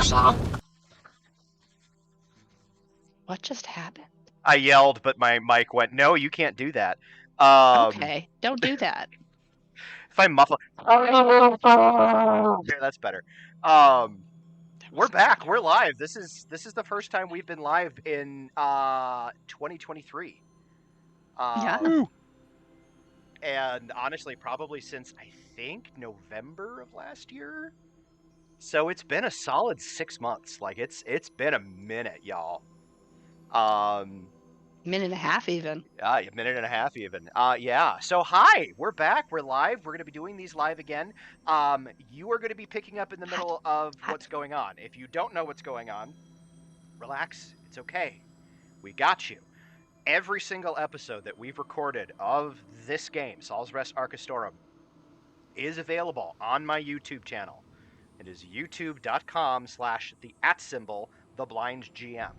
song? What just happened? I yelled, but my mic went, no, you can't do that. Okay, don't do that. If I muffle... There, that's better. We're back. We're live. This is the first time we've been live in 2023. Yeah. And honestly, probably since I think November of last year. So it's been a solid 6 months. Like it's been a minute, y'all. Minute and a half even. A minute and a half even. Yeah. So hi, we're back. We're live. We're gonna be doing these live again. You are gonna be picking up in the middle of what's going on. If you don't know what's going on, relax. It's okay. We got you. Every single episode that we've recorded of this game, Saul's Rest Arcastorm, is available on my YouTube channel. It is youtube.com/theblindgm.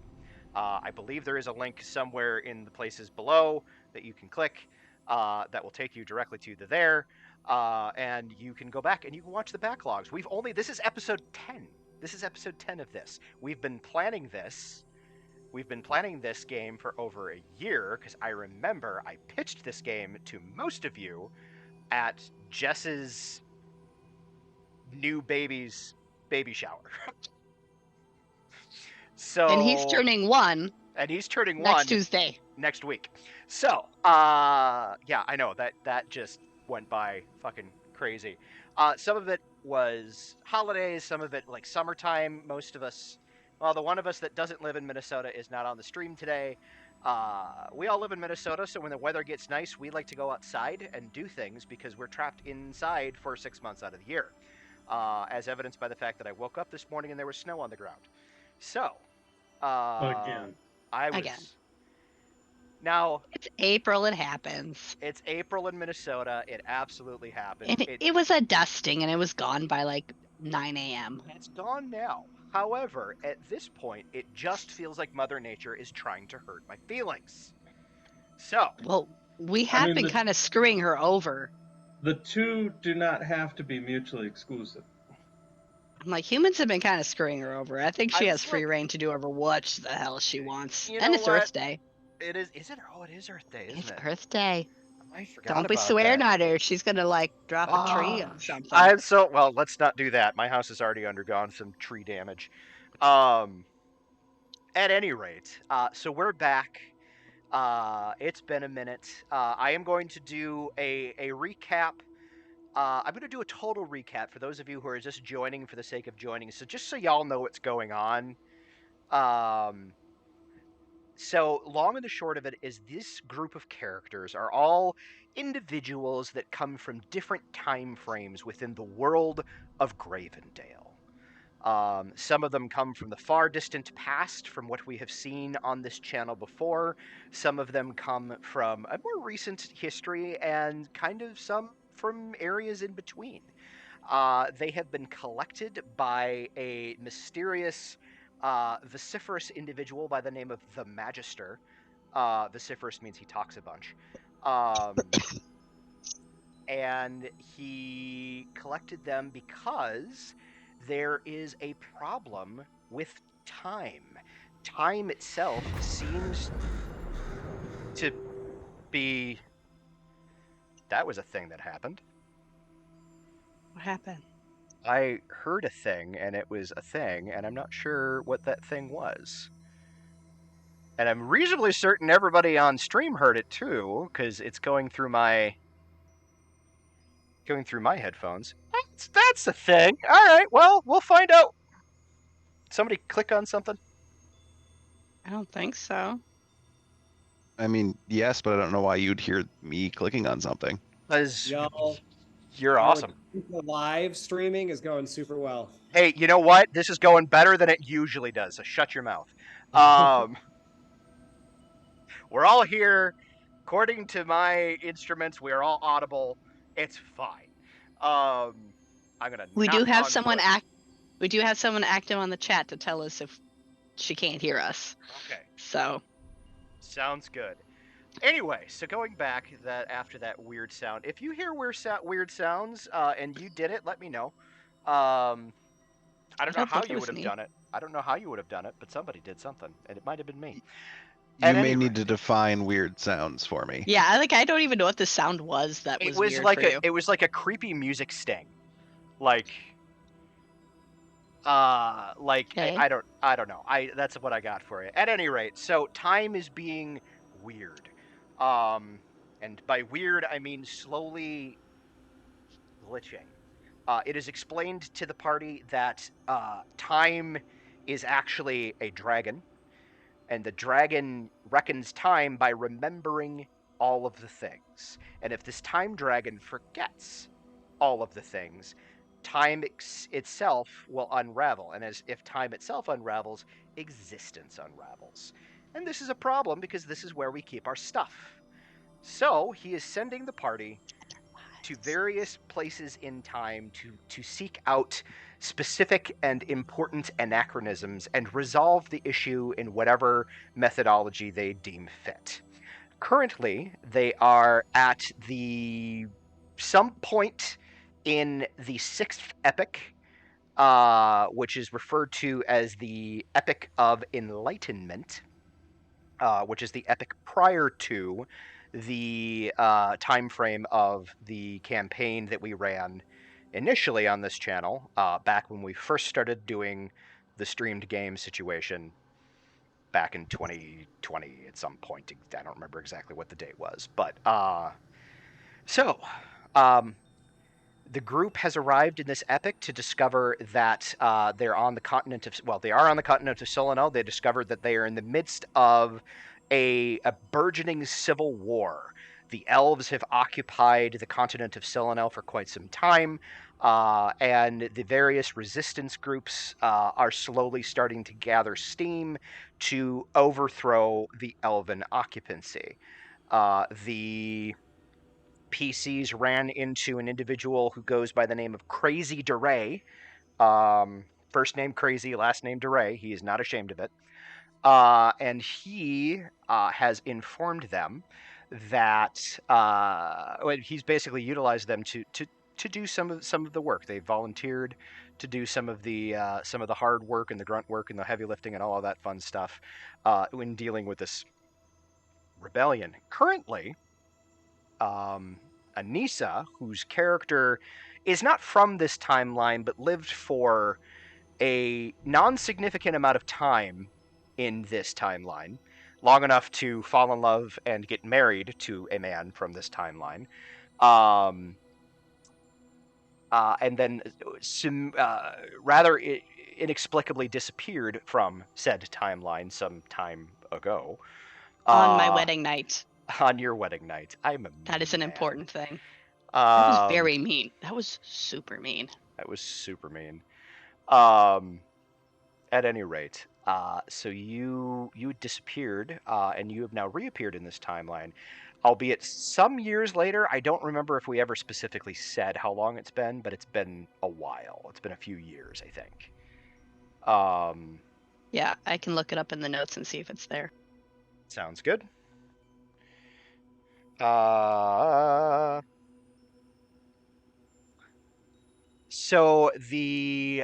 I believe there is a link somewhere in the places below that you can click that will take you directly to there. And you can go back and you can watch the backlogs. This is episode 10. This is episode 10 of this. We've been planning this game for over a year because I remember I pitched this game to most of you at Jess's new baby's baby shower. So And he's turning one. And he's turning next Tuesday. Next week. So, yeah, I know that just went by fucking crazy. Some of it was holidays, some of it like summertime. Most of us, well, the one of us that doesn't live in Minnesota is not on the stream today. We all live in Minnesota, so when the weather gets nice, we like to go outside and do things because we're trapped inside for 6 months out of the year. As evidenced by the fact that I woke up this morning and there was snow on the ground. So, again. Now, it's April. It happens. It's April in Minnesota. It absolutely happens. And it was a dusting, and it was gone by like 9 a.m. It's gone now. However, at this point, it just feels like Mother Nature is trying to hurt my feelings. So, well, we have been kind of screwing her over. The two do not have to be mutually exclusive. Like, humans have been kind of screwing her over. I think she has free reign to do whatever the hell she wants. And it's Earth Day. It is. Is it? Oh, it is Earth Day, isn't it? It's Earth Day. I forgot. Don't be swearing at her. She's gonna like drop a tree or something. Well, let's not do that. My house has already undergone some tree damage. At any rate, so we're back. It's been a minute. I am going to do a recap. I'm going to do a total recap for those of you who are just joining for the sake of joining. So just so y'all know what's going on. So long and the short of it is this group of characters are all individuals that come from different time frames within the world of Gravendale. Some of them come from the far distant past, from what we have seen on this channel before. Some of them come from a more recent history, and kind of some from areas in between. They have been collected by a mysterious, vociferous individual by the name of the Magister. Vociferous means he talks a bunch. And he collected them because there is a problem with time. Time itself seems to be... That was a thing that happened. What happened? I heard a thing, and it was a thing, and I'm not sure what that thing was. And I'm reasonably certain everybody on stream heard it too, because it's going through my headphones. That's a thing. All right, well, we'll find out. Somebody click on something? I don't think so. I mean, yes, but I don't know why you'd hear me clicking on something. Because Y'all, you're awesome. The live streaming is going super well. Hey, you know what? This is going better than it usually does, so shut your mouth. We're all here. According to my instruments, we're all audible. It's fine. I'm gonna. We do have someone active on the chat to tell us if she can't hear us. Okay. So. Sounds good. Anyway, so going back after that weird sound, if you hear weird sounds and you did it, let me know. I don't know how you would have done it. I don't know how you would have done it, but somebody did something, and it might have been me. You At may any need to rate, define weird sounds for me. Yeah, I don't even know what the sound was that was weird for you. it was like a creepy music sting, like Okay. I don't know. That's what I got for you. At any rate, so time is being weird, um, and by weird I mean slowly glitching. It is explained to the party that time is actually a dragon, and the dragon reckons time by remembering all of the things. And if this time dragon forgets all of the things, itself will unravel. And as if time itself unravels, existence unravels. And this is a problem because this is where we keep our stuff. So he is sending the party to various places in time to seek out specific and important anachronisms and resolve the issue in whatever methodology they deem fit. Currently, they are at the some point in the sixth epic, which is referred to as the Epic of Enlightenment, which is the epic prior to the time frame of the campaign that we ran initially on this channel, back when we first started doing the streamed game situation back in 2020 at some point. I don't remember exactly what the date was, but so um, the group has arrived in this epic to discover that they're on the continent of they are on the continent of Solano. They discovered that they are in the midst of a burgeoning civil war. The elves have occupied the continent of Solano for quite some time, and the various resistance groups are slowly starting to gather steam to overthrow the elven occupancy. The PCs ran into an individual who goes by the name of Crazy DeRay. First name Crazy, last name DeRay. He is not ashamed of it. And he has informed them that he's basically utilized them to do some of the work. They volunteered to do some of the hard work and the grunt work and the heavy lifting and all of that fun stuff when dealing with this rebellion. Currently, Anissa, whose character is not from this timeline but lived for a non-significant amount of time in this timeline, long enough to fall in love and get married to a man from this timeline, and then rather inexplicably disappeared from said timeline some time ago. On my wedding night. On your wedding night. I'm a That is an man. important thing. That was Um, very mean. That was super mean. That was super mean. At any rate, so you disappeared, and you have now reappeared in this timeline, albeit some years later. I don't remember if we ever specifically said how long it's been, but it's been a while. It's been a few years, I think. Yeah, I can look it up in the notes and see if it's there. Sounds good. So the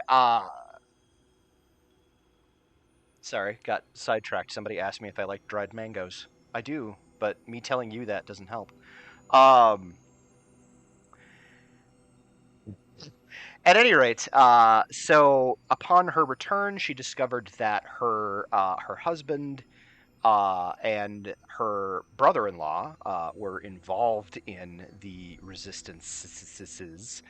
sorry, got sidetracked. Somebody asked me if I like dried mangoes. I do, but me telling you that doesn't help. At any rate, so upon her return, she discovered that her husband and her brother-in-law were involved in the resistances,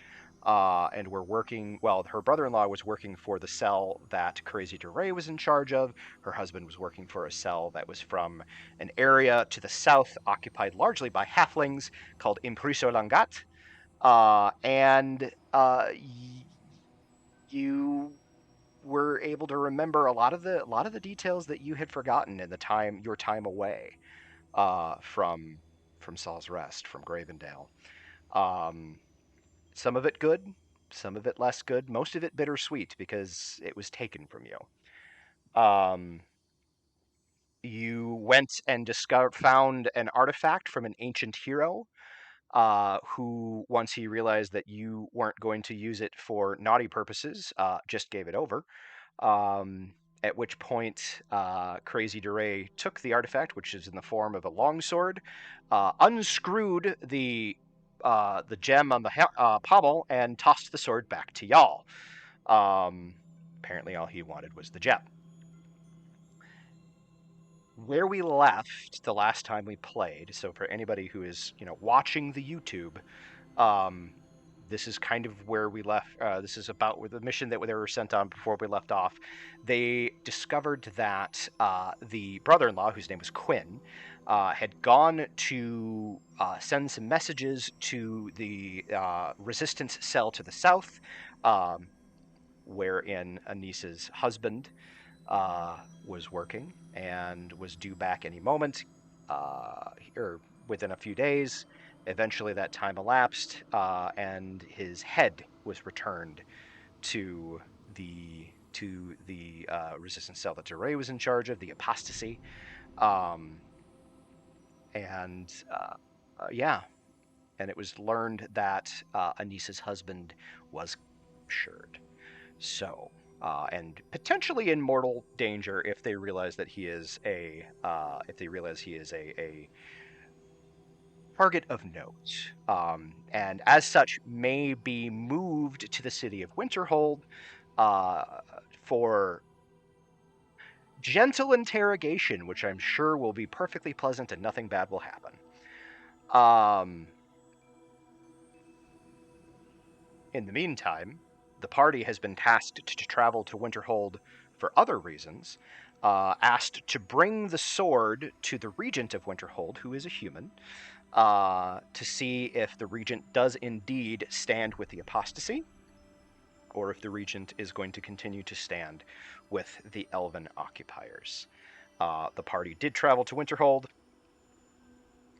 and were working. Well, her brother-in-law was working for the cell that Crazy DeRay was in charge of. Her husband was working for a cell that was from an area to the south, occupied largely by halflings, called Impriso Langat. And you were able to remember a lot of the details that you had forgotten in your time away from Saul's Rest, from Gravendale. Some of it good, some of it less good, most of it bittersweet because it was taken from you. You went and found an artifact from an ancient hero, who, once he realized that you weren't going to use it for naughty purposes, just gave it over. At which point, Crazy DeRay took the artifact, which is in the form of a longsword, unscrewed the gem on the pommel, and tossed the sword back to y'all. Apparently, all he wanted was the gem. Where we left the last time we played, so for anybody who is watching the YouTube, this is kind of where we left. This is about the mission that they were sent on before we left off. They discovered that the brother-in-law, whose name was Quinn, had gone to send some messages to the resistance cell to the south, wherein Anissa's husband was working and was due back any moment, or within a few days. Eventually, that time elapsed, and his head was returned to the resistance cell that DeRay was in charge of, the apostasy, and it was learned that Anissa's husband was captured. So, and potentially in mortal danger if they realize that he is a target of note, and as such may be moved to the city of Winterhold for gentle interrogation, which I'm sure will be perfectly pleasant and nothing bad will happen. In the meantime, the party has been tasked to travel to Winterhold for other reasons, asked to bring the sword to the regent of Winterhold, who is a human, to see if the regent does indeed stand with the apostasy, or if the regent is going to continue to stand with the elven occupiers. The party did travel to Winterhold.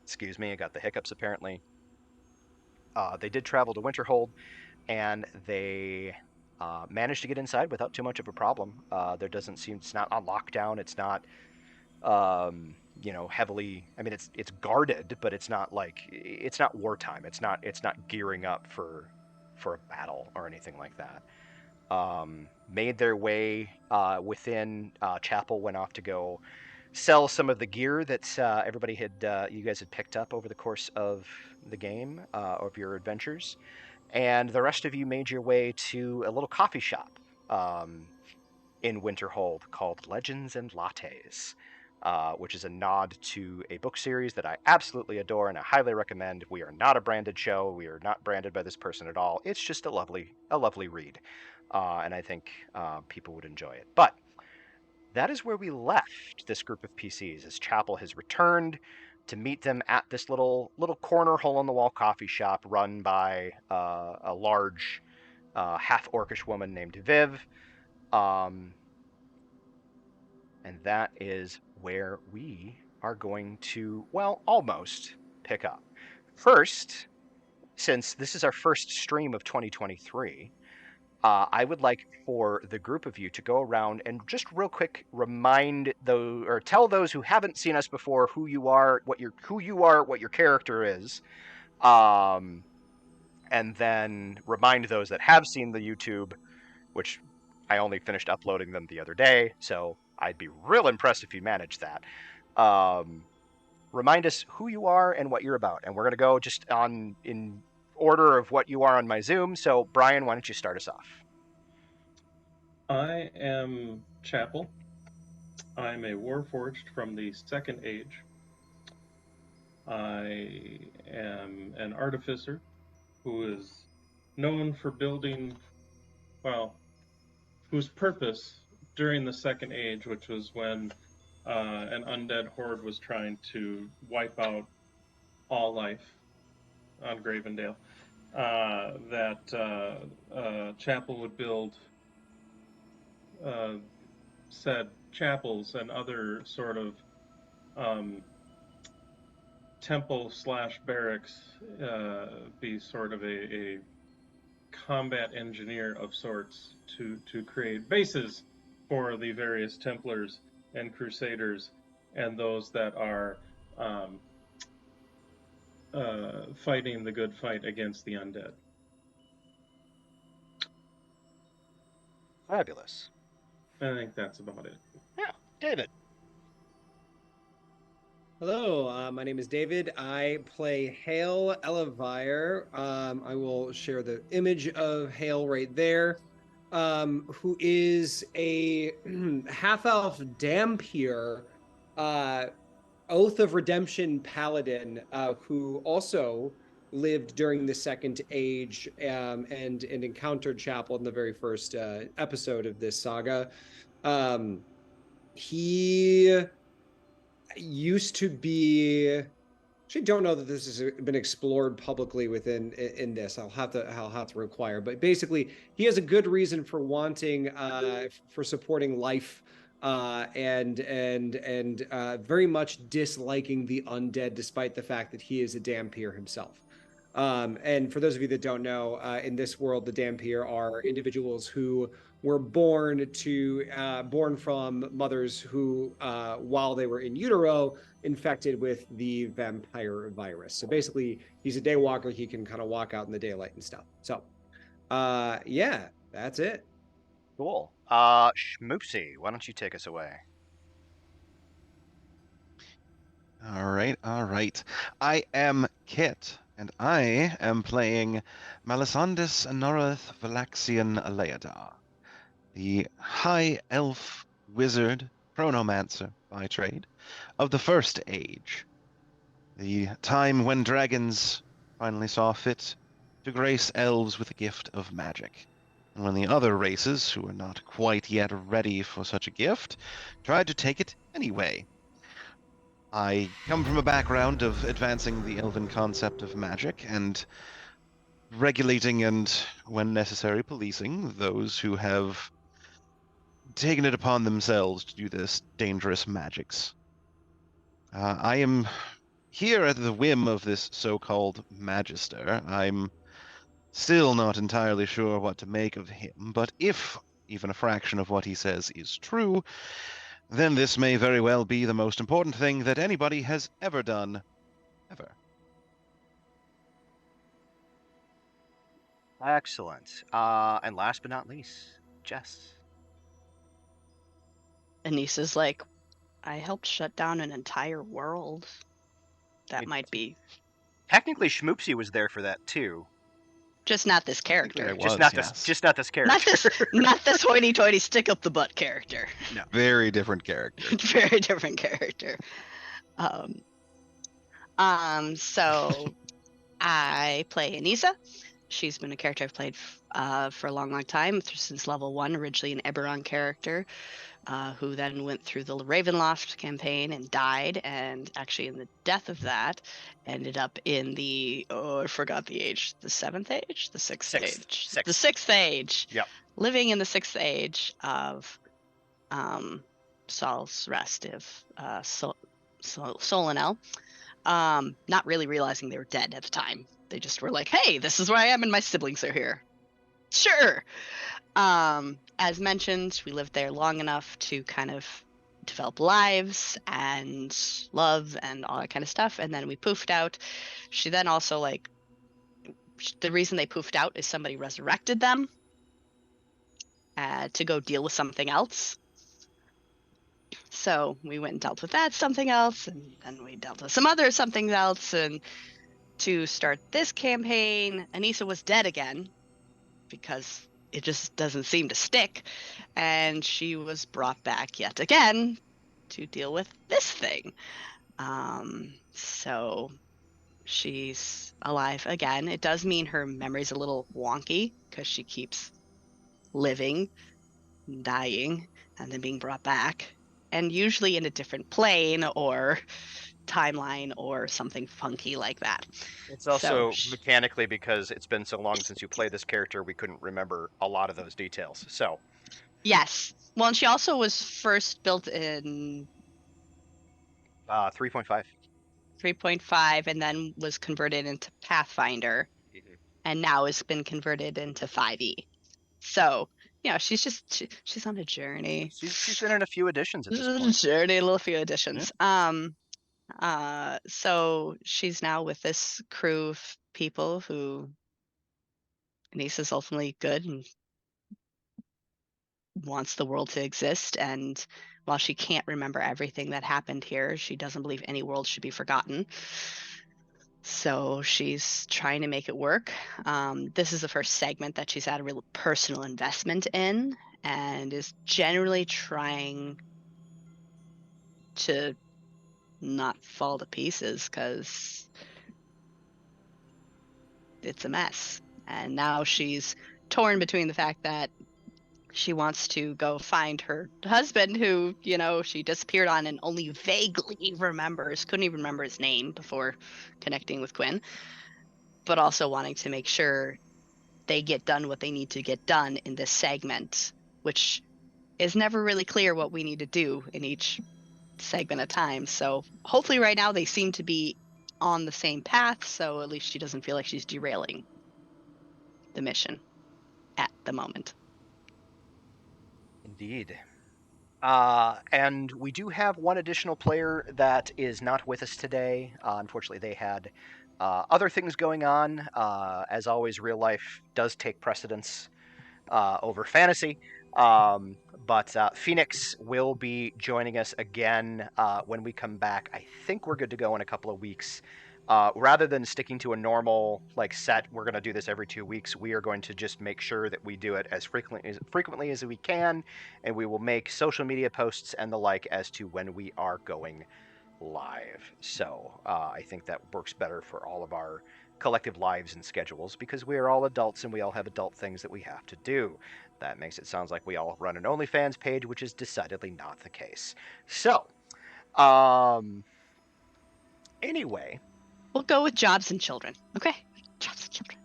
Excuse me, I got the hiccups apparently. They did travel to Winterhold, and they managed to get inside without too much of a problem. There doesn't seem, it's not on lockdown. It's not, heavily. I mean, it's guarded, but it's not wartime. It's not gearing up for a battle or anything like that. Made their way within Chapel, went off to go sell some of the gear that you guys had picked up over the course of the game, of your adventures. And the rest of you made your way to a little coffee shop in Winterhold called Legends and Lattes, which is a nod to a book series that I absolutely adore and I highly recommend. We are not a branded show. We are not branded by this person at all. It's just a lovely read, and I think people would enjoy it. But that is where we left this group of PCs, as Chapel has returned to meet them at this little corner hole-in-the-wall coffee shop run by a large half-orcish woman named Viv. And that is where we are going to, well, almost pick up. First, since this is our first stream of 2023, I would like for the group of you to go around and just real quick tell those who haven't seen us before who you are, what your character is, and then remind those that have seen the YouTube, which I only finished uploading them the other day, so I'd be real impressed if you managed that. Remind us who you are and what you're about, and we're gonna go just in order of what you are on my Zoom. So, Brian, why don't you start us off? I am Chapel. I'm a warforged from the Second Age. I am an artificer who is known for building, whose purpose during the Second Age, which was when an undead horde was trying to wipe out all life on Gravendale, Chapel would build said chapels and other sort of temple/barracks, be sort of a combat engineer of sorts to create bases for the various Templars and Crusaders and those that are fighting the good fight against the undead. Fabulous. I think that's about it. Yeah, David. Hello, my name is David. I play Hale Elevire. I will share the image of Hale right there, who is a half-elf Dampier, Oath of Redemption paladin, who also lived during the Second Age and encountered Chapel in the very first episode of this saga. He used to be. Actually, don't know that this has been explored publicly within in this. I'll have to require, but basically, he has a good reason for wanting for supporting life and very much disliking the undead, despite the fact that he is a Dampier himself. And for those of you that don't know, in this world, the Dampier are individuals who were born from mothers who, while they were in utero, infected with the vampire virus. So basically, he's a day walker. He can kind of walk out in the daylight and stuff. So, yeah, that's it. Cool. Schmoopsy, why don't you take us away? All right, all right. I am Kit, and I am playing Melisandus Anorath Valaxian Aleadar, the high elf wizard chronomancer by trade of the First Age, the time when dragons finally saw fit to grace elves with the gift of magic, and when the other races, who were not quite yet ready for such a gift, tried to take it anyway. I come from a background of advancing the elven concept of magic and regulating and, when necessary, policing those who have taken it upon themselves to do this dangerous magics. I am here at the whim of this so-called magister. I'm still not entirely sure what to make of him, but if even a fraction of what he says is true, then this may very well be the most important thing that anybody has ever done, ever. Excellent. And last but not least, Jess. Anissa's like, I helped shut down an entire world. That might be Technically, Schmoopsy was there for that too. just not this Technically, character. I Just was, not yes. this. Just not this character. Not this hoity-toity stick up the butt character. No. Very different character. Very different character. So I play Anissa. She's been a character I've played for a long, long time, since level 1, originally an Eberron character, who then went through the Ravenloft campaign and died, and actually in the death of that, ended up in the, I forgot the age, the 7th age? The 6th age? Sixth. The 6th age. Yep. Living in the 6th age of Saul's rest of Sol and El. Not really realizing they were dead at the time. They just were like, hey, this is where I am and my siblings are here. Sure. As mentioned, we lived there long enough to kind of develop lives and love and all that kind of stuff. And then we poofed out. She then also, like, the reason they poofed out is somebody resurrected them to go deal with something else. So we went and dealt with that something else, and then we dealt with some other something else. And to start this campaign, Anissa was dead again because it just doesn't seem to stick. And she was brought back yet again to deal with this thing. So she's alive again. It does mean her memory's a little wonky because she keeps living, dying, and then being brought back. And usually in a different plane or timeline or something funky like that. It's also mechanically because it's been so long since you played this character, we couldn't remember a lot of those details. So yes. Well, and she also was first built in 3.5. 3.5 and then was converted into Pathfinder, and now has been converted into 5e. So, you know, she's on a journey. She's been in a few editions at this point. A little few editions. Yeah. So she's now with this crew of people who Anissa's ultimately good and wants the world to exist, and while she can't remember everything that happened here, she doesn't believe any world should be forgotten. So she's trying to make it work. This is the first segment that she's had a real personal investment in, and is generally trying to not fall to pieces because it's a mess. And now she's torn between the fact that she wants to go find her husband, who, she disappeared on and only vaguely remembers, couldn't even remember his name before connecting with Quinn, but also wanting to make sure they get done what they need to get done in this segment, which is never really clear what we need to do in each segment of time. So hopefully right now they seem to be on the same path, so at least she doesn't feel like she's derailing the mission at the moment. Indeed. And we do have one additional player that is not with us today. Unfortunately, they had other things going on. As always, real life does take precedence over fantasy. But Phoenix will be joining us again when we come back. I think we're good to go in a couple of weeks. Rather than sticking to a normal set, we're going to do this every 2 weeks. We are going to just make sure that we do it as frequently as we can, and we will make social media posts and the like as to when we are going live. So I think that works better for all of our collective lives and schedules because we are all adults and we all have adult things that we have to do. That makes it sound like we all run an OnlyFans page, which is decidedly not the case. So, anyway. We'll go with jobs and children. Okay? Jobs and children.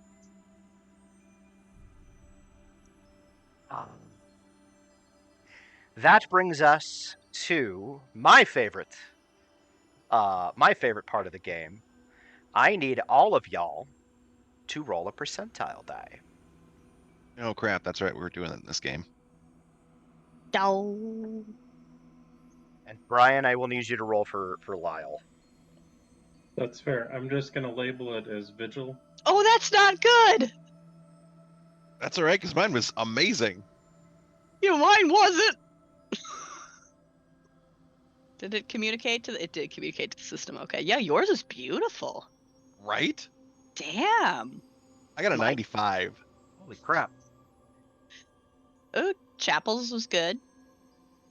That brings us to my favorite part of the game. I need all of y'all to roll a percentile die. Oh crap, that's right, we were doing it in this game. No. And Brian, I will need you to roll for Lyle. That's fair. I'm just going to label it as Vigil. Oh, that's not good! That's all right, because mine was amazing. Yeah, mine wasn't! Did it communicate to it did communicate to the system, okay. Yeah, yours is beautiful. Right? Damn. I got a 95. Holy crap. Oh, Chapels was good.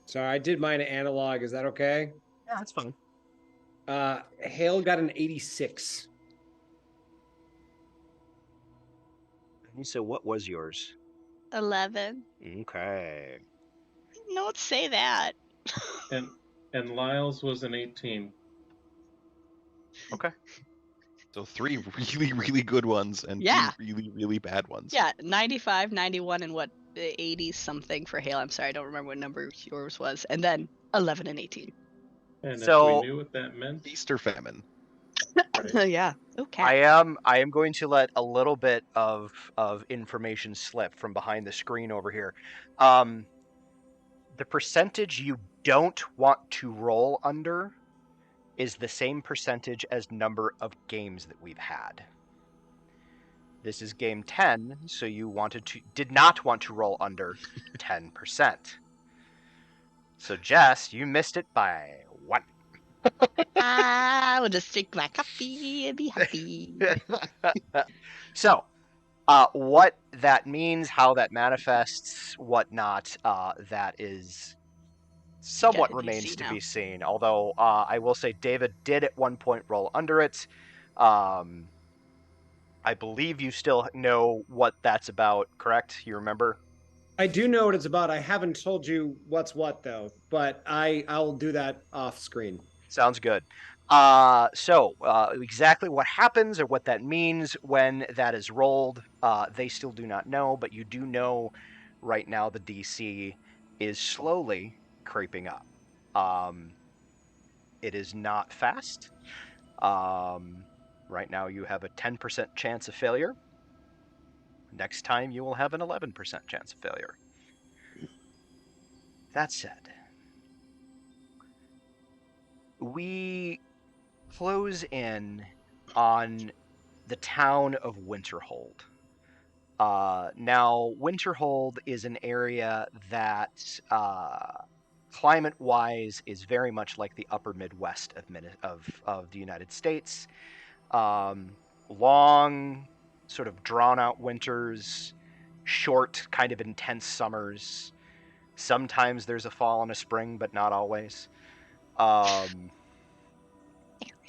Sorry, I did mine analog. Is that okay? Yeah, that's fine. Hale got an 86. So what was yours? 11. Okay. Don't say that. And Lyle's was an 18. Okay. So 3 really, really good ones and 2 really, really bad ones. Yeah, 95, 91, and 80 something for Hale. I'm sorry, I don't remember what number yours was. And then 11 and 18. And so, if we knew what that meant. Easter famine. Right. Yeah. Okay. I am going to let a little bit of information slip from behind the screen over here. The percentage you don't want to roll under is the same percentage as number of games that we've had. This is game 10, so you did not want to roll under 10%. So Jess, you missed it by 1. I will just drink my coffee and be happy. So, what that means, how that manifests, whatnot, that is somewhat remains to be seen. Although I will say David did at one point roll under it. I believe you still know what that's about, correct? You remember? I do know what it's about. I haven't told you what's what, though, but I'll do that off screen. Sounds good. So exactly what happens or what that means when that is rolled, they still do not know, but you do know right now the DC is slowly creeping up. It is not fast. Right now you have a 10% chance of failure. Next time you will have an 11% chance of failure. That said, we close in on the town of Winterhold. Now, Winterhold is an area that, climate-wise, is very much like the upper Midwest of the United States. Long, sort of drawn-out winters, short, kind of intense summers. Sometimes there's a fall and a spring, but not always.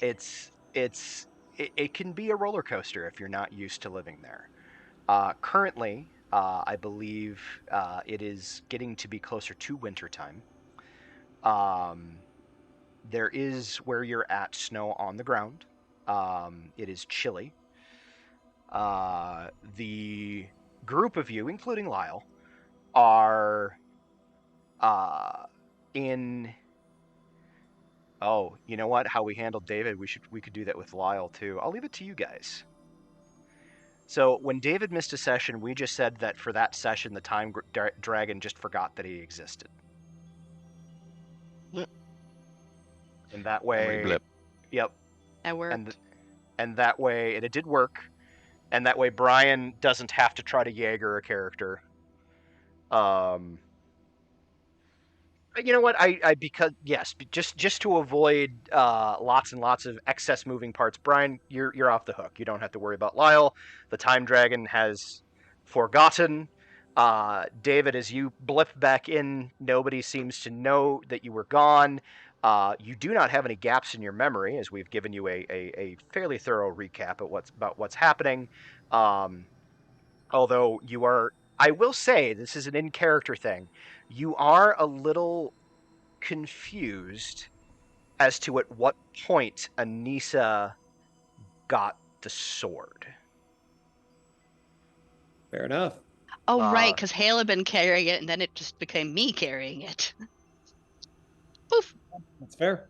It can be a roller coaster if you're not used to living there. Currently, I believe it is getting to be closer to wintertime. There is where you're at snow on the ground. It is chilly. The group of you, including Lyle, are in. Oh, you know what? How we handled David, we could do that with Lyle too. I'll leave it to you guys. So when David missed a session, we just said that for that session, the time dragon just forgot that he existed. Yep. And that Memory way, blip. yep. That worked. And that way, and it did work. And that way, Brian doesn't have to try to Jaeger a character. You know what? I because yes, just to avoid lots and lots of excess moving parts, Brian, you're off the hook. You don't have to worry about Lyle. The Time Dragon has forgotten. David, as you blip back in, nobody seems to know that you were gone. You do not have any gaps in your memory, as we've given you a fairly thorough recap of what's happening. Although you are, I will say, this is an in-character thing. You are a little confused as to at what point Anissa got the sword. Fair enough. Oh, right, because Hale had been carrying it, and then it just became me carrying it. Poof. That's fair.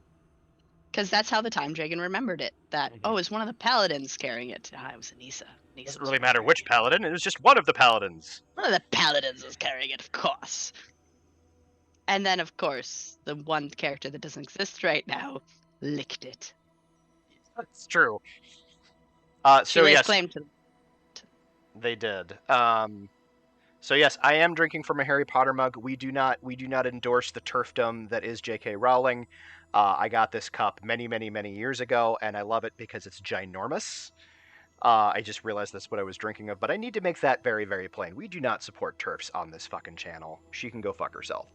Because that's how the Time Dragon remembered it. That, oh, it was one of the paladins carrying it. Ah, it was Anissa. It doesn't really matter which paladin. It was just one of the paladins. One of the paladins was carrying it, of course. And then, of course, the one character that doesn't exist right now licked it. That's true. She So lays yes, claim to. they did. So yes, I am drinking from a Harry Potter mug. We do not endorse the turfdom that is J.K. Rowling. I got this cup many, many, many years ago, and I love it because it's ginormous. I just realized that's what I was drinking of, but I need to make that very, very plain. We do not support turfs on this fucking channel. She can go fuck herself.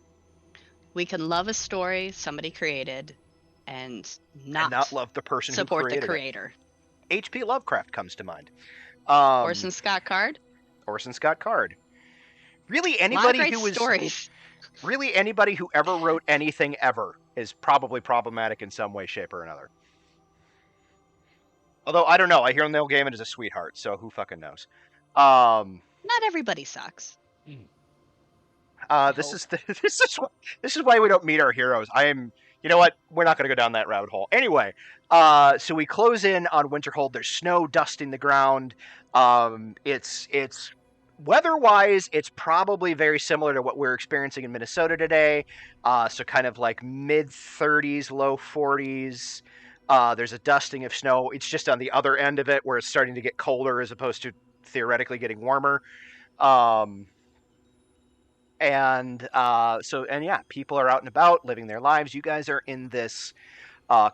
We can love a story somebody created and not love the person support who created the creator. H.P. Lovecraft comes to mind. Orson Scott Card. Orson Scott Card. Really, A lot of anybody great who was stories. really anybody who ever wrote anything ever is probably problematic in some way, shape, or another. Although I don't know, I hear Neil Gaiman is a sweetheart, so who fucking knows? Not everybody sucks. This is why we don't meet our heroes. You know what? We're not going to go down that rabbit hole. Anyway, so we close in on Winterhold. There's snow dusting the ground. It's weather-wise, it's probably very similar to what we're experiencing in Minnesota today. So kind of like mid-30s, low 40s. There's a dusting of snow. It's just on the other end of it where it's starting to get colder as opposed to theoretically getting warmer. Yeah, people are out and about living their lives. You guys are in this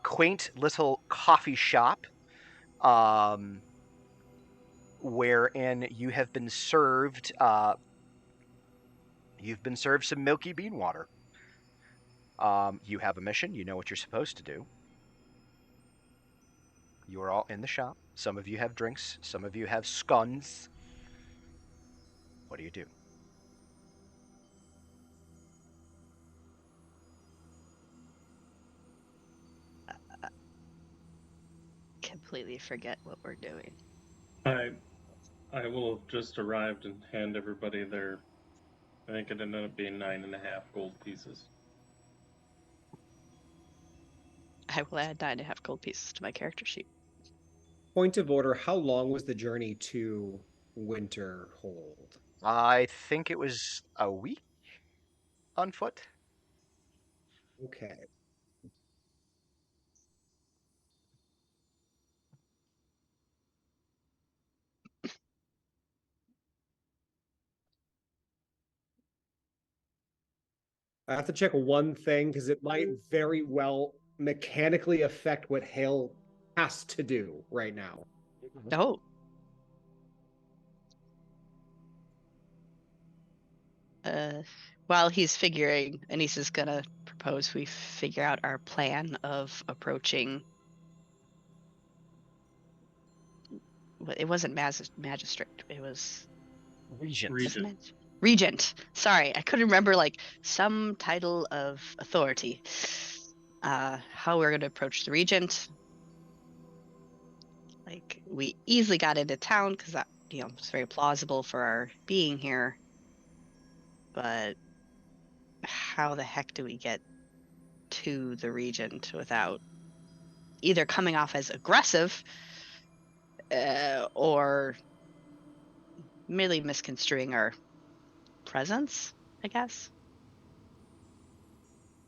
quaint little coffee shop wherein you have been served some milky bean water. You have a mission. You know what you're supposed to do. You are all in the shop. Some of you have drinks. Some of you have scones. What do you do? Completely forget what we're doing. I will have just arrived and hand everybody their. I think it ended up being 9.5 gold pieces. I will add 9.5 gold pieces to my character sheet. Point of order, how long was the journey to Winterhold? I think it was a week on foot. Okay. I have to check one thing because it might very well mechanically affect what Hale has to do right now. Oh. While he's figuring, Anissa's gonna propose we figure out our plan of approaching. It wasn't magistrate. It was Regent. Regent. Sorry, I couldn't remember like some title of authority. How we're gonna approach the regent. Like we easily got into town because that it's very plausible for our being here. But how the heck do we get to the regent without either coming off as aggressive or merely misconstruing our presence, I guess?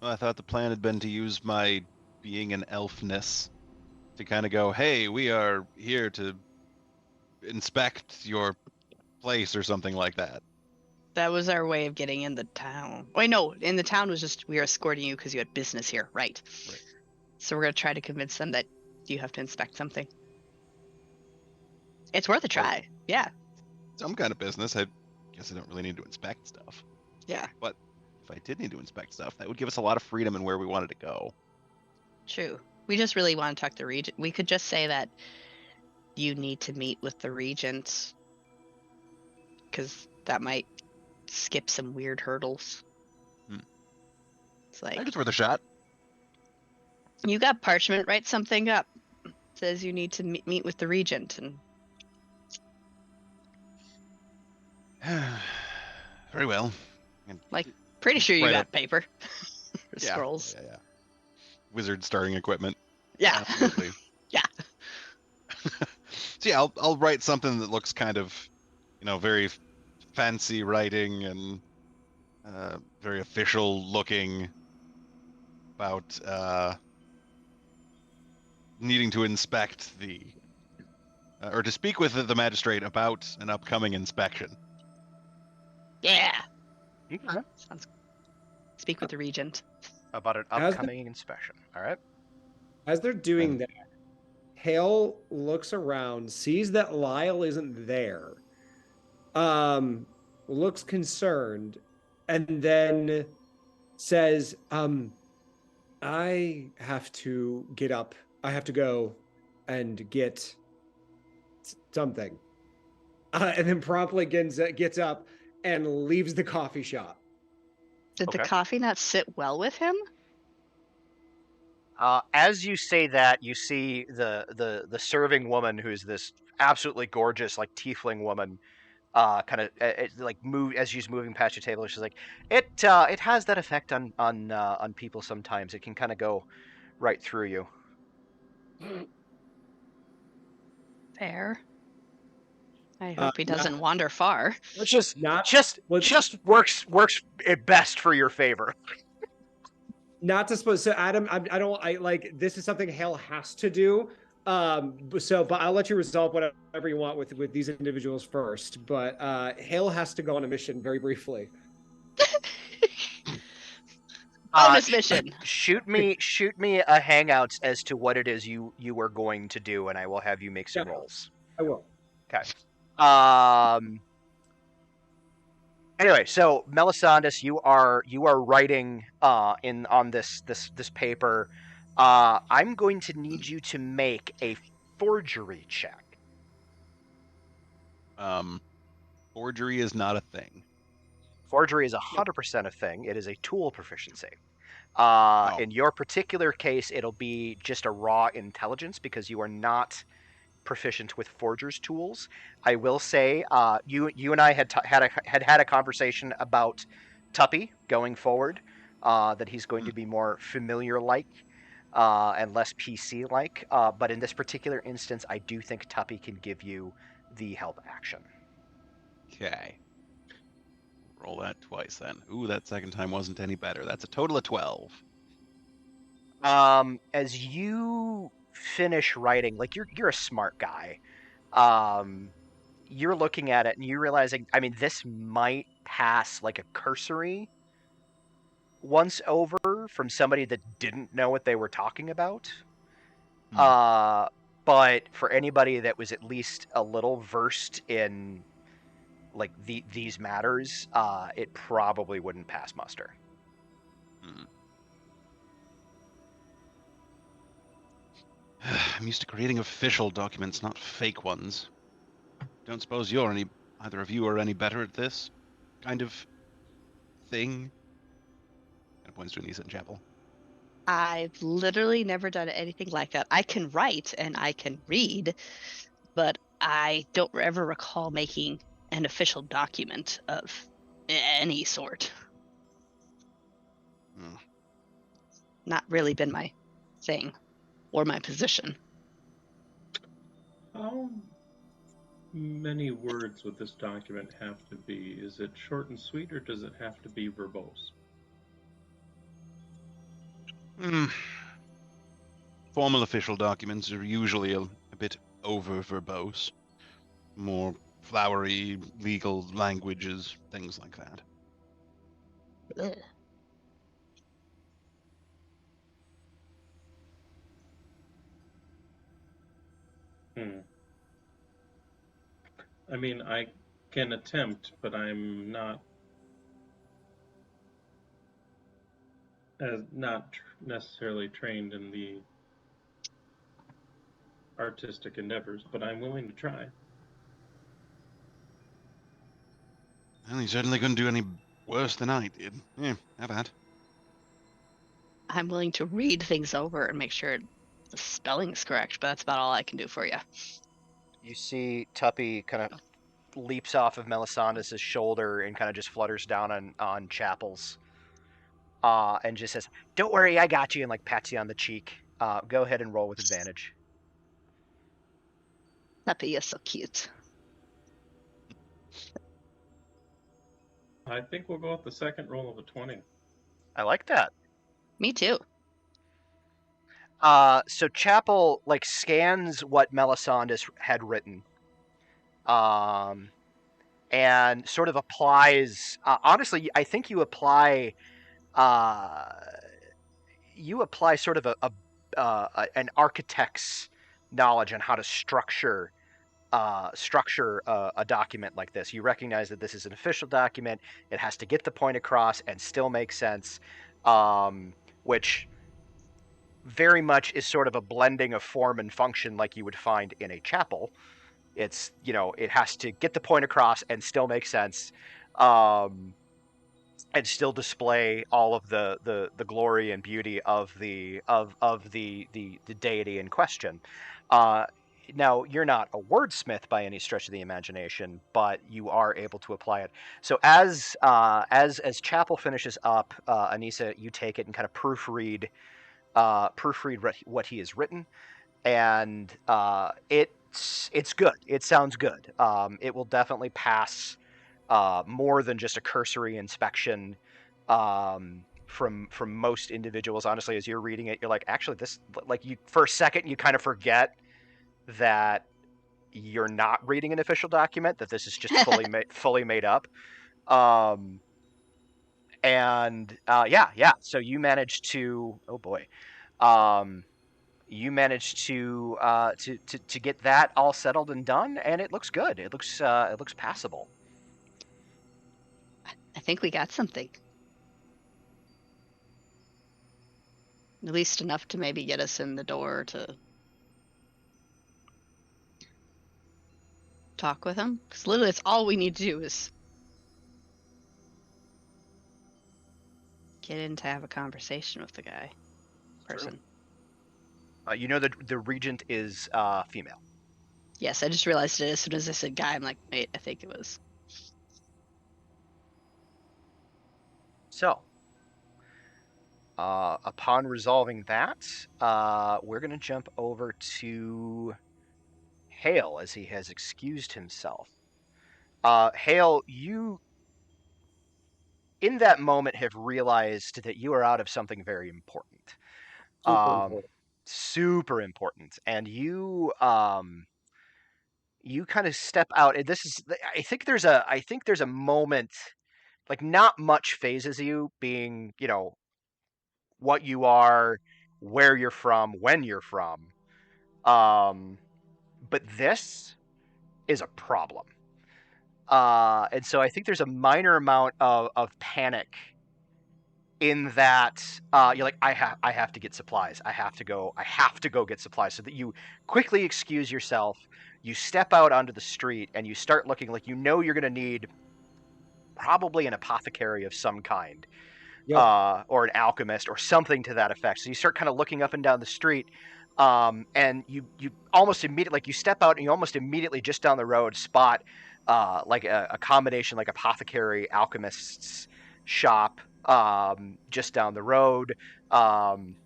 Well, I thought the plan had been to use my being an elfness to kind of go, hey, we are here to inspect your place or something like that. That was our way of getting in the town. Wait, no, in the town was just we were escorting you because you had business here, right? Right. So we're gonna try to convince them that you have to inspect something. It's worth a try. Yeah. Some kind of business. I guess I don't really need to inspect stuff. Yeah. But if I did need to inspect stuff, that would give us a lot of freedom in where we wanted to go. True. We just really want to talk to the regent. We could just say that you need to meet with the regent because that might skip some weird hurdles. It's I like, think it's worth a shot. you got parchment, write something up. Says you need to meet with the regent, and Very well. like, pretty sure you Right got up. paper. Yeah, Scrolls. Yeah. Wizard starting equipment. Yeah. Absolutely. Yeah. So yeah, I'll write something that looks kind of, very fancy writing and very official looking about needing to inspect or to speak with the magistrate about an upcoming inspection. Yeah. Okay. Sounds. Speak with the regent. About an upcoming inspection. All right. As they're doing And- that, Hale looks around, sees that Lyle isn't there, looks concerned, and then says, I have to get up. I have to go and get something. And then promptly gets up and leaves the coffee shop. Did the Okay. coffee not sit well with him? As you say that, you see the serving woman, who's this absolutely gorgeous, like tiefling woman, kind of like move as she's moving past your table. She's like, it has that effect on people sometimes. It can kind of go right through you. Fair. I hope he doesn't wander far. Which just Not works at best for your favor. Not to suppose. So Adam, I like this is something Hale has to do. But I'll let you resolve whatever you want with these individuals first. But Hale has to go on a mission very briefly. Bonus mission. Shoot me a hangouts as to what it is you are going to do, and I will have you make some rolls. I will. Okay. Anyway, so Melisandus, you are writing on this paper. I'm going to need you to make a forgery check. Forgery is not a thing. Forgery is 100% a thing. It is a tool proficiency. In your particular case, it'll be just a raw intelligence because you are not proficient with forger's tools. I will say, you and I had a conversation about Tuppy going forward. That he's going to be more familiar-like and less PC-like. But in this particular instance, I do think Tuppy can give you the help action. Okay. Roll that twice then. Ooh, that second time wasn't any better. That's a total of 12. As you finish writing, like you're a smart guy. You're looking at it and you're realizing, I mean, this might pass like a cursory once over from somebody that didn't know what they were talking about. Hmm. But for anybody that was at least a little versed in like these matters, it probably wouldn't pass muster. Hmm. I'm used to creating official documents, not fake ones. Don't suppose either of you are any better at this kind of thing? And points to Anissa and Chapel. I've literally never done anything like that. I can write and I can read, but I don't ever recall making an official document of any sort. Hmm. Not really been my thing or my position. How many words would this document have to be? Is it short and sweet, or does it have to be verbose? Hmm. Formal official documents are usually a bit over verbose, more flowery legal languages, things like that. Ugh. Hmm. I mean, I can attempt, but I'm not necessarily trained in the artistic endeavors, but I'm willing to try. Well, he certainly couldn't do any worse than I did. Yeah, how bad. I'm willing to read things over and make sure the spelling's correct, but that's about all I can do for you. You see Tuppy kind of leaps off of Melisandre's shoulder and kind of just flutters down on Chapel's, and just says, "Don't worry, I got you," and like pats you on the cheek. Go ahead and roll with advantage. Puppy is so cute. I think we'll go with the second roll of a 20. I like that. Me too. So Chapel like scans what Melisandre had written, um, and sort of applies. Honestly, I think uh, you apply sort of an architect's knowledge on how to structure a document like this. You recognize that this is an official document. It has to get the point across and still make sense, which very much is sort of a blending of form and function like you would find in a chapel. It's, it has to get the point across and still make sense, and still display all of the glory and beauty of the deity in question. Uh, Now, you're not a wordsmith by any stretch of the imagination, but you are able to apply it. So as Chapel finishes up, Anissa, you take it and kind of proofread what he has written, and it's good. It sounds good. It will definitely pass more than just a cursory inspection, from most individuals. Honestly, as you're reading it, you're like, actually, this, like, you for a second you kind of forget that you're not reading an official document, that this is just fully made up. Um, and yeah. So you managed to, oh boy, um, you managed to get that all settled and done, and it looks good. It looks passable. I think we got something. At least enough to maybe get us in the door to talk with him. Because literally, it's all we need to do is get in to have a conversation with the guy. Person. You know the regent is female. Yes, I just realized it as soon as I said guy. I'm like, wait, I think it was. So, upon resolving that, we're going to jump over to Hale as he has excused himself. Hale, you in that moment have realized that you are out of something very important. Super Um, important. Super important, and you kind of step out. And this is, I think there's a moment like not much phases you, being, what you are, where you're from, when you're from. But this is a problem. And so I think there's a minor amount of panic in that you're like, I have to get supplies. I have to go get supplies, so that you quickly excuse yourself. You step out onto the street and you start looking like you're going to need probably an apothecary of some kind, Yep. or an alchemist or something to that effect. So you start kind of looking up and down the street, and you almost immediately, like, you step out and you almost immediately just down the road spot like a combination, like apothecary alchemist's shop, just down the road. Um,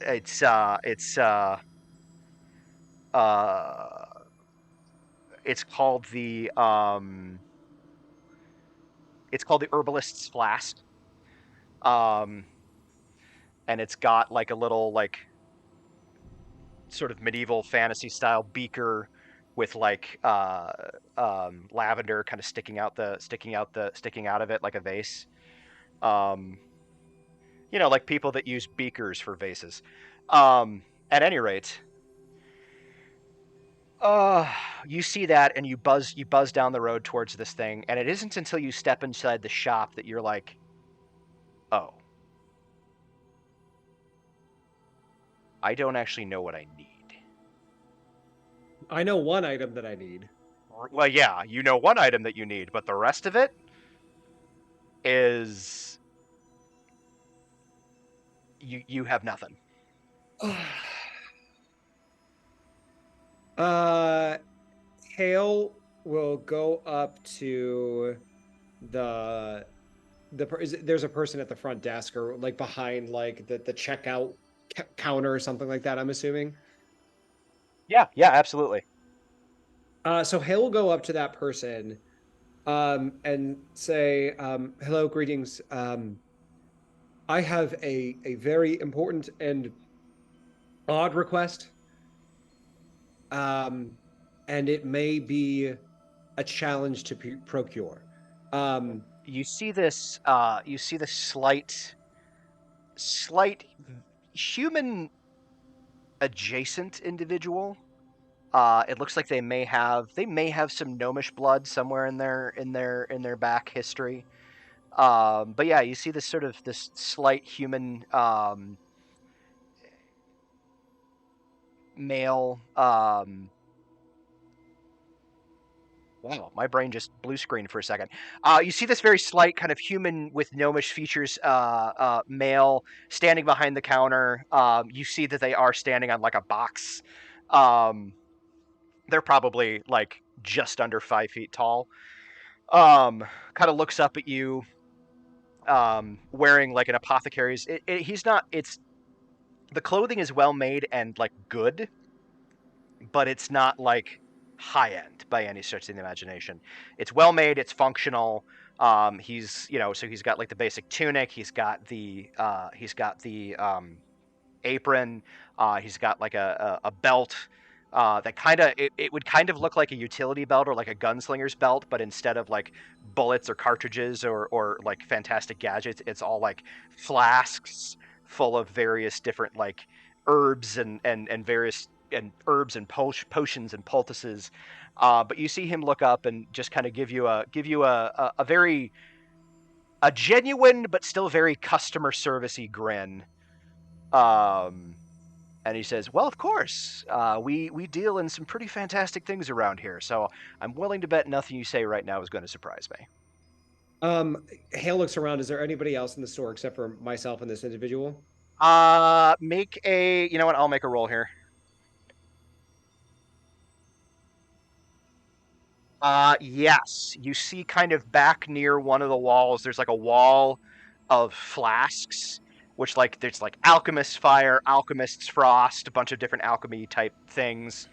it's uh, it's uh, uh, it's called the herbalist's flask. Um, and it's got like a little, like, sort of medieval fantasy style beaker with like lavender kind of sticking out of it like a vase. Um, like people that use beakers for vases. At any rate, uh, you see that and you buzz down the road towards this thing, and it isn't until you step inside the shop that you're like, oh, I don't actually know what I need. I know one item that I need. Well, yeah, you know one item that you need, but the rest of it is you have nothing. Hale will go up to there's a person at the front desk, or like behind like the checkout counter or something like that, I'm assuming. Yeah, absolutely. So Hale will go up to that person and say, hello, greetings. I have a very important and odd request. And it may be a challenge to procure. You see this slight human adjacent individual. It looks like they may have some gnomish blood somewhere in their back history. But yeah, you see this slight human male. Wow, my brain just blue screened for a second. You see this very slight kind of human with gnomish features, male standing behind the counter. You see that they are standing on like a box. Um, they're probably like just under 5 feet tall. Kind of looks up at you, wearing like an apothecary's. He's not. It's The clothing is well made and like good, but it's not like high end by any stretch of the imagination. It's well made, it's functional. So he's got like the basic tunic, he's got the apron, he's got like a belt. That kind of it would kind of look like a utility belt or like a gunslinger's belt, but instead of like bullets or cartridges or like fantastic gadgets, it's all like flasks full of various different like herbs and various and herbs and potions and poultices. But you see him look up and just kind of give you a very a genuine but still very customer servicey grin. And he says, "Well, of course, we deal in some pretty fantastic things around here, so I'm willing to bet nothing you say right now is going to surprise me." Hale looks around. Is there anybody else in the store except for myself and this individual? Make a, you know what? I'll make a roll here. Yes, you see kind of back near one of the walls, there's like a wall of flasks, which like there's like alchemist's fire, alchemist's frost, a bunch of different alchemy type things.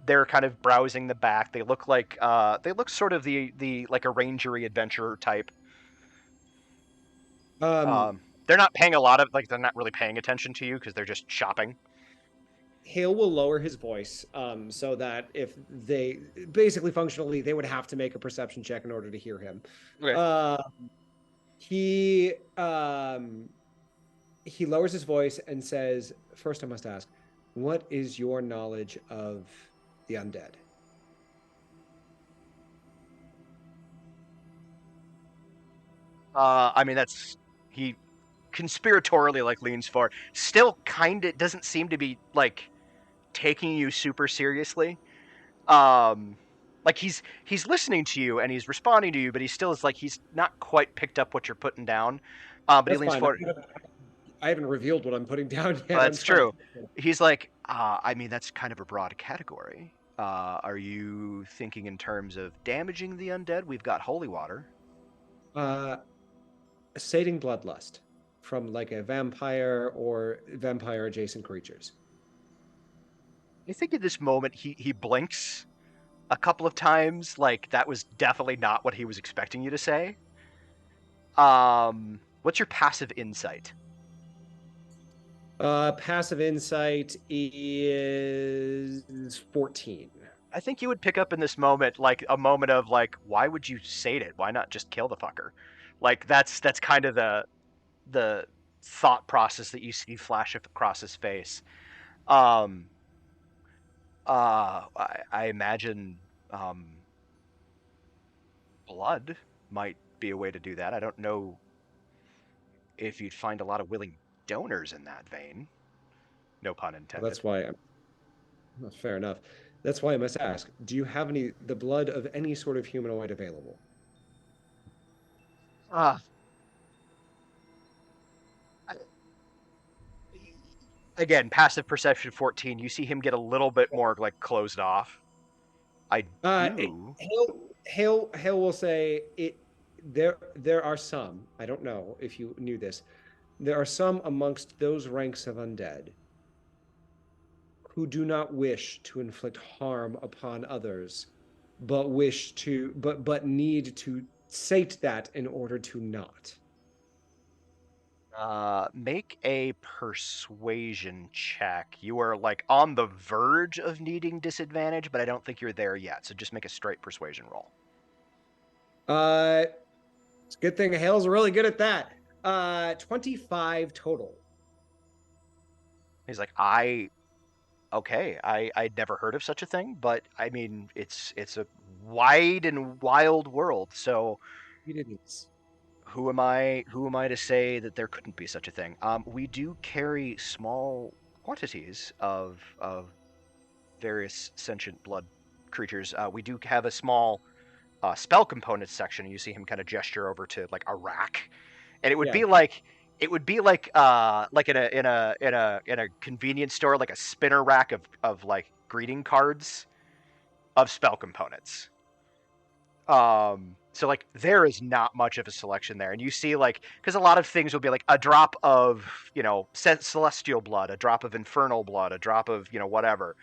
They're kind of browsing the back. They look sort of the like a rangery adventurer type. Um, They're not paying a lot of, like, they're not really paying attention to you because they're just shopping. Hale will lower his voice, so that if they basically functionally they would have to make a perception check in order to hear him. Okay. Uh, he he lowers his voice and says, "First, I must ask, what is your knowledge of the undead?" I mean, he conspiratorially like leans forward. Still, kind of doesn't seem to be like taking you super seriously. Like he's listening to you and he's responding to you, but he still is like he's not quite picked up what you're putting down. But he That's leans fine. forward. I haven't revealed what I'm putting down yet. I'm That's trying true. to. He's like, I mean, that's kind of a broad category. Are you thinking in terms of damaging the undead? We've got holy water. Uh, sating bloodlust from like a vampire or vampire adjacent creatures. I think in this moment he blinks a couple of times, like that was definitely not what he was expecting you to say. What's your passive insight? Passive insight is 14. I think you would pick up in this moment like a moment of like, why would you sate it? Why not just kill the fucker? Like that's kind of the thought process that you see flash across his face. Um, I imagine blood might be a way to do that. I don't know if you'd find a lot of willing donors in that vein. No pun Well, intended. that's why fair enough. That's why I must ask, do you have the blood of any sort of humanoid available? Ah, again, passive perception 14. You see him get a little bit more like closed off. I do. Hale will say it. There are some. I don't know if you knew this. There are some amongst those ranks of undead who do not wish to inflict harm upon others, but need to sate that in order to not. Make a persuasion check. You are like on the verge of needing disadvantage, but I don't think you're there yet. So just make a straight persuasion roll. It's a good thing Hale's really good at that. 25 total. He's like, okay, I'd never heard of such a thing, but I mean, it's a wide and wild world. So It is. who am I to say that there couldn't be such a thing? We do carry small quantities of various sentient blood creatures. We do have a small spell components section. You see him kind of gesture over to like a rack, and it would be like in a convenience store, like a spinner rack of like greeting cards of spell components. So like there is not much of a selection there, and you see like because a lot of things will be like a drop of celestial blood, a drop of infernal blood, a drop of whatever.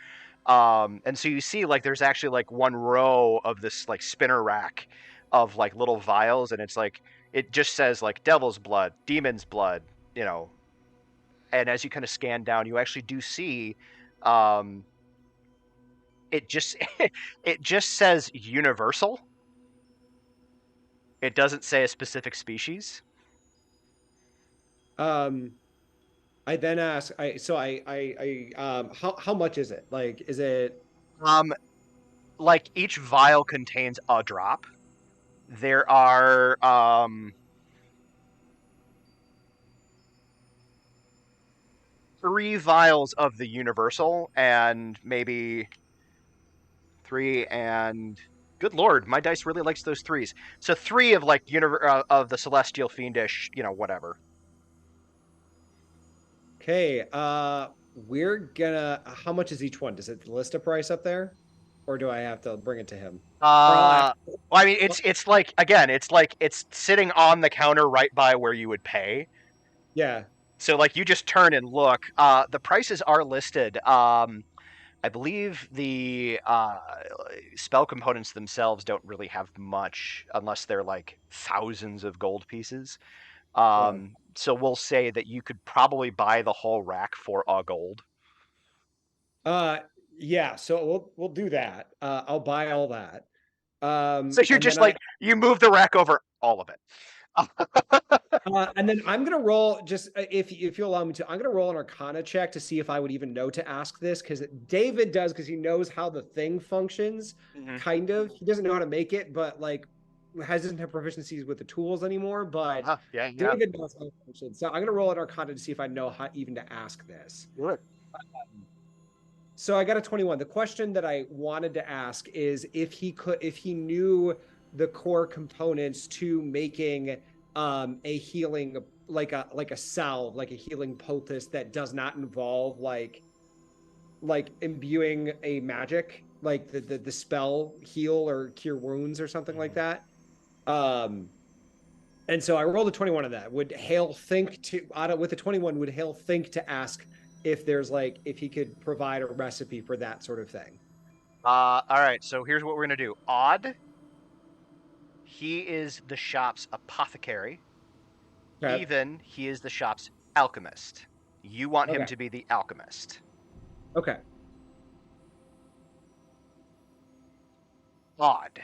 And so you see like there's actually like one row of this like spinner rack of like little vials, and it's like it just says like devil's blood, demon's blood, and as you kind of scan down, you actually do see it just it just says universal. It doesn't say a specific species. I then ask, how much is it? Like, is it? Like each vial contains a drop. There are 3 vials of the universal, and maybe 3 and good lord, my dice really likes those 3s. So 3 of like of the celestial fiendish, whatever. Okay, we're gonna. How much is each one? Does it list a price up there, or do I have to bring it to him? Well, I mean, it's like again, it's sitting on the counter right by where you would pay. Yeah. So like you just turn and look. The prices are listed. I believe the spell components themselves don't really have much unless they're like thousands of gold pieces. So we'll say that you could probably buy the whole rack for a gold. Yeah, so we'll do that. I'll buy all that. So you're And just then like, you move the rack over all of it. and then I'm gonna roll just if you allow me to. I'm gonna roll an Arcana check to see if I would even know to ask this because David does because he knows how the thing functions. Mhm. Kind of, he doesn't know how to make it, but like doesn't have proficiencies with the tools anymore. But Yeah. David knows how it functions, so I'm gonna roll an Arcana to see if I know how even to ask this. Do it. So I got a 21. The question that I wanted to ask is if he knew the core components to making a healing like a salve, like a healing poultice that does not involve like imbuing a magic, like the spell heal or cure wounds or something like that. Um and so I rolled a 21 on that. Would Hale think to with a 21, would Hale think to ask if there's like if he could provide a recipe for that sort of thing? All right, so here's what we're gonna do. Odd, he is the shop's apothecary. Okay. Even, he is the shop's alchemist. You want him Okay. to be the alchemist. Okay. Odd.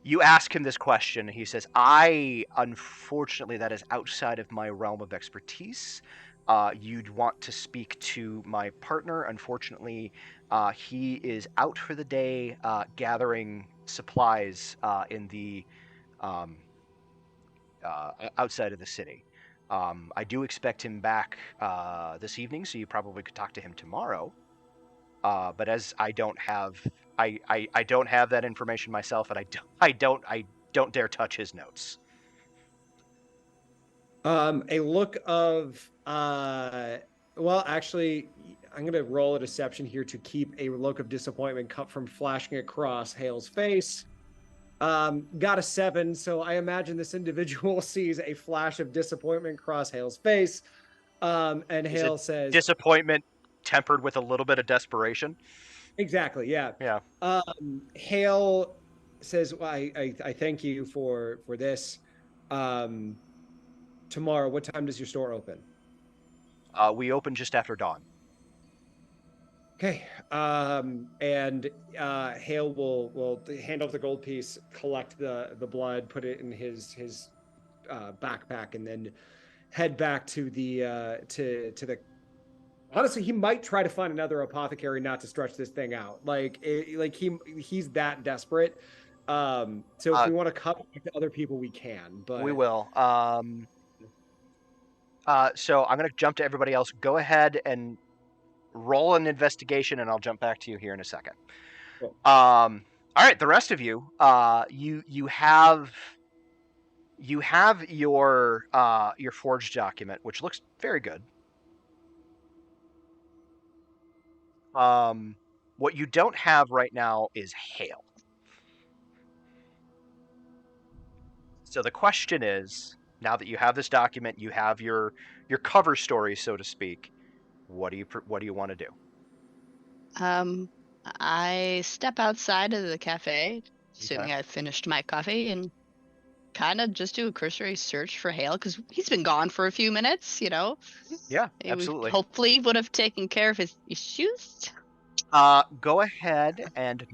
You ask him this question, and he says, unfortunately, that is outside of my realm of expertise. You'd want to speak to my partner. Unfortunately, he is out for the day gathering supplies in the outside of the city. I do expect him back this evening, so you probably could talk to him tomorrow. But as I don't have that information myself, and I don't dare touch his notes. A look of well, actually, I'm gonna roll a deception here to keep a look of disappointment cut from flashing across Hale's face. Got a 7, so I imagine this individual sees a flash of disappointment cross Hale's face. And Is Hale it says, disappointment tempered with a little bit of desperation? exactly, yeah. Yeah. Hale says, well, I thank you for this. Tomorrow, what time does your store open? We open just after dawn. Okay. And Hale will hand off the gold piece, collect the blood, put it in his backpack, and then head back to the to the. Honestly, he might try to find another apothecary not to stretch this thing out. Like he's that desperate. So if Uh, we want to cut back to other people, we can. we But will. So I'm going to jump to everybody else. Go ahead and roll an investigation, and I'll jump back to you here in a second. cool. All right, the rest of you, you have your forged document, which looks very good. What you don't have right now is Hale. So the question is, now that you have this document, you have your cover story, so to speak. What do you want to do? I step outside of the cafe, assuming I've finished my coffee, and kind of just do a cursory search for Hale because he's been gone for a few minutes. Yeah, He absolutely. hopefully would have taken care of his issues. Go ahead and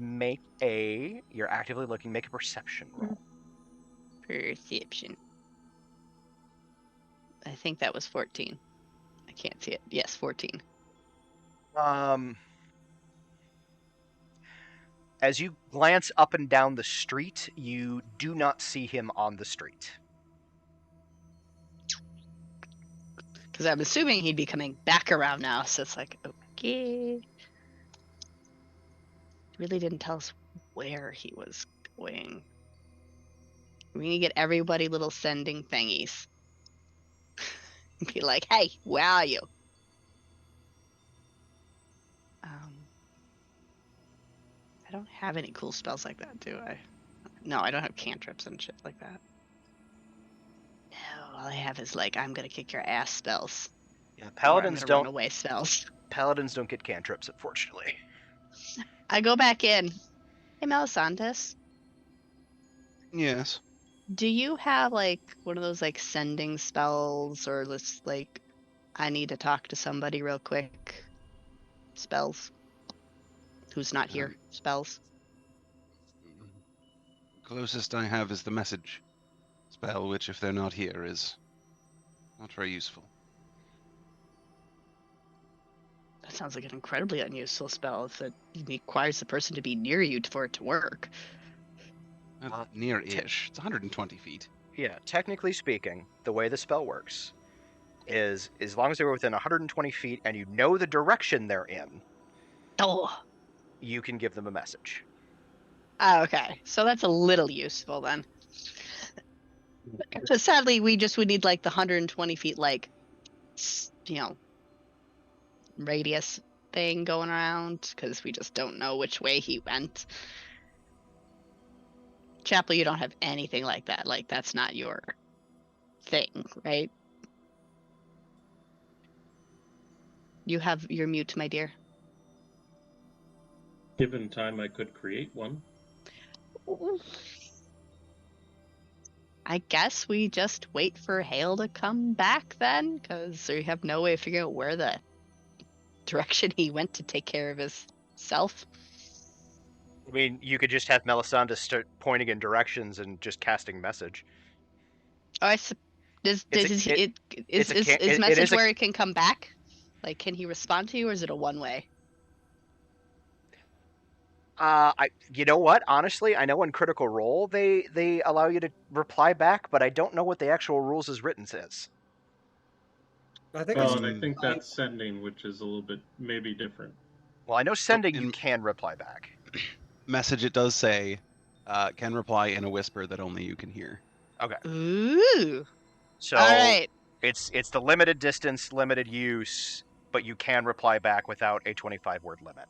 you're actively looking, make a perception roll. Perception. I think that was 14. I can't see it. Yes, 14. As you glance up and down the street, you do not see him on the street. Because I'm assuming he'd be coming back around now, so it's like, okay. Really didn't tell us where he was going. We need to get everybody little sending thingies. Be like, hey, where are you? I don't have any cool spells like that, do I? No, I don't have cantrips and shit like that. No, all I have is like, I'm gonna kick your ass spells. Yeah, Paladins don't. Run away spells. Paladins don't get cantrips, unfortunately. I go back in. Hey, Melisandus. Yes. Do you have like one of those like sending spells or this like I need to talk to somebody real quick. Spells. Who's not here? Spells. Closest I have is the message spell, which, if they're not here, is not very useful. That sounds like an incredibly unuseful spell if it requires the person to be near you for it to work. Near-ish. It's 120 feet. Yeah, technically speaking, the way the spell works is as long as they're within 120 feet and you know the direction they're in, Oh. you can give them a message. Okay. So that's a little useful then. So sadly, we just would need like the 120 feet, like, radius thing going around because we just don't know which way he went. Chapel, you don't have anything like that. Like, that's not your thing, right? You're mute, my dear. Given time, I could create one. I guess we just wait for Hale to come back then, because we have no way of figuring out where the direction he went to take care of himself. I mean, you could just have Melisandre start pointing in directions and just casting message. Oh, is message where he can come back? Like, can he respond to you, or is it a one-way? You know what? Honestly, I know in Critical Role they allow you to reply back, but I don't know what the actual rules as written says. I think Well, and I think that's sending, which is a little bit maybe different. Well, I know sending you can reply back. Message, it does say, can reply in a whisper that only you can hear. Okay. Ooh. So all right. It's the limited distance, limited use, but you can reply back without a 25-word limit.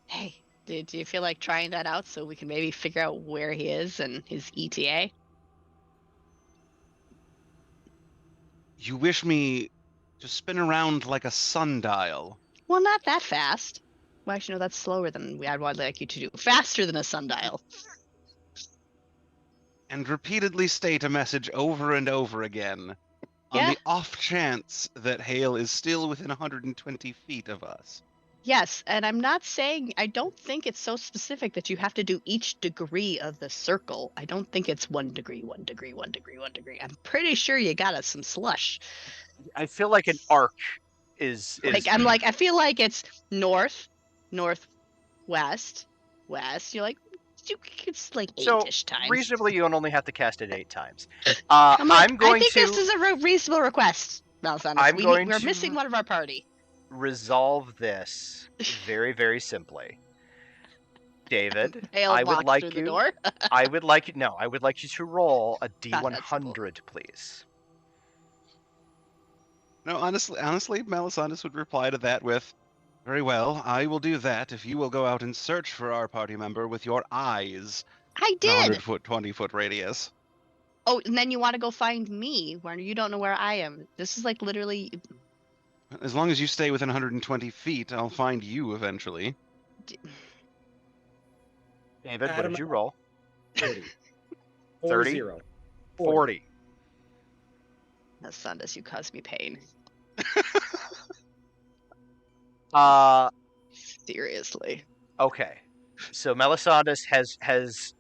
Hey, do you feel like trying that out so we can maybe figure out where he is and his ETA? You wish me to spin around like a sundial? Well, not that fast. Well, actually, no, that's slower than I'd like you to do. Faster than a sundial. And repeatedly state a message over and over again, on Yeah. the off chance that Hale is still within 120 feet of us. Yes, and I'm not saying, I don't think it's so specific that you have to do each degree of the circle. I don't think it's 1 degree, 1 degree, 1 degree, 1 degree. I'm pretty sure you got us some slush. I feel like an arc is I feel like it's north, northwest, west. You're like, it's like 8-ish times. Reasonably, you only have to cast it 8 times. I think this is a reasonable request, Melisandre. We're missing one of our party. Resolve this very, very simply. David, Hale I would like through you. The door. I would like you to roll a D100, please. No, honestly, Melisandre would reply to that with, very well, I will do that if you will go out and search for our party member with your eyes. I did. 100-foot, 20-foot radius. Oh, and then you want to go find me when you don't know where I am. This is like literally. As long as you stay within 120 feet, I'll find you eventually. David, what did you roll? 40. 30? 40. No, Sundus, you cause me pain. Seriously. Okay. So Melisandre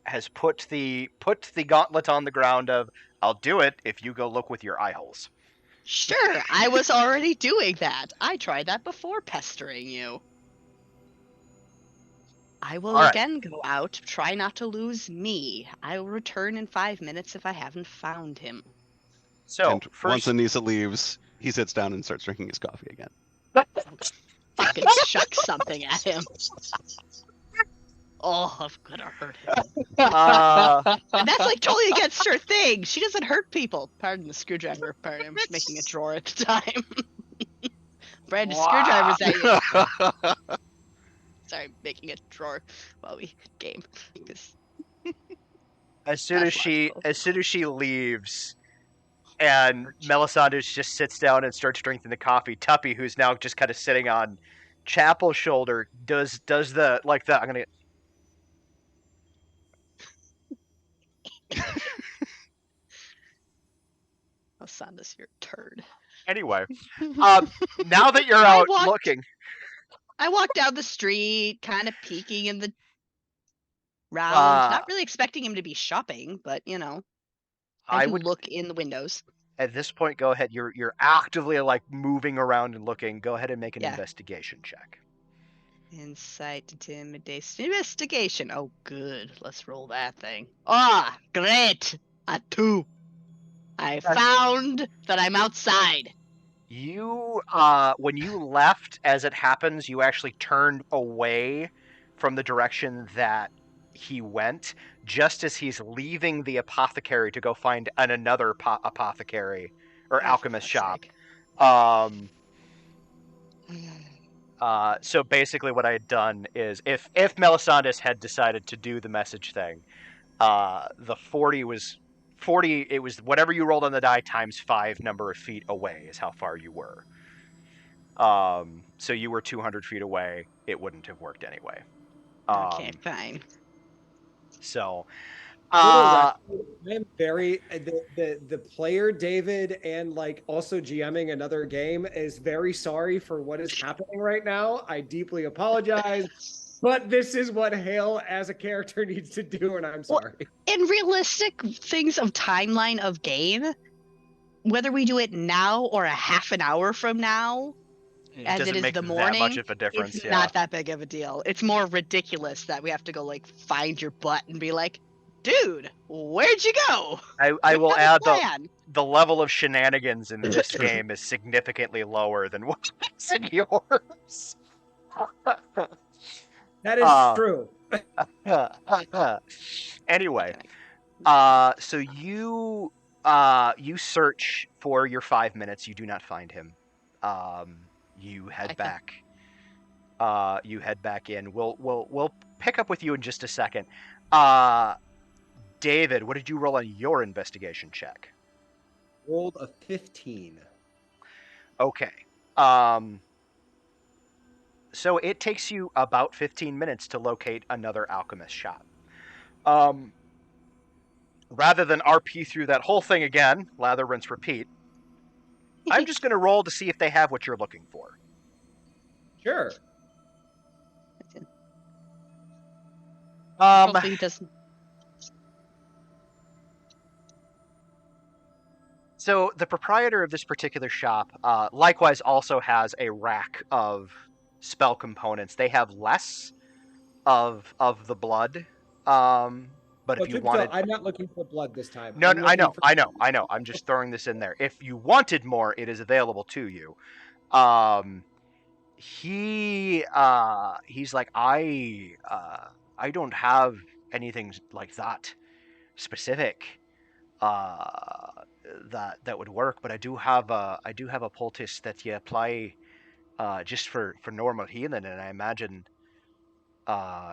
has put the gauntlet on the ground of, I'll do it if you go look with your eye holes. Sure, I was already doing that. I tried that before pestering you. I will again go out, try not to lose me. I will return in 5 minutes if I haven't found him. So, and once Anissa leaves, he sits down and starts drinking his coffee again. Fucking chuck something at him. Oh, I'm gonna hurt him. And that's like totally against her thing. She doesn't hurt people. Pardon the screwdriver part. I'm just making a drawer at the time. Brandon, screwdrivers at you. Sorry, making a drawer while we game. As soon as she leaves, and Melisandre just sits down and starts drinking the coffee, Tuppy, who's now just kind of sitting on Chapel's shoulder, does the like that. I'm gonna. Oh, Sandus, you're a turd. Anyway, now that you're I out walked- looking, I walked down the street, kind of peeking in the round, not really expecting him to be shopping, but I do would look in the windows. at this point go ahead. You're actively like moving around and looking. Go ahead and make an Yeah. investigation check. Insight, investigation. Oh, good. Let's roll that thing. Ah, great. A 2. I found that I'm outside. You, when you left, as it happens, you actually turned away from the direction that he went, just as he's leaving the apothecary to go find another apothecary or alchemist shop. So basically what I had done is, if Melisandus had decided to do the message thing, the 40 was 40, it was whatever you rolled on the die times 5 number of feet away is how far you were. So you were 200 feet away. It wouldn't have worked anyway. Okay, fine. So, I'm very the player David and like also GMing another game is very sorry for what is happening right now. I deeply apologize, but this is what Hale as a character needs to do, and I'm sorry. In realistic things of timeline of game, whether we do it now or a half an hour from now, as doesn't it is make the that morning, much of a difference. it's Yeah. not that big of a deal. It's more ridiculous that we have to go like find your butt and be like, dude, where'd you go? I will add plan. the level of shenanigans in this game is significantly lower than what's in yours. That is true. Anyway, so you search for your 5 minutes. You do not find him. You head back. You head back in. We'll pick up with you in just a second. David, what did you roll on your investigation check? Rolled a 15. Okay. So it takes you about 15 minutes to locate another alchemist shop. Rather than RP through that whole thing again, lather, rinse, repeat, I'm just going to roll to see if they have what you're looking for. Sure. Hopefully he doesn't. So the proprietor of this particular shop likewise also has a rack of spell components. They have less of the blood, but if you wanted, I'm not looking for blood this time. No, I know. I'm just throwing this in there. If you wanted more, it is available to you. He's like, I don't have anything like that specific that would work, but I do have a poultice that you apply just for normal healing, and I imagine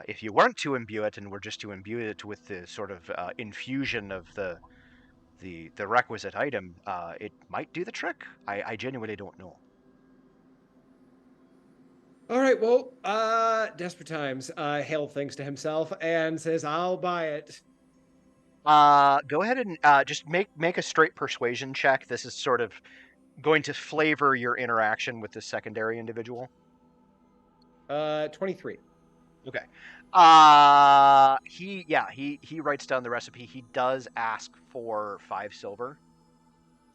if you weren't to imbue it and were just to imbue it with the sort of infusion of the requisite item, it might do the trick. I genuinely don't know. All right, well, desperate times. Hale thinks to himself and says, I'll buy it. Go ahead and just make a straight persuasion check. This is sort of going to flavor your interaction with this secondary individual. 23. Okay. He writes down the recipe. He does ask for 5 silver.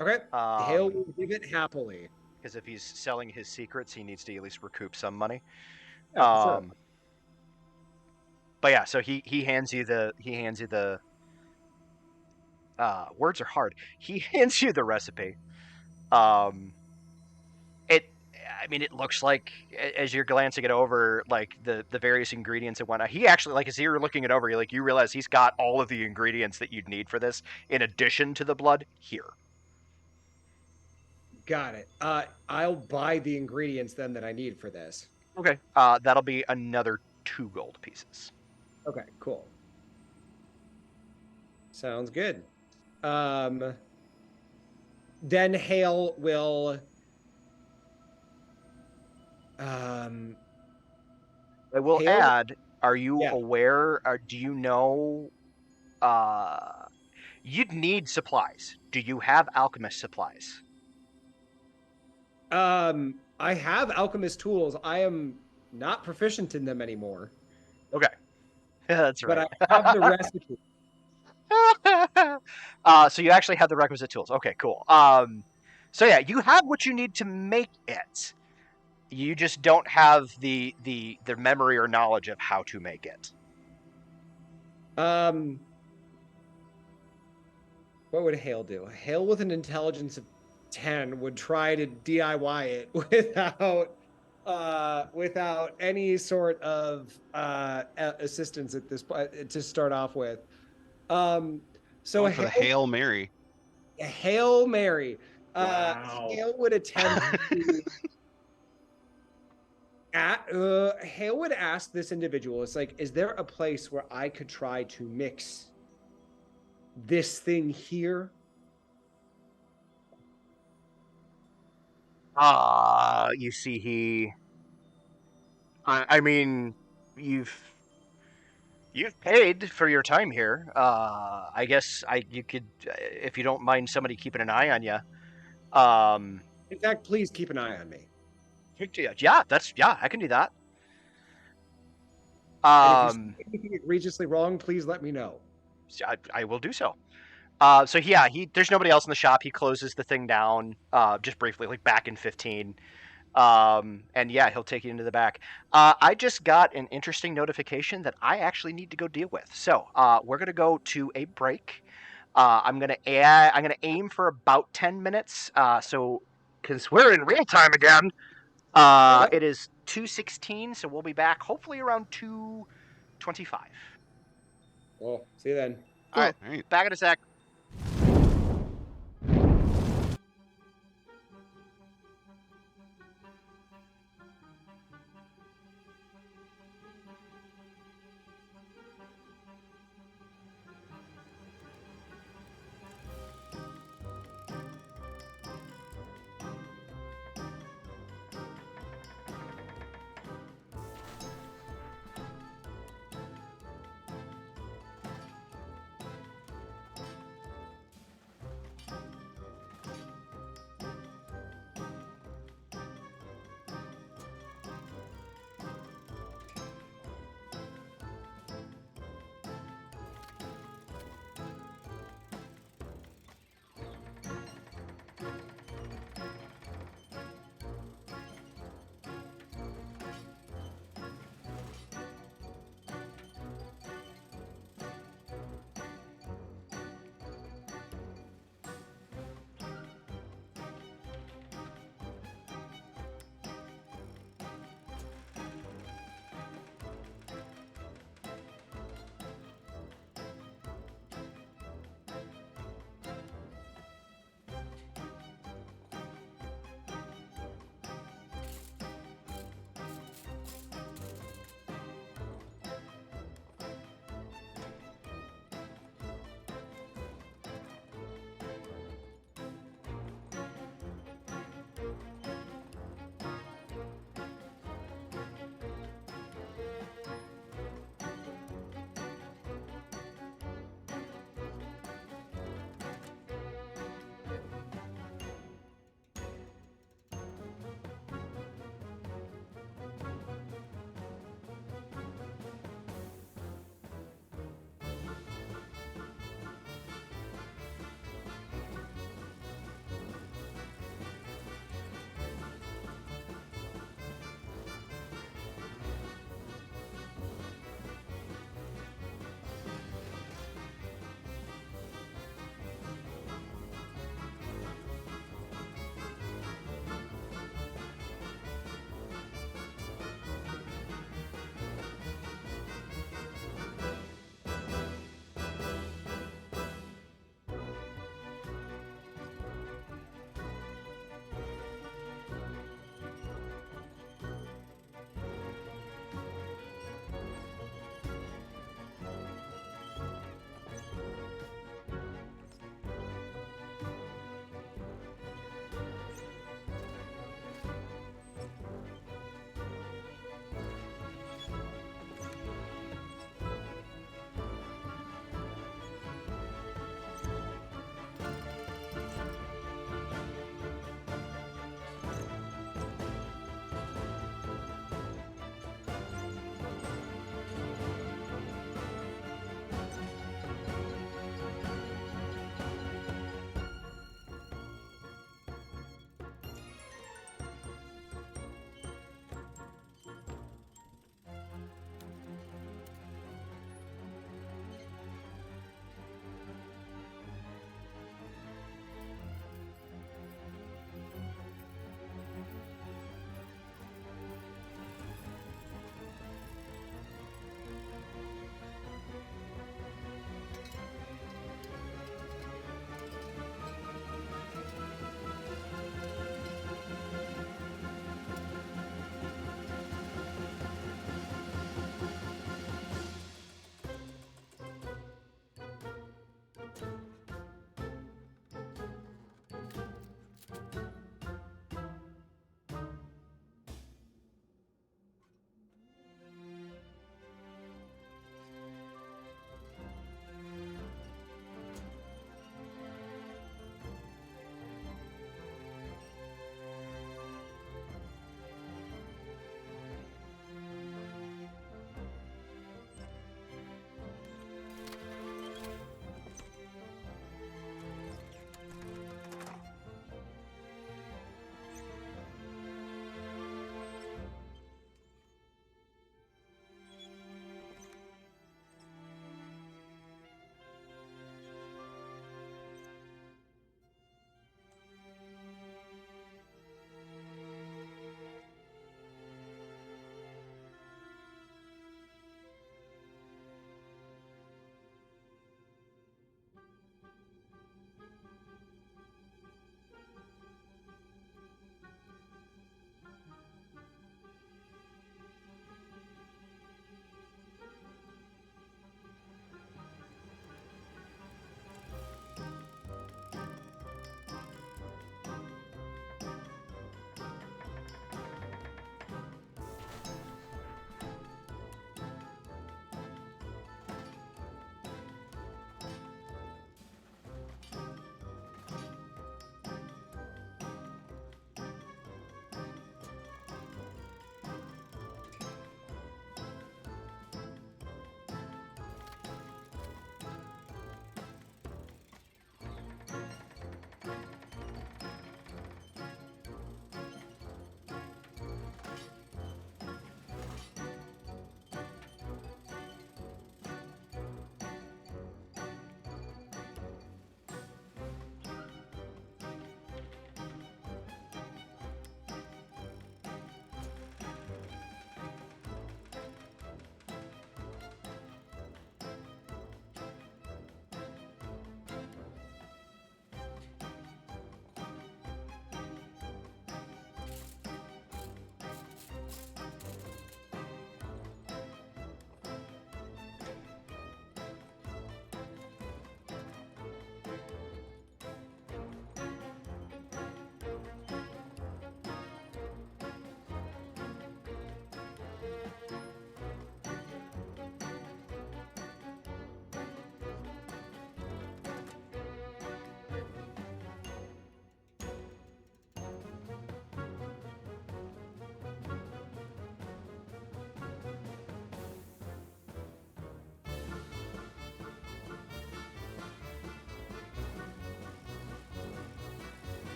Okay. Hale will give it happily. Because if he's selling his secrets, he needs to at least recoup some money. Yeah, sure. But yeah, so he hands you the words are hard. He hands you the recipe. It looks like, as you're glancing it over, like the various ingredients and whatnot. He actually, like, as you're looking it over, you realize he's got all of the ingredients that you'd need for this, in addition to the blood, here. Got it. I'll buy the ingredients then that I need for this. Okay. That'll be another 2 gold pieces. Okay, cool. Sounds good. Then Hale will I will add, are you aware, or do you know, you'd need supplies. Do you have alchemist supplies? I have alchemist tools. I am not proficient in them anymore, Okay. That's but right. I have the recipe. So you actually have the requisite tools. Okay, cool. So yeah, you have what you need to make it. You just don't have the memory or knowledge of how to make it. What would Hale do? Hale with an intelligence of 10 would try to DIY it without any sort of assistance at this point to start off with. So Going for the Hail Mary. Hail Mary. Wow. Hale would attempt to Hale would ask this individual, it's like, is there a place where I could try to mix this thing here? You see, I mean, you've paid for your time here. I guess you could, if you don't mind somebody keeping an eye on you. In fact, please keep an eye on me. Yeah, I can do that. And if you see anything egregiously wrong, please let me know. I will do so. So yeah, there's nobody else in the shop. He closes the thing down, just briefly, like back in 15. And yeah, he'll take you into the back. I just got an interesting notification that I actually need to go deal with. So we're gonna go to a break. I'm gonna aim for about 10 minutes. So because we're in real time again. Yep. It is 2:16, so we'll be back hopefully around 2:25. Well, see you then. All right, All right. back in a sec.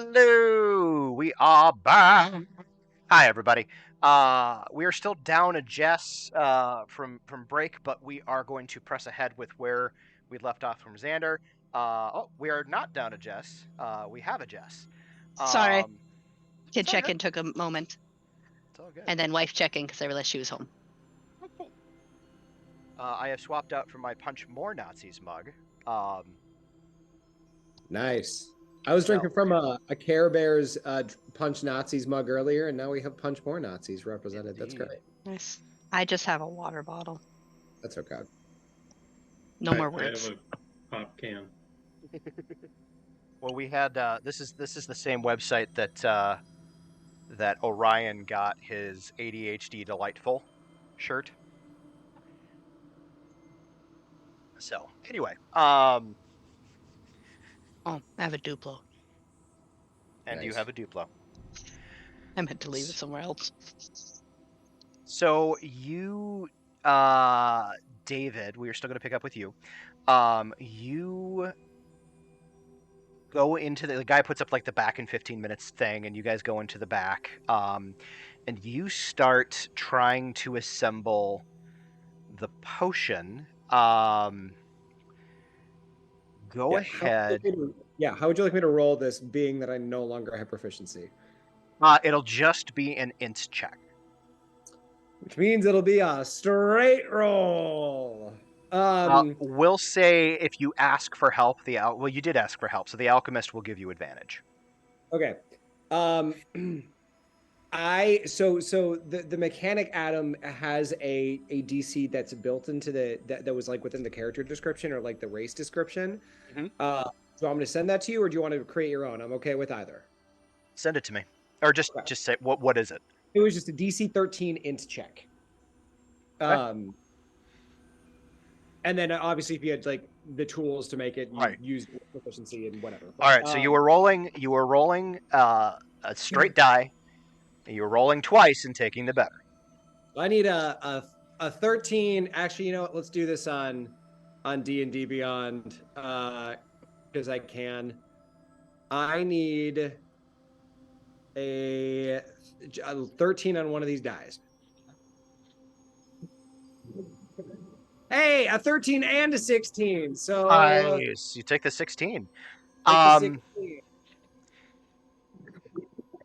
Hello, we are back. Hi, everybody. We are still down a Jess from break, but we are going to press ahead with where we left off from Xander. We are not down a Jess. We have a Jess. Sorry. It's Kid all check-in good. took a moment, It's all good. and then wife checking because I realized she was home. Oh, cool. I have swapped out from my Punch More Nazis mug. Nice. I was drinking from a Care Bears Punch Nazis mug earlier, and now we have Punch More Nazis represented. That's Indeed. great. Nice. I just have a water bottle. That's okay. No more I words. have a pop can. Well, we had this is the same website that Orion got his ADHD Delightful shirt. So anyway, Oh, I have a Duplo. and you Nice. have a Duplo. I meant to leave it somewhere else. So you, David, we are still going to pick up with you. You go into the guy puts up like the back in 15 minutes thing, and you guys go into the back, and you start trying to assemble the potion. Go ahead. How would you like me to roll this, being that I no longer have proficiency? It'll just be an int check. Which means it'll be a straight roll. We'll say if you ask for help, well, you did ask for help, so the alchemist will give you advantage. Okay. So the mechanic Adam has a DC that's built into that was like within the character description or like the race description. Mhm. So I'm going to send that to you, or do you want to create your own? I'm okay with either. Send it to me, or just say what is it? It was just a DC 13 int check. Okay. And then obviously if you had like the tools to make it, you Right. use proficiency and whatever. All right. So you were rolling a straight die. You were rolling twice and taking the better. I need a 13. Actually, you know what? Let's do this on D&D Beyond because I can. I need a 13 on one of these dies. Hey, a 13 and a 16. So Nice. You take the 16. the 16.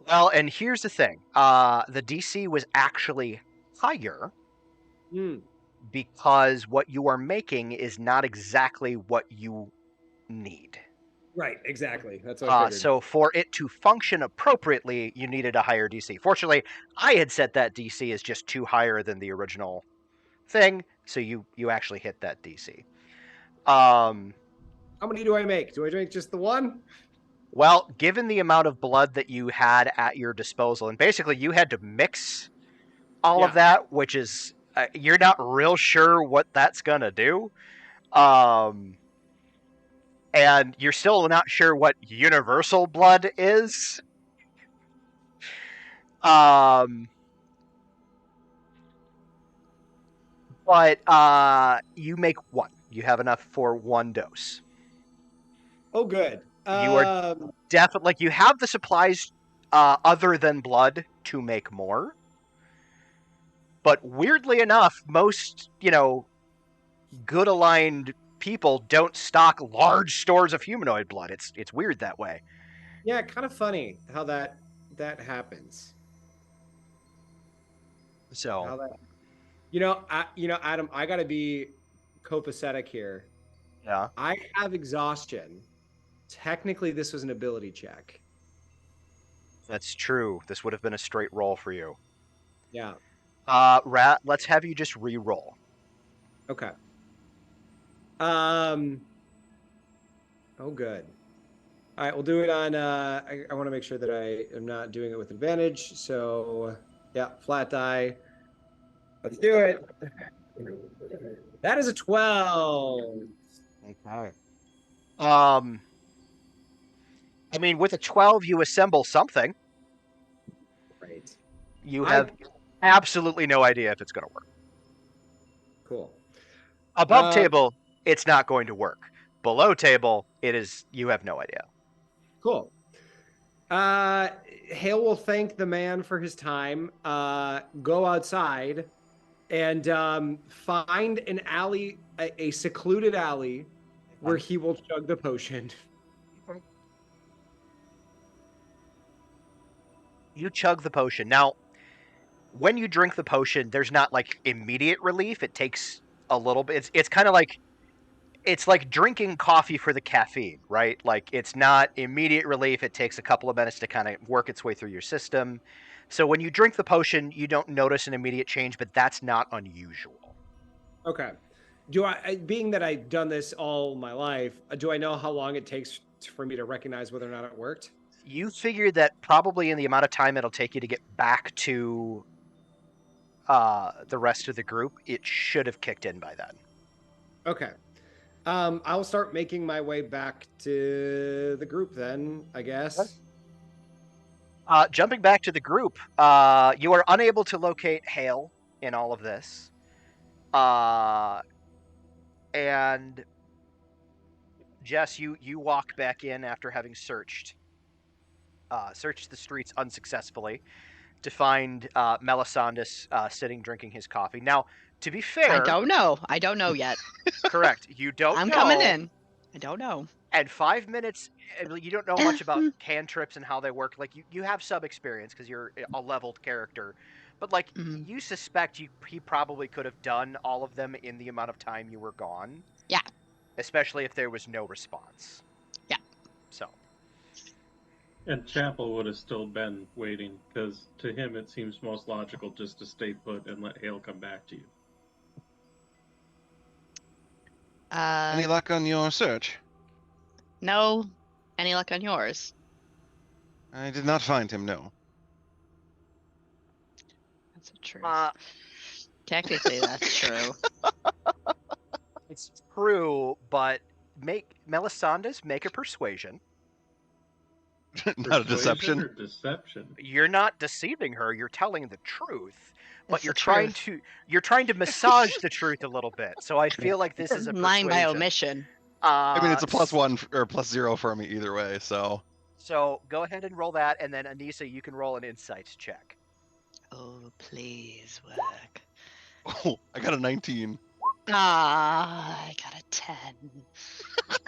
Well, and here's the thing. The DC was actually higher because what you are making is not exactly what you need. Right, exactly. That's what I figured. So for it to function appropriately, you needed a higher DC. Fortunately, I had set that DC as just too higher than the original thing, so you actually hit that DC. How many do I make? Do I make just the one? Well, given the amount of blood that you had at your disposal, and basically you had to mix all of that, which is you're not real sure what that's gonna do, and you're still not sure what universal blood is. But you make one. You have enough for one dose. Oh, good. You are definitely like you have the supplies other than blood to make more. But weirdly enough, most good aligned people don't stock large stores of humanoid blood. It's weird that way. Yeah, kind of funny how that happens. So Adam, I gotta be copacetic here. Yeah. I have exhaustion. Technically, this was an ability check. That's true. This would have been a straight roll for you. Yeah. Rat, let's have you just re-roll. Okay. Oh, good. All right, we'll do it on. I want to make sure that I am not doing it with advantage. So, yeah, flat die. Let's do it. That is a 12. Okay. I mean, with a 12, you assemble something. Right. You have absolutely no idea if it's going to work. Cool. Above table, it's not going to work. Below table, it is. You have no idea. Cool. Hale will thank the man for his time, go outside, and find an alley, a secluded alley, where he will chug the potion. You chug the potion. Now, when you drink the potion, there's not like immediate relief. It takes a little bit. It's kind of like drinking coffee for the caffeine, right? Like it's not immediate relief. It takes a couple of minutes to kind of work its way through your system. So when you drink the potion, you don't notice an immediate change, but that's not unusual. Okay. Do I, being that I've done this all my life, do I know how long it takes for me to recognize whether or not it worked? You figure that probably in the amount of time it'll take you to get back to the rest of the group, it should have kicked in by then. Okay. I'll start making my way back to the group then, I guess. Jumping back to the group, you are unable to locate Hale in all of this. And Jess, you walk back in after having searched the streets unsuccessfully to find Melisandus sitting drinking his coffee. Now, to be fair, I don't know yet. Correct. You don't know. I'm coming in. I don't know. And 5 minutes, you don't know much about cantrips and how they work. Like you have some experience because you're a leveled character, but like you suspect he probably could have done all of them in the amount of time you were gone. Yeah. Especially if there was no response. Yeah. So. And Chapel would have still been waiting because to him it seems most logical just to stay put and let Hale come back to you. Any luck on your search? No. Any luck on yours? I did not find him, no. That's true. Technically, that's true. It's true, but Melisandus make a persuasion. Not a deception. Or deception. You're not deceiving her. You're telling the truth, but It's you're the trying truth. to massage the truth a little bit. So I feel like this is a Lying by persuasion. omission. I mean, it's a +1 or +0 for me either way. So go ahead and roll that, and then Anissa, you can roll an insight check. Oh, please work. oh, I got a 19. I got a 10.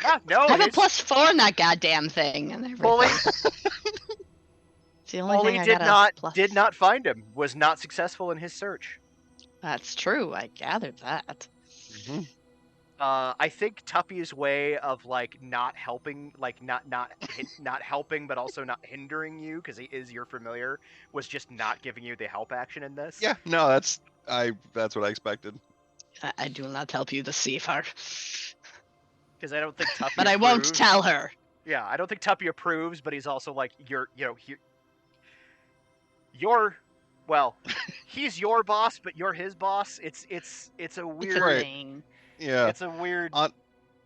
Yeah, no, I have a it's +4 in that goddamn thing, and everything. fully. It's the only thing I got a plus. did not find him. Was not successful in his search. That's true. I gathered that. Mm-hmm. I think Tuppy's way of like not helping, like not helping, but also not hindering you because he is your familiar, was just not giving you the help action in this. Yeah, no, that's what I expected. I do not help you deceive her. Because I don't think Tuppy. But I won't tell her. Yeah, I don't think Tuppy approves, but he's also like you're well, he's your boss, but you're his boss. It's a weird thing. Yeah, it's a weird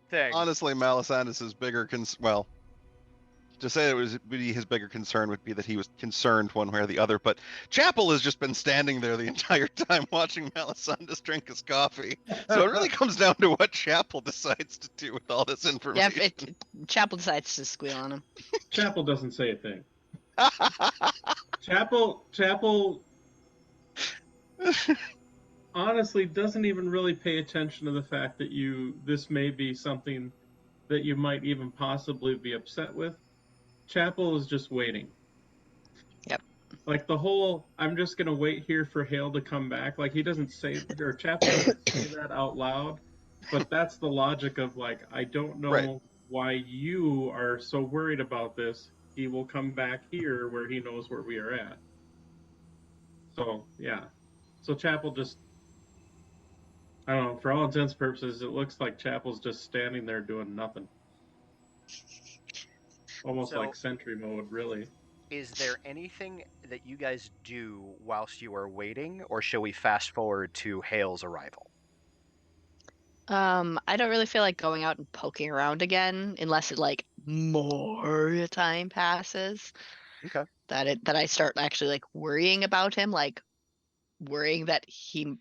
thing. Honestly, Melisandus's bigger well, to say it would be his bigger concern would be that he was concerned one way or the other. But Chapel has just been standing there the entire time watching Melisandus drink his coffee. So it really comes down to what Chapel decides to do with all this information. Yeah, Chapel decides to squeal on him. Chapel doesn't say a thing. Chapel honestly doesn't even really pay attention to the fact that this may be something that you might even possibly be upset with. Chapel is just waiting. Yep. Like the whole, I'm just gonna wait here for Hale to come back. Like he doesn't say, or Chapel doesn't say that out loud, but that's the logic of like, I don't know why you are so worried about this. He will come back here where he knows where we are at. So yeah, so Chapel just, I don't know, for all intents and purposes, it looks like Chapel's just standing there doing nothing. Almost like sentry mode, really. Is there anything that you guys do whilst you are waiting, or shall we fast forward to Hale's arrival? I don't really feel like going out and poking around again, unless it like more time passes. Okay. That I start actually like worrying about him, like worrying that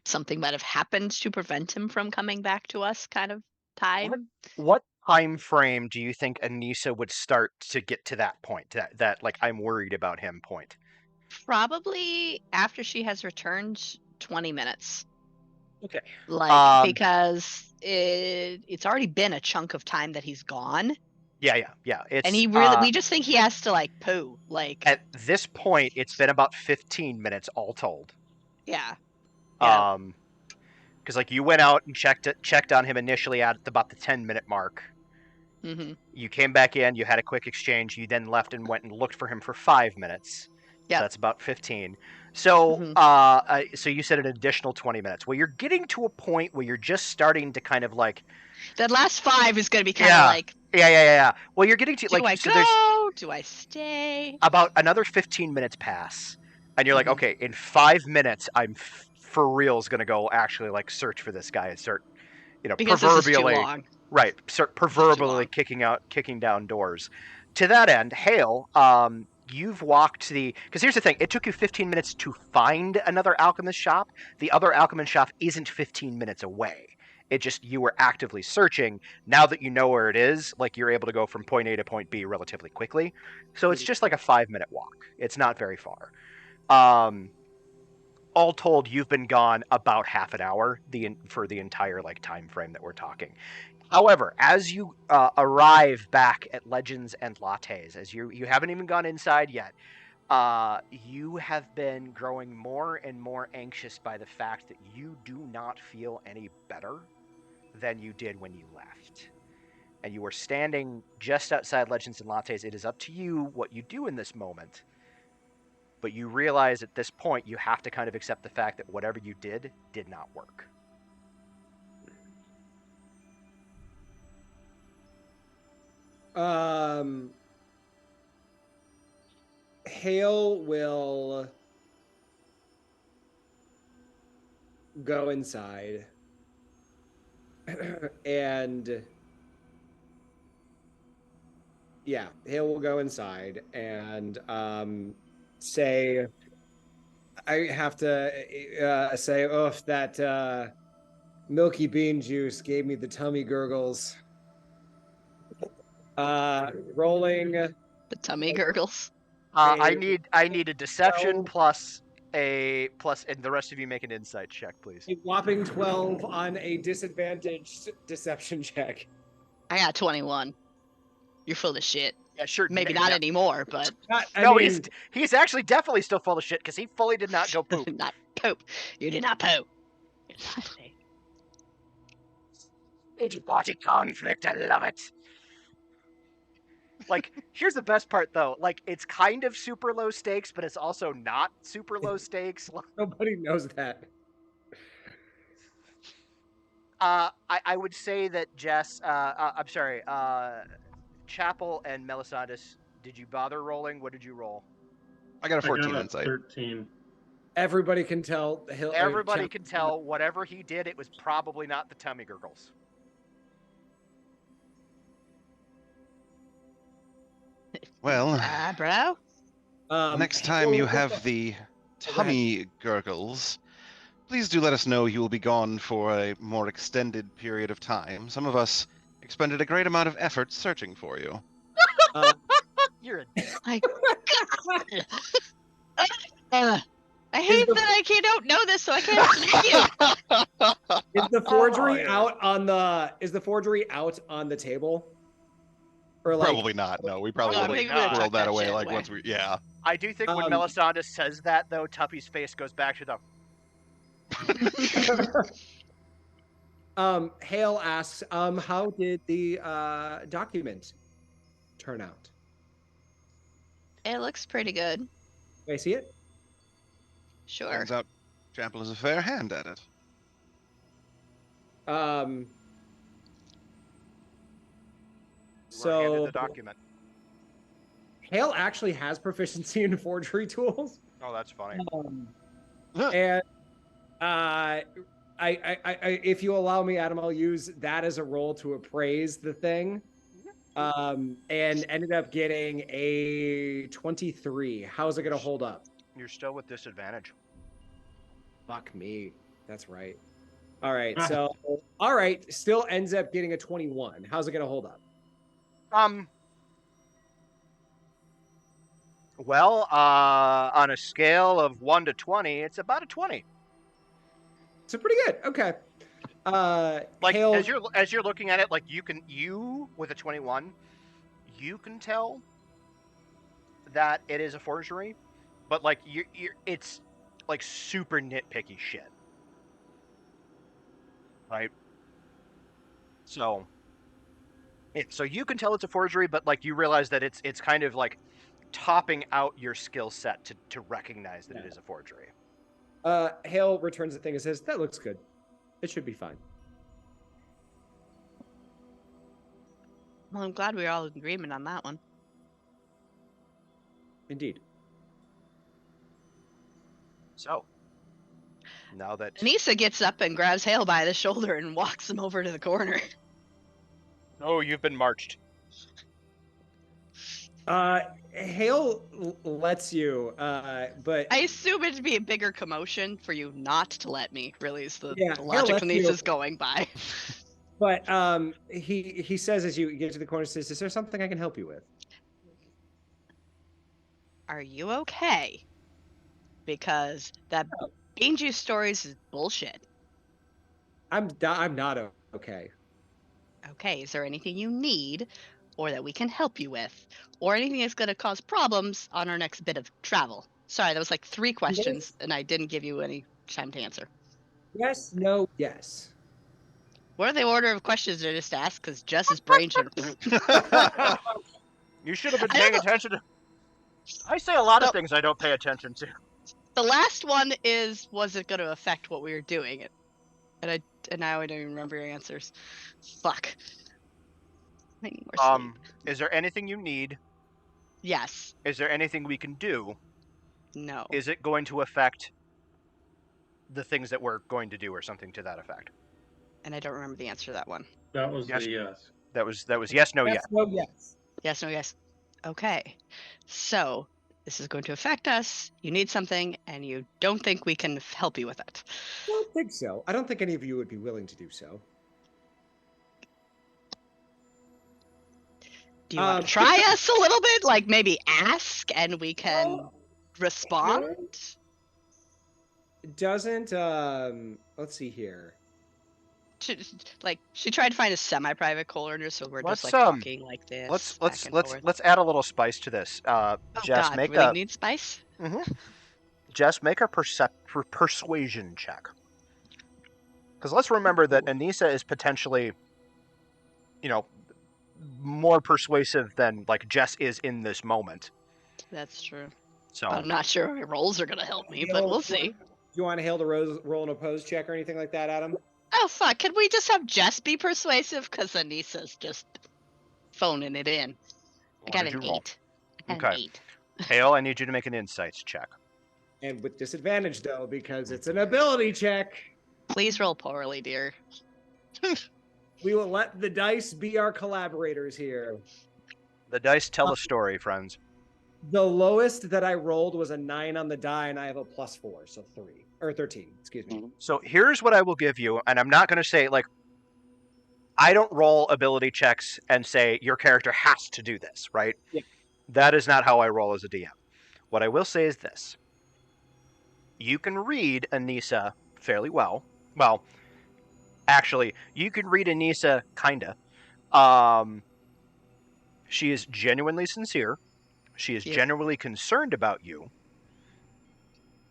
something might have happened to prevent him from coming back to us, kind of time. What time frame do you think Anissa would start to get to that point? That like I'm worried about him point. Probably after she has returned 20 minutes. Okay. Like, because it's already been a chunk of time that he's gone. Yeah. It's And he really, we just think he has to like poo. Like, at this point, it's been about 15 minutes all told. yeah. Yeah. Because like you went out and checked on him initially at about the 10-minute mark. Mm-hmm. You came back in, you had a quick exchange, you then left and went and looked for him for 5 minutes. Yep. So that's about 15. So Mhm. so you said an additional 20 minutes. Well, you're getting to a point where you're just starting to kind of like That last 5 is going to be kind of Yeah. like, Yeah. Well, you're getting to do like I so go? there's Do I stay? about another 15 minutes pass, and you're like, Mhm. okay, in 5 minutes, I'm for reals gonna go actually like search for this guy and start, Because this is too proverbially, long. right, start proverbially kicking down doors. To that end, Hale, you've walked because here's the thing: it took you 15 minutes to find another alchemist shop. The other alchemist shop isn't 15 minutes away. It just you were actively searching. Now that you know where it is, like you're able to go from point A to point B relatively quickly. So it's just like a 5-minute walk. It's not very far. All told, you've been gone about half an hour for the entire like time frame that we're talking. However, as you arrive back at Legends and Lattes, as you haven't even gone inside yet, you have been growing more and more anxious by the fact that you do not feel any better than you did when you left. And you are standing just outside Legends and Lattes. It is up to you what you do in this moment. But you realize at this point you have to kind of accept the fact that whatever you did not work. Hale will go inside and yeah, Hale will go inside and say, I have to say, oh, that milky bean juice gave me the tummy gurgles. Rolling. The tummy gurgles. I need a deception 12. and the rest of you make an insight check, please. A whopping 12 on a disadvantaged deception check. I got 21. You're full of shit. Yeah, sure. Maybe not anymore, but he's actually definitely still full of shit because he fully did not go poop. Not poop. You did not poop. It's body conflict. I love it. Like, here's the best part though. Like, it's kind of super low stakes, but it's also not super low stakes. Nobody knows that. I would say that Jess. I'm sorry. Chapel and Melisandus. Did you bother rolling? What did you roll? I got a 14 I got insight. 13. Everybody can tell. Everybody can tell whatever he did, it was probably not the tummy gurgles. Well, bro. next time you have the tummy gurgles, please do let us know you will be gone for a more extended period of time. Some of us expended a great amount of effort searching for you. You're a I hate that I don't know this, so I can't ask you. Is the forgery out on the? Is the forgery out on the table? Or like, Probably not. No, we probably would Probably have not. squirreled that away Shit like away. once we. Yeah. I do think when Melisandus says that, though, Tuppy's face goes back to the. Hale asks, how did the document turn out? It looks pretty good. Can I see it? Sure. Turns out Chapel is a fair hand at it. So The document. Hale actually has proficiency in forgery tools. Oh, that's funny. And I, if you allow me, Adam, I'll use that as a roll to appraise the thing. And ended up getting a 23. How is it going to hold up? You're still with disadvantage. Fuck me. That's right. All right. So, all right. Still ends up getting a 21. How's it going to hold up? Well, on a scale of 1 to 20, it's about a 20. So pretty good. Okay. Like Hale, as you're looking at it, like you with a 21, you can tell that it is a forgery, but like it's like super nitpicky shit, right? So you can tell it's a forgery, but like you realize that it's kind of like topping out your skill set to recognize that it is a forgery. Hale returns the thing and says, "That looks good. It should be fine." Well, I'm glad we're all in agreement on that one. Indeed. So now that Anissa gets up and grabs Hale by the shoulder and walks him over to the corner. oh, you've been marched. Hale lets you, but I assume it'd be a bigger commotion for you not to let me. Really, is the Yeah, logic Hale lets you. Anissa's going by. but he says as you get to the corner, says, "Is there something I can help you with?" Are you okay? Because that bean juice stories is bullshit. I'm not okay. Okay, is there anything you need or that we can help you with? Or anything that's going to cause problems on our next bit of travel? Sorry, that was like 3 questions, and I didn't give you any time to answer. Yes, no, yes. What are the order of questions I just asked? Because Jess's brain should... You should have been paying attention to... I say a lot of things I don't pay attention to. The last one is, was it going to affect what we were doing? And now I don't even remember your answers. Fuck. I need more sleep. Is there anything you need? Yes. Is there anything we can do? No. Is it going to affect the things that we're going to do or something to that effect? And I don't remember the answer to that one. That was Yes. the yes. That was yes, no, yes. No, yes. Yes, no, yes. Okay. So, this is going to affect us. You need something, and you don't think we can help you with it. I don't think so. I don't think any of you would be willing to do so. Do you want to try us a little bit? Like maybe ask and we can respond? Doesn't let's see here. She tried to find a semi-private corner, so we're Let's, just like talking like this. Let's add a little spice to this. Jess, God, make really a need spice? Jess, make a persuasion check. Because let's remember that Anissa is potentially, more persuasive than like Jess is in this moment. That's true. So I'm not sure my rolls are gonna help me, but we'll see. Do you want to hail the roll an opposed check or anything like that, Adam? Oh fuck! Could we just have Jess be persuasive? Because Anissa's just phoning it in. I got an 8. Okay. Hale, I need you to make an insights check. And with disadvantage though, because it's an ability check. Please roll poorly, dear. We will let the dice be our collaborators here. The dice tell a story, friends. The lowest that I rolled was a 9 on the die, and I have a +4, so 13. Excuse me. So here's what I will give you, and I'm not going to say like I don't roll ability checks and say your character has to do this, right? Yeah. That is not how I roll as a DM. What I will say is this: you can read Anissa fairly well. Well, actually, you can read Anissa kinda. She is genuinely sincere. She is genuinely concerned about you.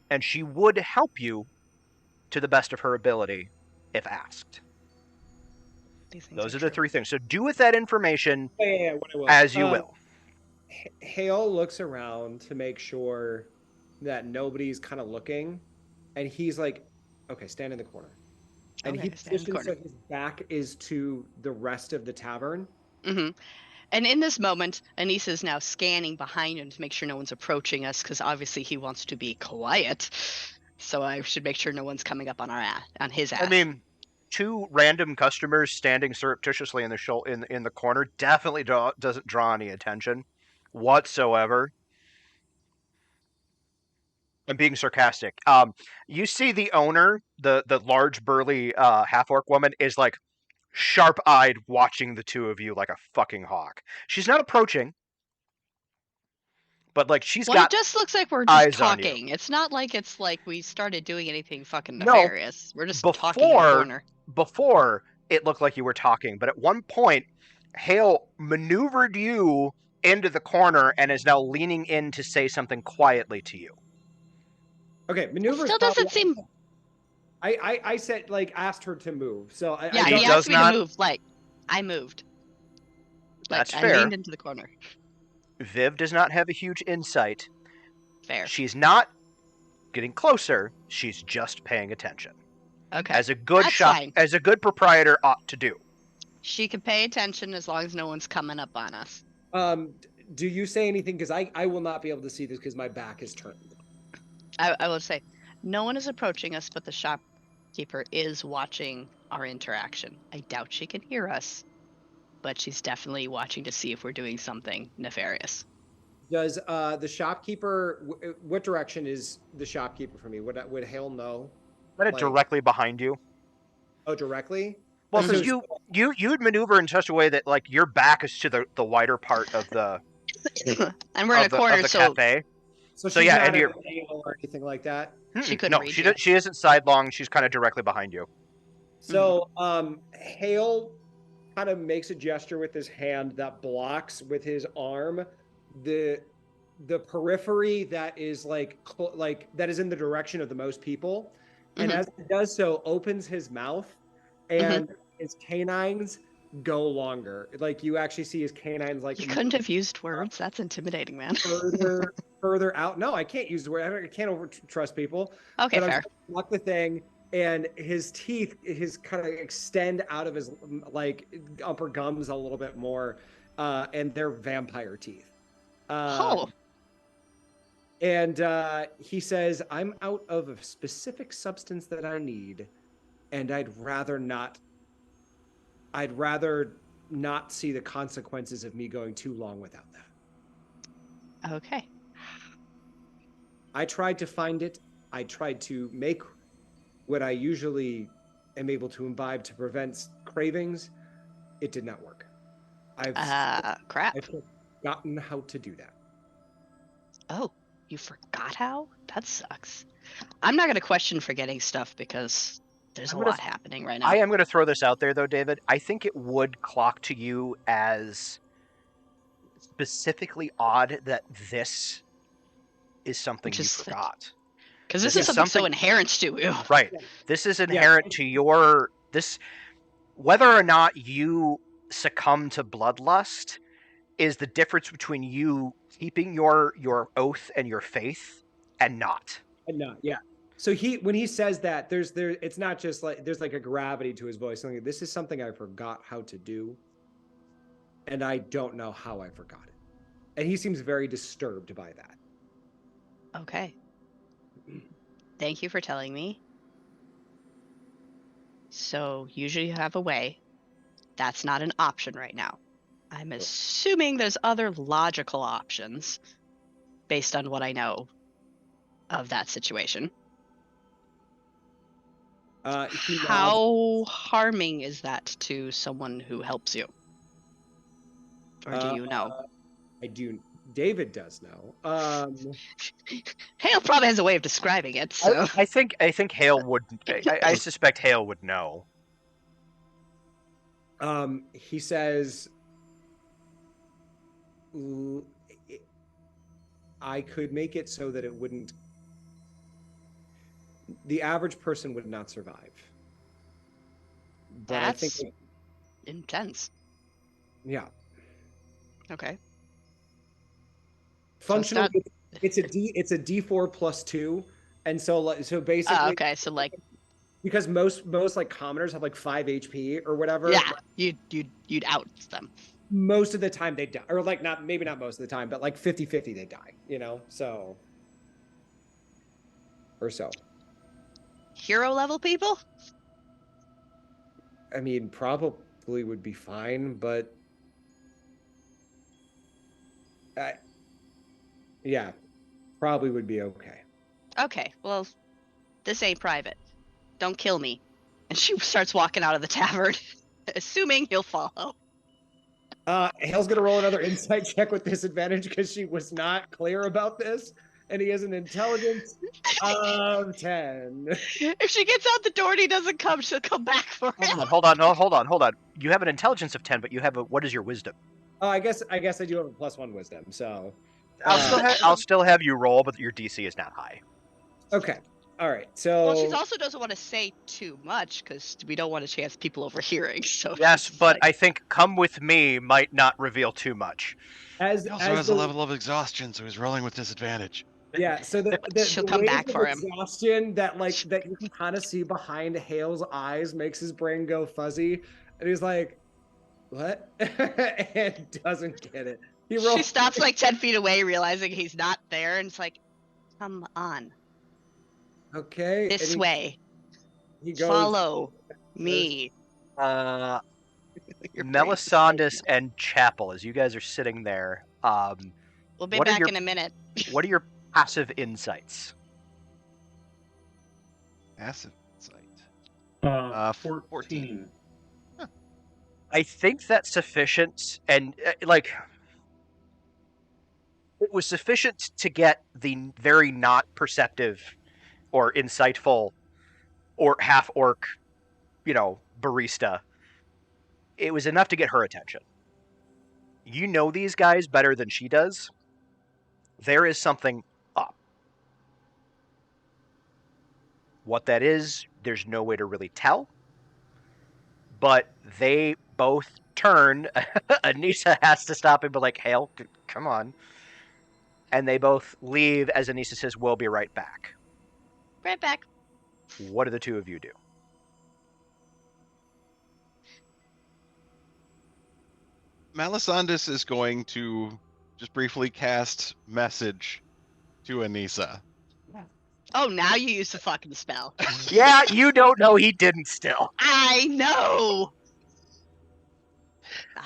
And she would help you to the best of her ability if asked. Those are the 3 things. So do with that information as you will. Hale looks around to make sure that nobody's kind of looking. And he's like, okay, stand in the corner. And he positions so his back is to the rest of the tavern. Mm-hmm. And in this moment, Anissa is now scanning behind him to make sure no one's approaching us, because obviously he wants to be quiet. So I should make sure no one's coming up on his ass. I mean, 2 random customers standing surreptitiously in the corner definitely doesn't draw any attention whatsoever. I'm being sarcastic. You see the owner, the large burly half-orc woman, is like sharp-eyed watching the two of you like a fucking hawk. She's not approaching, but like she's Well, it got just looks like we're just eyes on you. talking. It's not like it's like we started doing anything fucking No, nefarious. We're just talking in a corner. Before it looked like you were talking, but at one point, Hale maneuvered you into the corner and is now leaning in to say something quietly to you. Okay, It maneuver. still doesn't seem. I said like asked her to move. So Yeah, I He he don't. does asked me not- to move. Like, I moved. Like, That's I fair. leaned into the corner. Viv does not have a huge insight. Fair. She's not getting closer. She's just paying attention, Okay. as a good That's shop, fine. as a good proprietor ought to do. She can pay attention as long as no one's coming up on us. Do you say anything? Because I will not be able to see this because my back is turned. I will say, no one is approaching us, but the shopkeeper is watching our interaction. I doubt she can hear us, but she's definitely watching to see if we're doing something nefarious. Does the shopkeeper? What direction is the shopkeeper from me? Would Hale know? Let it Like- directly behind you. Oh, directly. Well, Mhm. because you'd maneuver in such a way that like your back is to the wider part of the And we're in a corner, of the so cafe. So So she's yeah, not and at you're- an angle or anything like that. She Mm-mm. couldn't No, read she you. she isn't sidelong. She's kind of directly behind you. So Hale kind of makes a gesture with his hand that blocks with his arm the periphery that is like that is in the direction of the most people, and Mhm. as he does so, opens his mouth, and his canines go longer. Like you actually see his canines like You couldn't have used words. That's intimidating, man. further out. No, I can't use the word. I can't over trust people. Okay, But I'm fair. trying to block the thing, and his teeth, his kind of extend out of his like upper gums a little bit more, and they're vampire teeth. Oh, And he says, "I'm out of a specific substance that I need, and I'd rather not see the consequences of me going too long without that. okay. I tried to find it. I tried to make what I usually am able to imbibe to prevent cravings. It did not work. Crap. I've forgotten how to do that. Oh, you forgot how? That sucks. I'm not going to question forgetting stuff because there's I'm a gonna lot happening right now. I am going to throw this out there, though, David. I think it would clock to you as specifically odd that this is something Which you is forgot. Because this this is is something so something- inherent to you. Right. This is inherent to your... Whether or not you succumb to bloodlust is the difference between you keeping your oath and your faith and not. And not, yeah. So when he says that, it's not just like there's like a gravity to his voice. Like, this is something I forgot how to do, and I don't know how I forgot it. And he seems very disturbed by that. Okay. Thank you for telling me. So usually you have a way. That's not an option right now. I'm assuming there's other logical options based on what I know of that situation. He nods. How harming is that to someone who helps you? Or do you know? I do. David does know. Hale probably has a way of describing it, so I think Hale would... I suspect Hale would know. He says, I could make it so that it wouldn't... The average person would not survive. But that's I think... intense. Yeah. Okay. Functional, it's a D4 plus 2, and so basically, okay, so like, because most like commoners have like 5 HP or whatever. yeah, you'd out them. Most of the time they die, or like maybe not most of the time, but like 50-50 they die. So or so. Hero level people? I mean, probably would be fine, but yeah, probably would be okay. Okay, well, this ain't private. Don't kill me. And she starts walking out of the tavern, assuming he'll follow. Hale's gonna roll another insight check with disadvantage because she was not clear about this, and he has an intelligence of 10. If she gets out the door and he doesn't come, she'll come back for him. Hold on. You have an intelligence of 10, but you have a what is your wisdom? Oh, I guess I do have a +1 wisdom, so I'll still have you roll, but your DC is not high. okay. All right. So Well, she also doesn't want to say too much because we don't want to chance people overhearing. So Yes, she's but like, I think "come with me" might not reveal too much. as He also as has the, a level of exhaustion, so he's rolling with disadvantage. yeah, so the she'll come wave back of for him. exhaustion that that you can kind of see behind Hale's eyes makes his brain go fuzzy, and he's like, "What?" and doesn't get it. He rolls. She stops like 10 feet away, realizing he's not there, and it's like, come on, Okay. this and way. He goes. Follow me. Your brain's Melisandus and Chapel, as you guys are sitting there, We'll be what are back your- in a minute. what are your passive insights? Passive insight. 14. I think that's sufficient, and like it was sufficient to get the very not perceptive or insightful or half orc, barista. It was enough to get her attention. You know these guys better than she does. There is something up. What that is, there's no way to really tell. But they both turn. Anissa has to stop and be like, Hale, come on. And they both leave as Anissa says, we'll be right back. Right back. What do the two of you do? Melisandus is going to just briefly cast message to Anissa. Oh, now you use the fucking spell. Yeah, you don't know he didn't still. I know.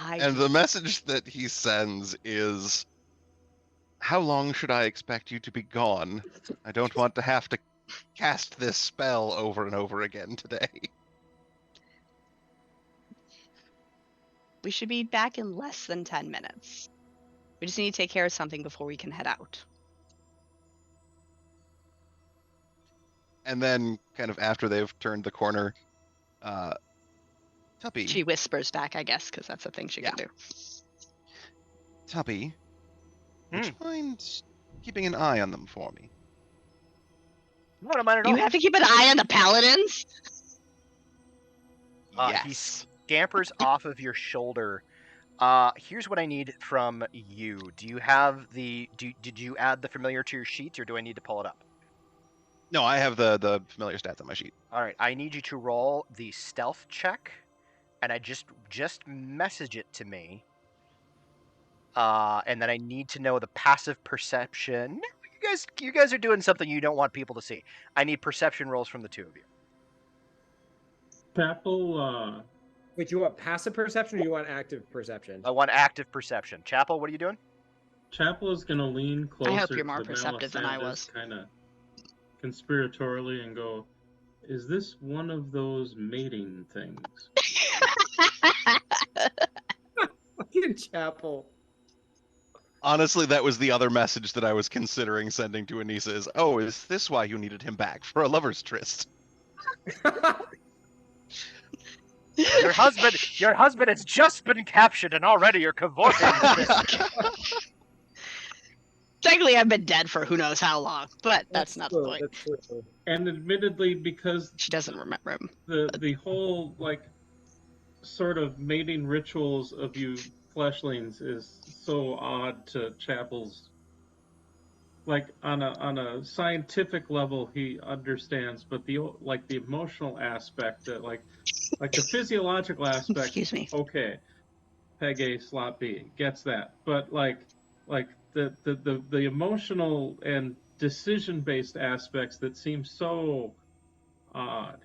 And the message that he sends is, how long should I expect you to be gone? I don't want to have to cast this spell over and over again today. We should be back in less than 10 minutes. We just need to take care of something before we can head out. And then, kind of after they've turned the corner, Tuppy. She whispers back, I guess, because that's a thing she can do. Tuppy, would you mind keeping an eye on them for me? No, I don't mind at all. You have to keep an eye on the paladins? He scampers off of your shoulder. Here's what I need from you. Do you have did you add the familiar to your sheet, or do I need to pull it up? No, I have the familiar stats on my sheet. All right, I need you to roll the stealth check, and I just message it to me. And then I need to know the passive perception. You guys are doing something you don't want people to see. I need perception rolls from the two of you. Chapel, Wait, you want passive perception or you want active perception? I want active perception. Chapel, what are you doing? Chapel is going to lean closer. I hope you're more to perceptive than I was. Kind of conspiratorially and go, is this one of those mating things? Fucking Chapel. Honestly, that was the other message that I was considering sending to Anissa is, oh, is this why you needed him back for a lover's tryst? Your husband has just been captured, and already you're cavorting. Technically, I've been dead for who knows how long, but that's not the point. That's true. And admittedly, because She doesn't remember him. the whole sort of mating rituals of you fleshlings is so odd to Chapel's. On a scientific level, he understands, but the emotional aspect, that the physiological aspect. Excuse me. Okay, peg A, slot B, gets that, but the emotional and decision-based aspects that seem so odd.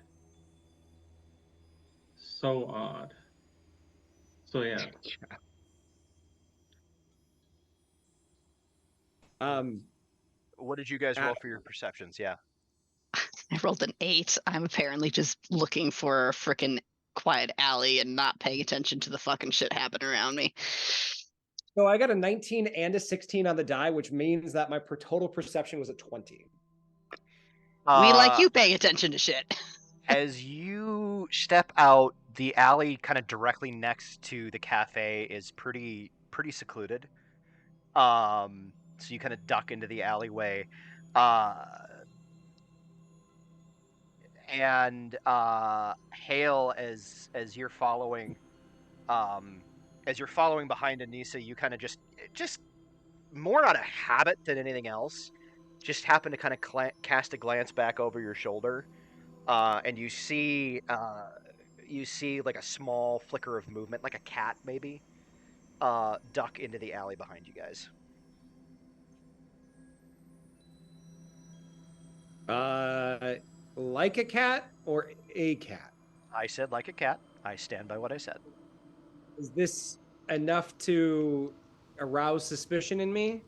So odd. So yeah. what did you guys roll for your perceptions? Yeah. I rolled an 8. I'm apparently just looking for a frickin' quiet alley and not paying attention to the fucking shit happening around me. So I got a 19 and a 16 on the die, which means that my total perception was a 20. We like you paying attention to shit. As you step out, the alley kind of directly next to the cafe is pretty secluded. So you kind of duck into the alleyway, and Hale, as you're following, behind Anissa, you kind of just more out of habit than anything else, just happen to kind of cast a glance back over your shoulder, and you see like a small flicker of movement, like a cat maybe, duck into the alley behind you guys. Like a cat or a cat? I said like a cat. I stand by what I said. Is this enough to arouse suspicion in me?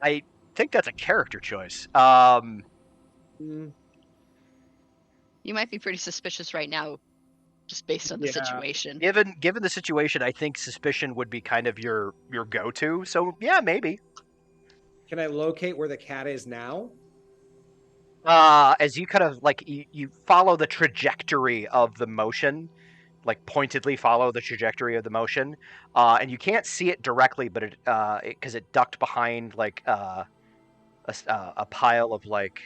I think that's a character choice. Mm, You might be pretty suspicious right now, just based on the Yeah. situation. Given the situation, I think suspicion would be kind of your go-to. So yeah, maybe. Can I locate where the cat is now? As you kind of like you follow the trajectory of the motion, like pointedly follow the trajectory of the motion, and you can't see it directly, but because it ducked behind like a pile of like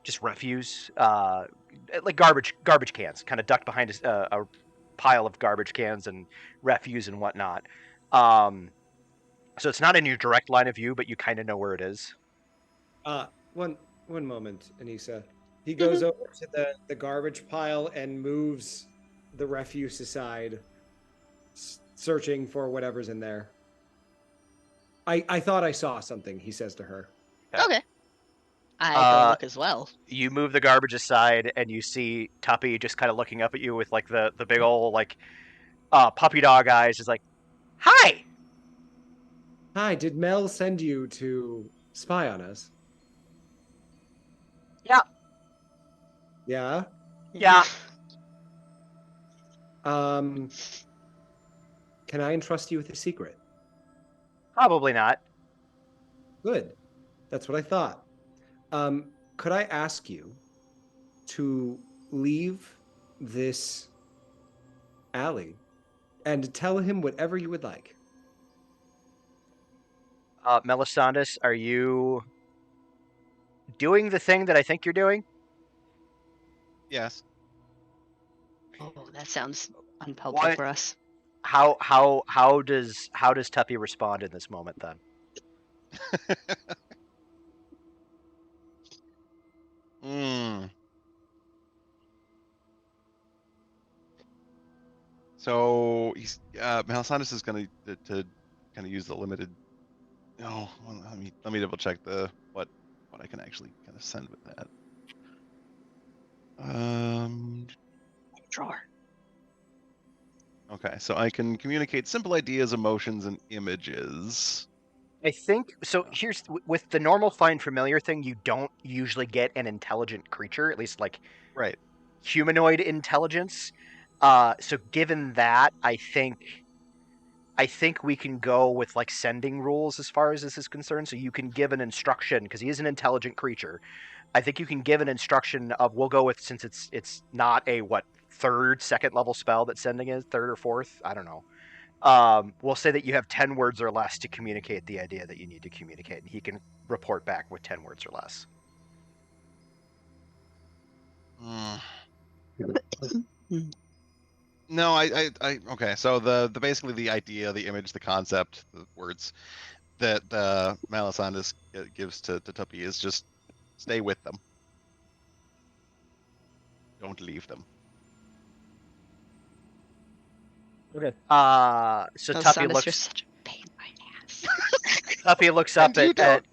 just refuse, like garbage cans, kind of ducked behind a pile of garbage cans and refuse and whatnot. So it's not in your direct line of view, but you kind of know where it is. One moment, Anissa. He goes over to the garbage pile and moves the refuse aside, searching for whatever's in there. I thought I saw something, he says to her. Okay. I go look as well. You move the garbage aside, and you see Tuppy just kind of looking up at you with like the big old like puppy dog eyes, just like, "Hi." Hi, did Mel send you to spy on us? Yeah. Yeah. Yeah. Can I entrust you with a secret? Probably not. Good. That's what I thought. Could I ask you to leave this alley and tell him whatever you would like? Melisandus, are you doing the thing that I think you're doing? Yes. Oh, that sounds unhelpful for us. How does Tuppy respond in this moment then? So he's Melisandus is going to kind of use the limited. Oh, well, let me double check what I can actually kind of send with that. Drawer. Okay, so I can communicate simple ideas, emotions, and images. I think so. Here's with the normal find familiar thing, you don't usually get an intelligent creature, at least like humanoid intelligence. So given that, I think we can go with like sending rules as far as this is concerned. So you can give an instruction because he is an intelligent creature. I think you can give an instruction of we'll go with, since it's not a second level spell that sending is, third or fourth, I don't know. We'll say that you have 10 words or less to communicate the idea that you need to communicate, and he can report back with 10 words or less. No, I okay. So the basically the idea, the image, the concept, the words that Melisandus gives to Tuppy is just stay with them. Don't leave them. Okay. So Oh, Tuppy Sandus, looks. You're such a pain in my ass. Tuppy looks up at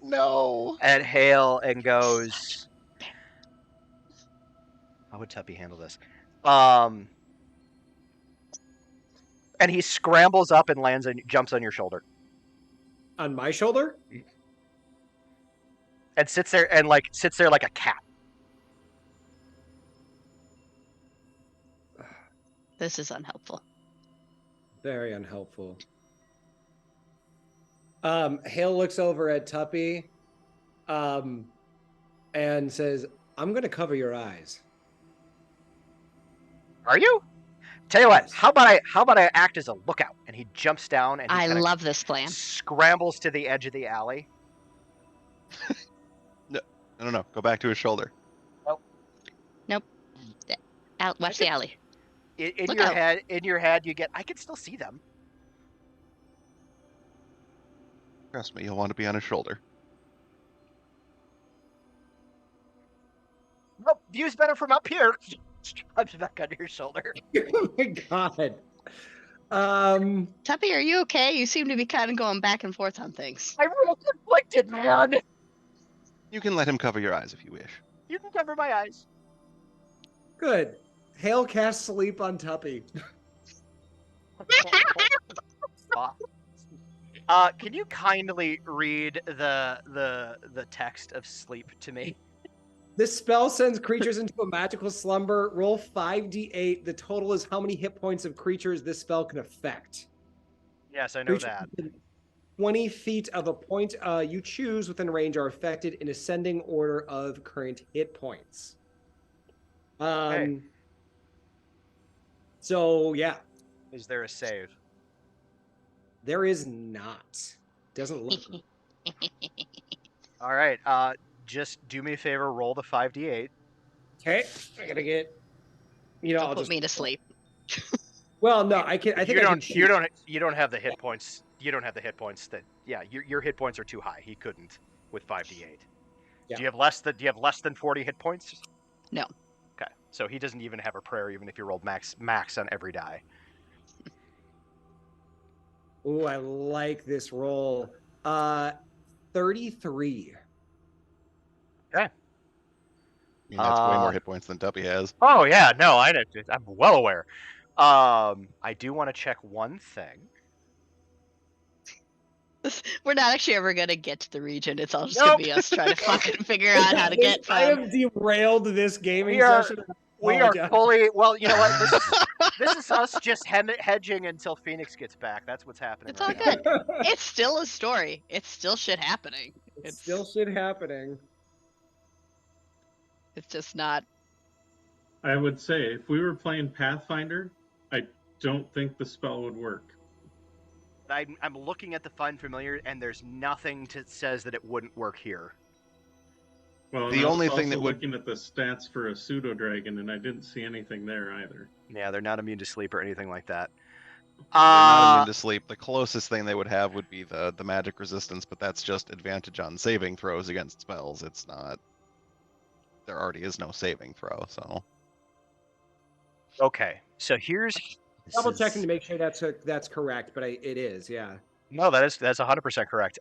Hale and goes, "How would Tuppy handle this?" And he scrambles up and jumps on your shoulder. On my shoulder? And sits there like a cat. This is unhelpful. Very unhelpful. Hale looks over at Tuppy and says, I'm going to cover your eyes. Are you? Tell you what, Yes. how about I act as a lookout? And he jumps down and he I kinda love this plan. scrambles to the edge of the alley. No. Go back to his shoulder. Out, watch the alley. In Look your out. head, you get. I can still see them. Trust me, you'll want to be on his shoulder. Nope, view's better from up here. Straps back under your shoulder. Oh my god. Tuppy, are you okay? You seem to be kind of going back and forth on things. I'm real conflicted, man. You can let him cover your eyes if you wish. You can cover my eyes. Good. Hale casts sleep on Tuppy. Can you kindly read the text of sleep to me? This spell sends creatures into a magical slumber. Roll 5d8. The total is how many hit points of creatures this spell can affect. Yes, I know Creatures that. within 20 feet of a point you choose within range are affected in ascending order of current hit points. Okay. So, yeah, Is there a save? there is not. Doesn't look. All right. Just do me a favor. Roll the 5d8. Okay, I gotta get. You know, Don't I'll put just. me to sleep. Well, no, I can. I think you I don't. can cheat. You don't have the hit points. You don't have the hit points that. Yeah, your hit points are too high. He couldn't with 5d8. Yeah. Do you have less than 40 hit points? No. Okay, so he doesn't even have a prayer, even if you rolled max on every die. Ooh, I like this roll. 33. Okay. That's way more hit points than Tuppy has. Oh yeah, no, I'm well aware. I do want to check one thing. We're not actually ever going to get to the region. It's all just Nope. going to be us trying to fucking figure out how to get I from. have derailed this gaming We are- session. We are Apologize. fully. Well, you know what? This is us just hedging until Phoenix gets back. That's what's happening. It's all right now. good. It's still a story. It's still shit happening. It's still shit happening. It's just not. I would say if we were playing Pathfinder, I don't think the spell would work. I'm looking at the Find Familiar, and there's nothing that says that it wouldn't work here. Well, The and I was only thing also that would- looking at the stats for a pseudo dragon, and I didn't see anything there either. Yeah, they're not immune to sleep or anything like that. They're not immune to sleep. The closest thing they would have would be the magic resistance, but that's just advantage on saving throws against spells. It's not. There already is no saving throw, so. Okay, so here's Double checking to make sure that's correct, but it is, yeah. No, that's 100% correct.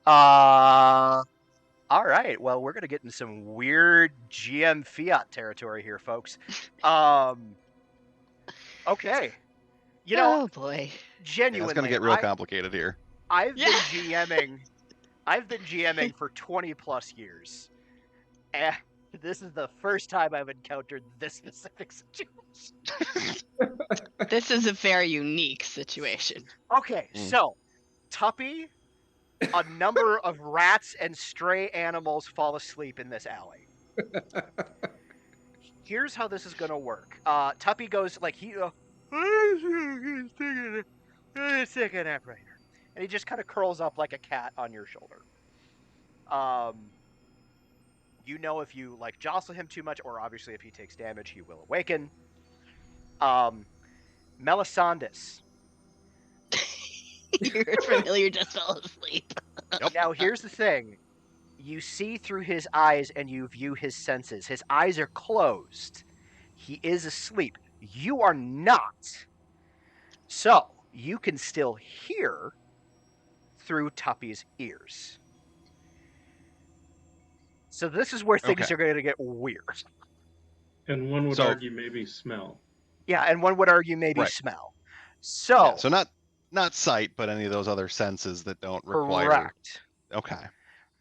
All right. Well, we're gonna get into some weird GM Fiat territory here, folks. Okay. You know, Oh boy. genuinely, It's gonna get real complicated here. I've been Yeah. GMing. I've been GMing for 20 plus years, and this is the first time I've encountered this specific situation. This is a very unique situation. Okay, Mm. so Tuppy, a number of rats and stray animals fall asleep in this alley. Here's how this is gonna work. Tuppy goes like take a nap right here, and he just kind of curls up like a cat on your shoulder. You know, if you like jostle him too much, or obviously if he takes damage, he will awaken. Melisandus. Your familiar just fell asleep. Now, here's the thing. You see through his eyes and you view his senses. His eyes are closed. He is asleep. You are not. So, you can still hear through Tuppy's ears. So this is where things Okay. are going to get weird. And one would So- argue maybe smell. Yeah, and one would argue maybe Right. smell. So, Yeah, so not sight, but any of those other senses that don't require correct. Okay.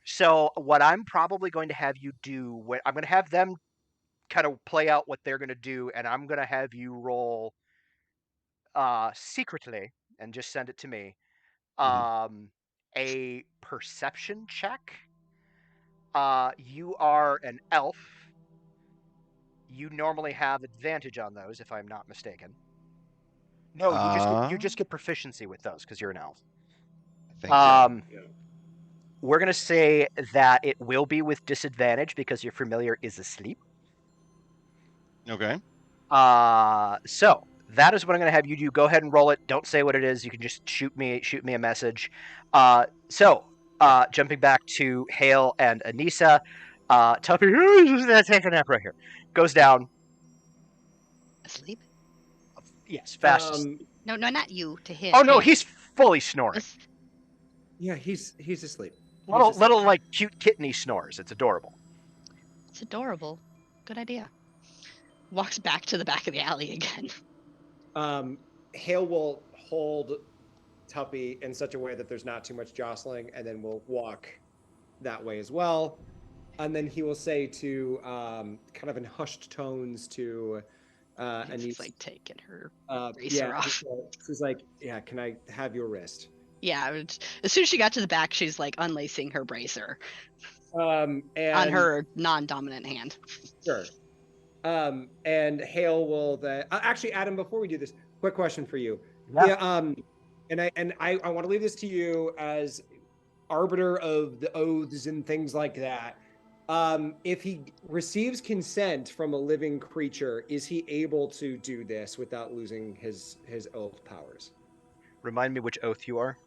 So what I'm probably going to have you do, I'm going to have them kind of play out what they're going to do, and I'm going to have you roll secretly and just send it to me. A perception check. You are an elf. You normally have advantage on those, if I'm not mistaken. No, you just get proficiency with those because you're an elf. Thank you. We're gonna say that it will be with disadvantage because your familiar is asleep. Okay. So that is what I'm gonna have you do. Go ahead and roll it. Don't say what it is. You can just shoot me a message. Jumping back to Hale and Anissa, Tuppy, take a nap right here. Goes down. Asleep? Yes, fast. No, not you. To him. Oh no, Hale. he's fully snoring. Yeah, he's asleep. Little like cute kitteny snores. It's adorable. It's adorable. Good idea. Walks back to the back of the alley again. Hale will hold Tuppy in such a way that there's not too much jostling, and then we'll walk that way as well. And then he will say to, kind of in hushed tones to He's Anissa, like taking her yeah, racer off. she's like, yeah, can I have your wrist? Yeah, as soon as she got to the back, she's like unlacing her bracer And on her non-dominant hand. Sure. And Hale will actually, Adam, before we do this, quick question for you. Yeah. And I want to leave this to you as arbiter of the oaths and things like that. If he receives consent from a living creature, is he able to do this without losing his oath powers? Remind me which oath you are.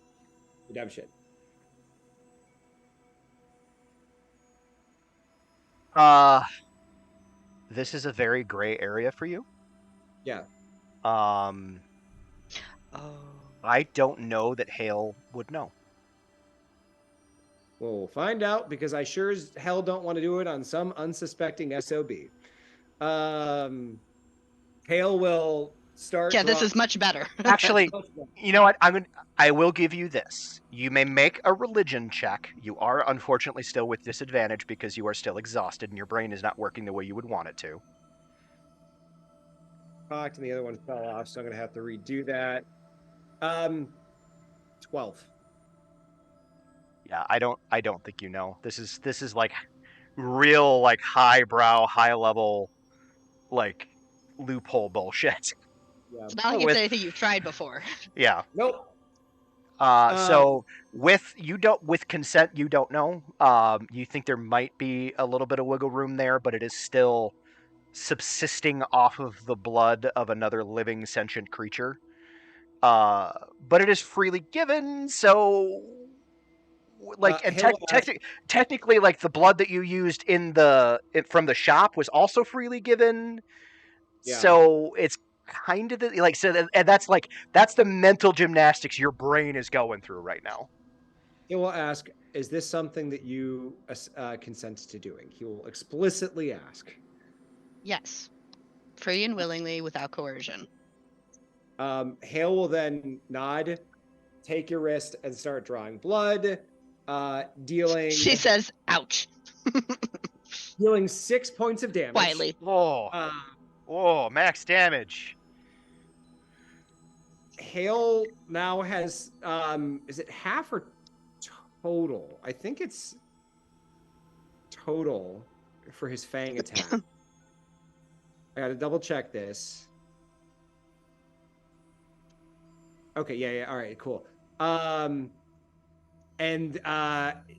Redemption. This is a very gray area for you. Yeah. Oh. I don't know that Hale would know. Well, we'll find out, because I sure as hell don't want to do it on some unsuspecting SOB. Hale will start. Yeah, this is much better. Actually, you know what? I will give you this. You may make a religion check. You are unfortunately still with disadvantage because you are still exhausted and your brain is not working the way you would want it to. And the other one fell off, so I'm gonna have to redo that. 12. Yeah, I don't think you know. This is like real like highbrow, high level like loophole bullshit. Yeah. It's not like it's anything you've tried before. Yeah. Nope. So with consent, you don't know. You think there might be a little bit of wiggle room there, but it is still subsisting off of the blood of another living sentient creature. But it is freely given, so like technically, like the blood that you used from the shop was also freely given. Yeah. So it's kind of that's the mental gymnastics your brain is going through right now. He will ask, is this something that you consent to doing? He will explicitly ask. Yes. Free and willingly, without coercion. Hale will then nod, take your wrist, and start drawing blood, dealing... She says, ouch. Dealing 6 points of damage. Quietly. Max damage. Hale now has, is it half or total? I think it's total for his fang attack. I gotta double check this. Okay, yeah, all right, cool. And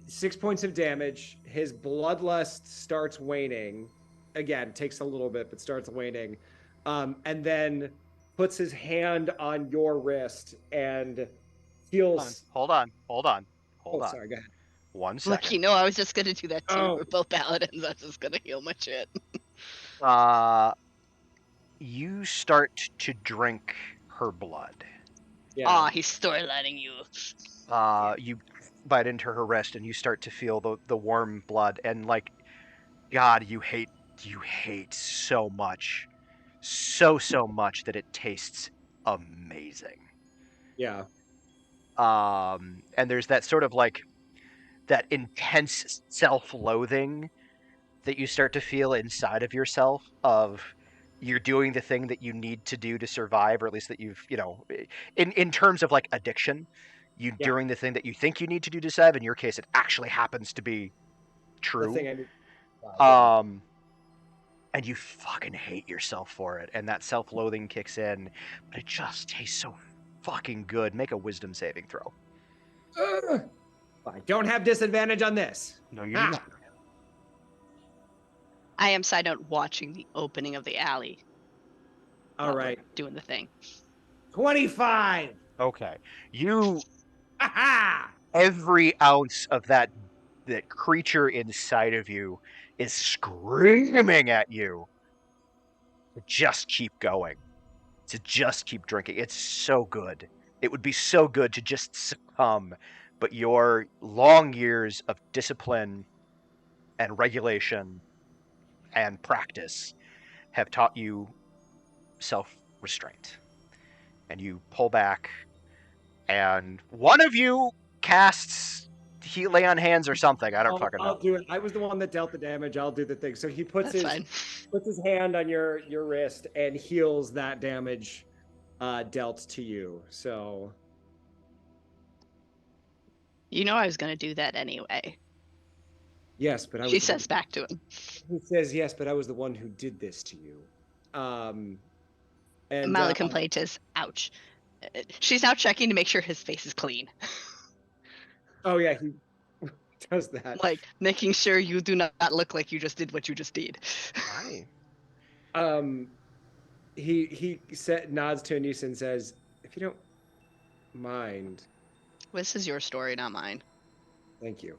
6 points of damage. His bloodlust starts waning. Again, takes a little bit, but starts waning. And then puts his hand on your wrist and feels... Hold on. Sorry, go ahead. 1 second. Look, I was just gonna do that too with both paladins. That's just gonna heal my shit. You start to drink her blood. Yeah. He's storylining you. You bite into her wrist and you start to feel the warm blood, and like, God, you hate so much, so much that it tastes amazing. Yeah. And there's that sort of like that intense self-loathing that you start to feel inside of yourself of you're doing the thing that you need to do to survive, or at least that you've, in terms of like addiction, you Yeah. doing the thing that you think you need to do to survive. In your case, it actually happens to be The true. thing I need. Yeah. And you fucking hate yourself for it, and that self-loathing kicks in, but it just tastes so fucking good. Make a wisdom saving throw. I don't have disadvantage on this. No, you do Ah. not. I am side note watching the opening of the alley. All while we're right. doing the thing. 25. Okay. You Ha every ounce of that creature inside of you is screaming at you to just keep going, to just keep drinking. It's so good. It would be so good to just succumb, but your long years of discipline and regulation and practice have taught you self-restraint. And you pull back, and one of you casts lay on hands or something. I don't fucking know. I'll do it. I was the one that dealt the damage. I'll do the thing. So he puts That's fine. his hand on your wrist and heals that damage dealt to you. So You know I was going to do that anyway. yes, but She says back to him. He says yes, but I was the one who did this to you. And My only complaint is, ouch. She's now checking to make sure his face is clean. oh yeah, he does that. Like, making sure you do not look like you just did what you just did. Hi. He nods to Anissa and says, "If you don't mind, This is your story, not mine. thank you."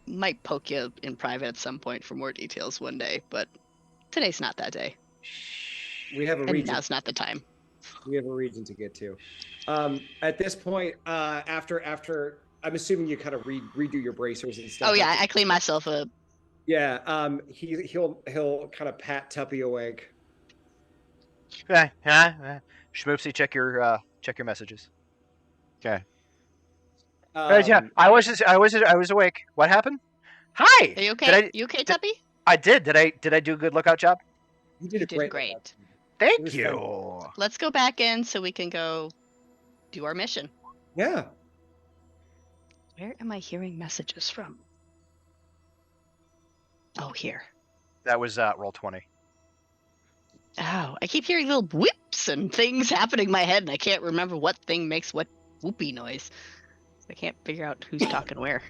Might poke you in private at some point for more details one day, but today's not that day. We have a And region. now's not the time. We have a region to get to. At this point, after I'm assuming you kind of redo your bracers and stuff. Oh yeah, I clean myself up. Yeah. He'll kind of pat Tuppy awake. Schmoopsy, check your messages. Okay. Yeah, I was awake. What happened? Hi. Are you okay? You okay, Tuppy? I did. Did I do a good lookout job? You did You did great. Thank was you. Let's go back in so we can go do our mission. Yeah. Where am I hearing messages from? Oh, here. That was roll 20. Oh, I keep hearing little whips and things happening in my head, and I can't remember what thing makes what whoopee noise. I can't figure out who's talking where.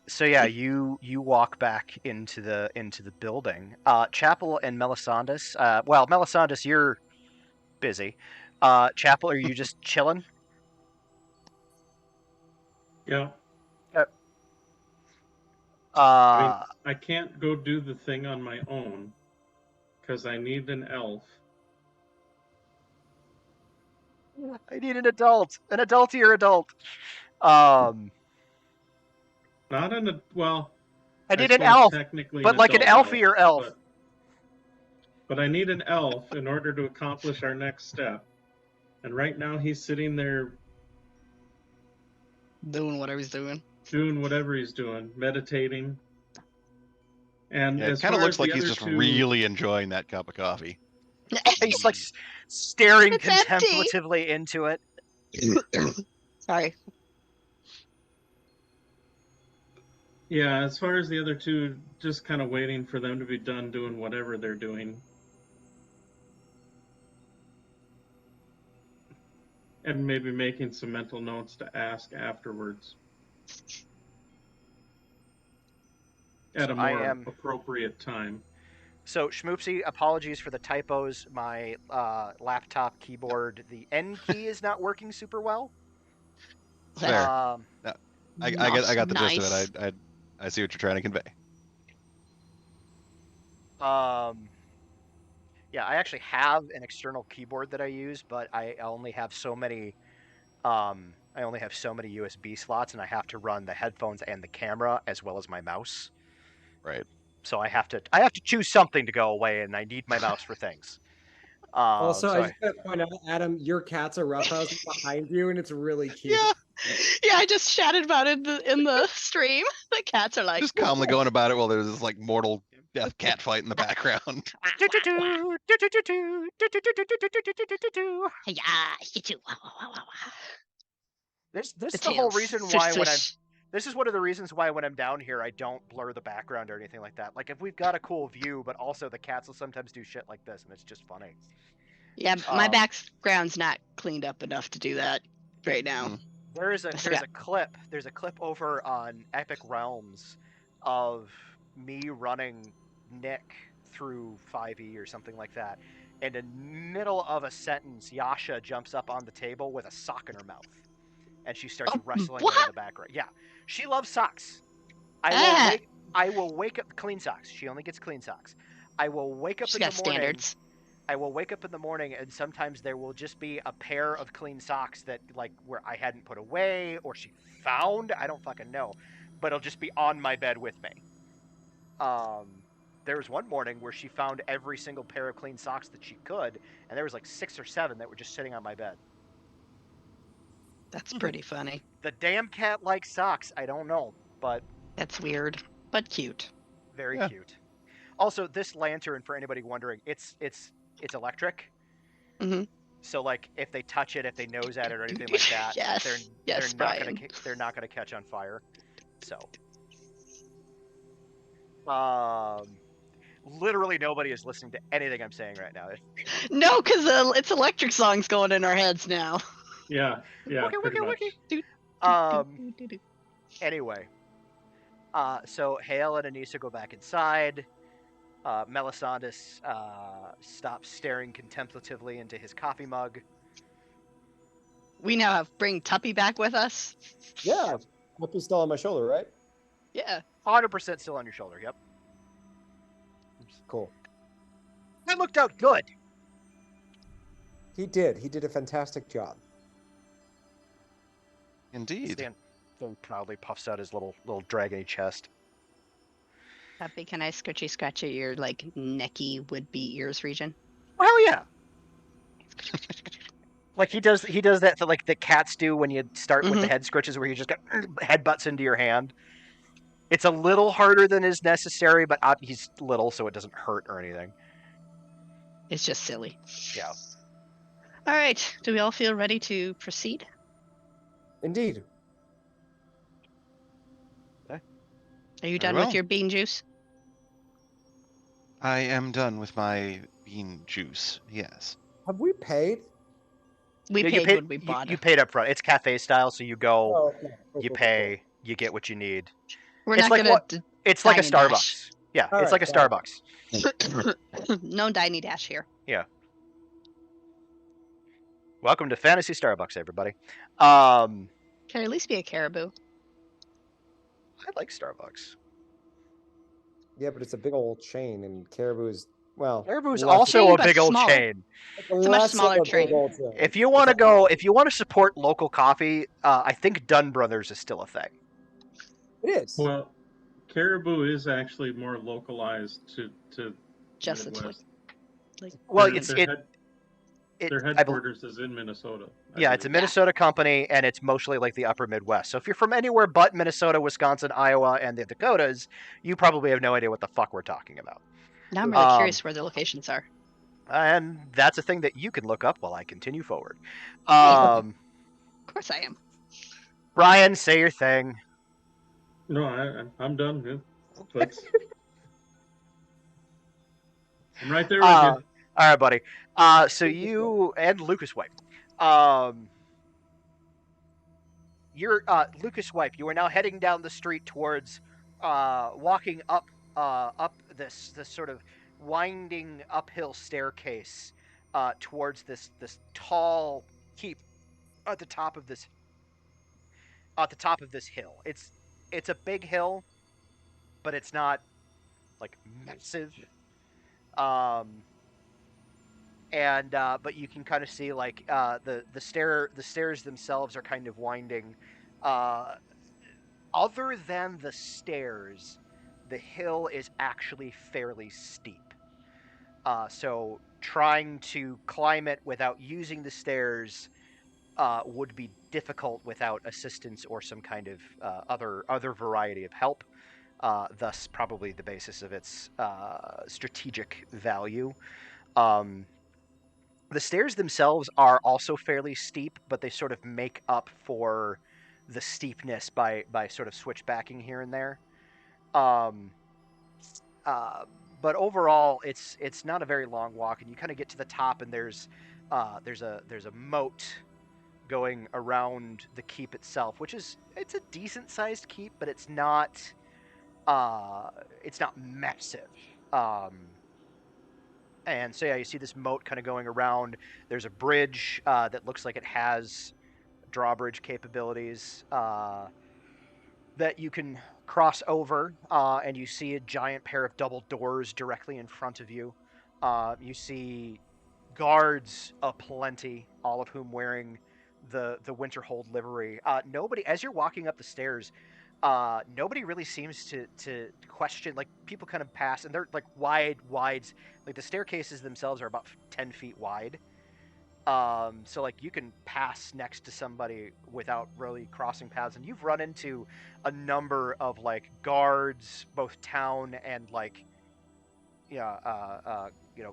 So yeah, you walk back into the building. Chapel and Melisandus. Well, Melisandus, you're busy. Chapel, are you just chilling? Yeah. Uh, I can't go do the thing on my own because I need an elf. I need an adultier adult. Not an well. I need an elf, technically but like an adult elfier elf. But I need an elf in order to accomplish our next step. And right now he's sitting there Doing whatever he's doing. doing whatever he's doing, meditating. And Yeah, it as kind of far looks as like the he's other just two, really enjoying that cup of coffee. He's like staring It's empty. contemplatively into it. Sorry. yeah, as far as the other two, just kind of waiting for them to be done doing whatever they're doing. And maybe making some mental notes to ask afterwards. At a more appropriate time. So, Schmoopsy, apologies for the typos. My laptop keyboard, the N key is not working super well. Fair. I got the Nice. gist of it. I see what you're trying to convey. Yeah, I actually have an external keyboard that I use, but I only have so many USB slots, and I have to run the headphones and the camera as well as my mouse. Right. So I have to choose something to go away, and I need my mouse for things. Also, I just gotta point out, Adam, your cats are roughhousing behind you, and it's really cute. Yeah. Yeah, I just chatted about it in the stream. The cats are like, Just calmly going about it while there's this like mortal death cat fight in the background. yeah, you too. Wah, wah, wah, wah, wah. This The is the whole tails. reason Swish, why when swish. this is one of the reasons why when I'm down here I don't blur the background or anything like that. Like if we've got a cool view, but also the cats will sometimes do shit like this, and it's just funny. Yeah, my Um, background's not cleaned up enough to do that right now. Mm. There's a Yeah. clip. There's a clip over on Epic Realms of me running Nick through 5e or something like that. And in the middle of a sentence, Yasha jumps up on the table with a sock in her mouth. And she starts Oh, wrestling what? it in the background. Yeah. She loves socks. Ah. I will wake up clean socks. She only gets clean socks. I will wake up She's in the got morning. standards. I will wake up in the morning and sometimes there will just be a pair of clean socks that like where I hadn't put away or she found. I don't fucking know. But it'll just be on my bed with me. There was one morning where she found every single pair of clean socks that she could, and there was like 6 or 7 that were just sitting on my bed. That's pretty funny. The damn cat likes socks. I don't know, but That's weird, but cute. very Yeah. cute. Also, this lantern, for anybody wondering, it's electric. Mm-hmm. So like if they touch it, if they nose at it or anything like that, Yes. Yes, they're not gonna catch on fire. So literally nobody is listening to anything I'm saying right now. No, because it's electric songs going in our heads now. Yeah, Wiki, pretty wiki, much. wiki. Anyway, so Hale and Anissa go back inside. Melisandus stops staring contemplatively into his coffee mug. We now have bring Tuppy back with us. Yeah, Puppy's still on my shoulder, right? Yeah. 100% still on your shoulder. Yep. Cool. That looked out good. He did. He did a fantastic job. Indeed. Stan proudly puffs out his little dragony chest. Tuppy, can I scratchy scratch at your like necky would be ears region? Well, yeah. Like he does that like the cats do when you start with the head scratches where you just got headbutts into your hand. It's a little harder than is necessary, but he's little, so it doesn't hurt or anything. It's just silly. Yeah. All right. Do we all feel ready to proceed? Indeed. Are you Very done well. with your bean juice? I am done with my bean juice. Yes. Have we paid? We Yeah, paid when we bought you it. paid up front. It's cafe style, so you go, Oh, okay. you pay, you get what you need. We're It's not like gonna. It's like a Dine and dash. Starbucks. Yeah, All it's right, like a got Starbucks. No Diney Dash here. Yeah. Welcome to Fantasy Starbucks, everybody. Can Can at least be a caribou. I like Starbucks. Yeah, but it's a big old chain, and Caribou is, well... Caribou's less- also Chain, a but big old smaller. chain. It's a much smaller train. If you want to support local coffee, I think Dunn Brothers is still a thing. It is. Well, Caribou is actually more localized to Just it's Midwest. like Well, Their I believe- headquarters is in Minnesota. Yeah, it's a believe. Minnesota company, and it's mostly like the upper Midwest. So if you're from anywhere but Minnesota, Wisconsin, Iowa, and the Dakotas, you probably have no idea what the fuck we're talking about. now I'm really curious where the locations are. And that's a thing that you can look up while I continue forward. Of course I am. Brian, say your thing. No, I'm done. Yeah. Let's... I'm right there with you. All right, buddy. So you and Lucas Wipe. You're Lucas Wipe. You are now heading down the street towards walking up this sort of winding uphill staircase towards this tall keep at the top of this hill. It's a big hill, but it's not like massive. But you can kind of see like the stairs themselves are kind of winding. Other than the stairs, the hill is actually fairly steep. So trying to climb it without using the stairs would be difficult without assistance or some kind of other variety of help. Thus, probably the basis of its strategic value. Um, the stairs themselves are also fairly steep, but they sort of make up for the steepness by sort of switchbacking here and there. Um, uh, but overall, it's not a very long walk, and you kind of get to the top, and there's a moat going around the keep itself, which it's a decent sized keep, but it's not massive. And so yeah, you see this moat kind of going around. There's a bridge that looks like it has drawbridge capabilities that you can cross over, and you see a giant pair of double doors directly in front of you. You see guards aplenty, all of whom wearing the Winterhold livery. Nobody, as you're walking up the stairs, nobody really seems to question. Like, people kind of pass, and they're like wide. Like, the staircases themselves are about 10 feet wide. So like, you can pass next to somebody without really crossing paths, and you've run into a number of like guards, both town and like, yeah,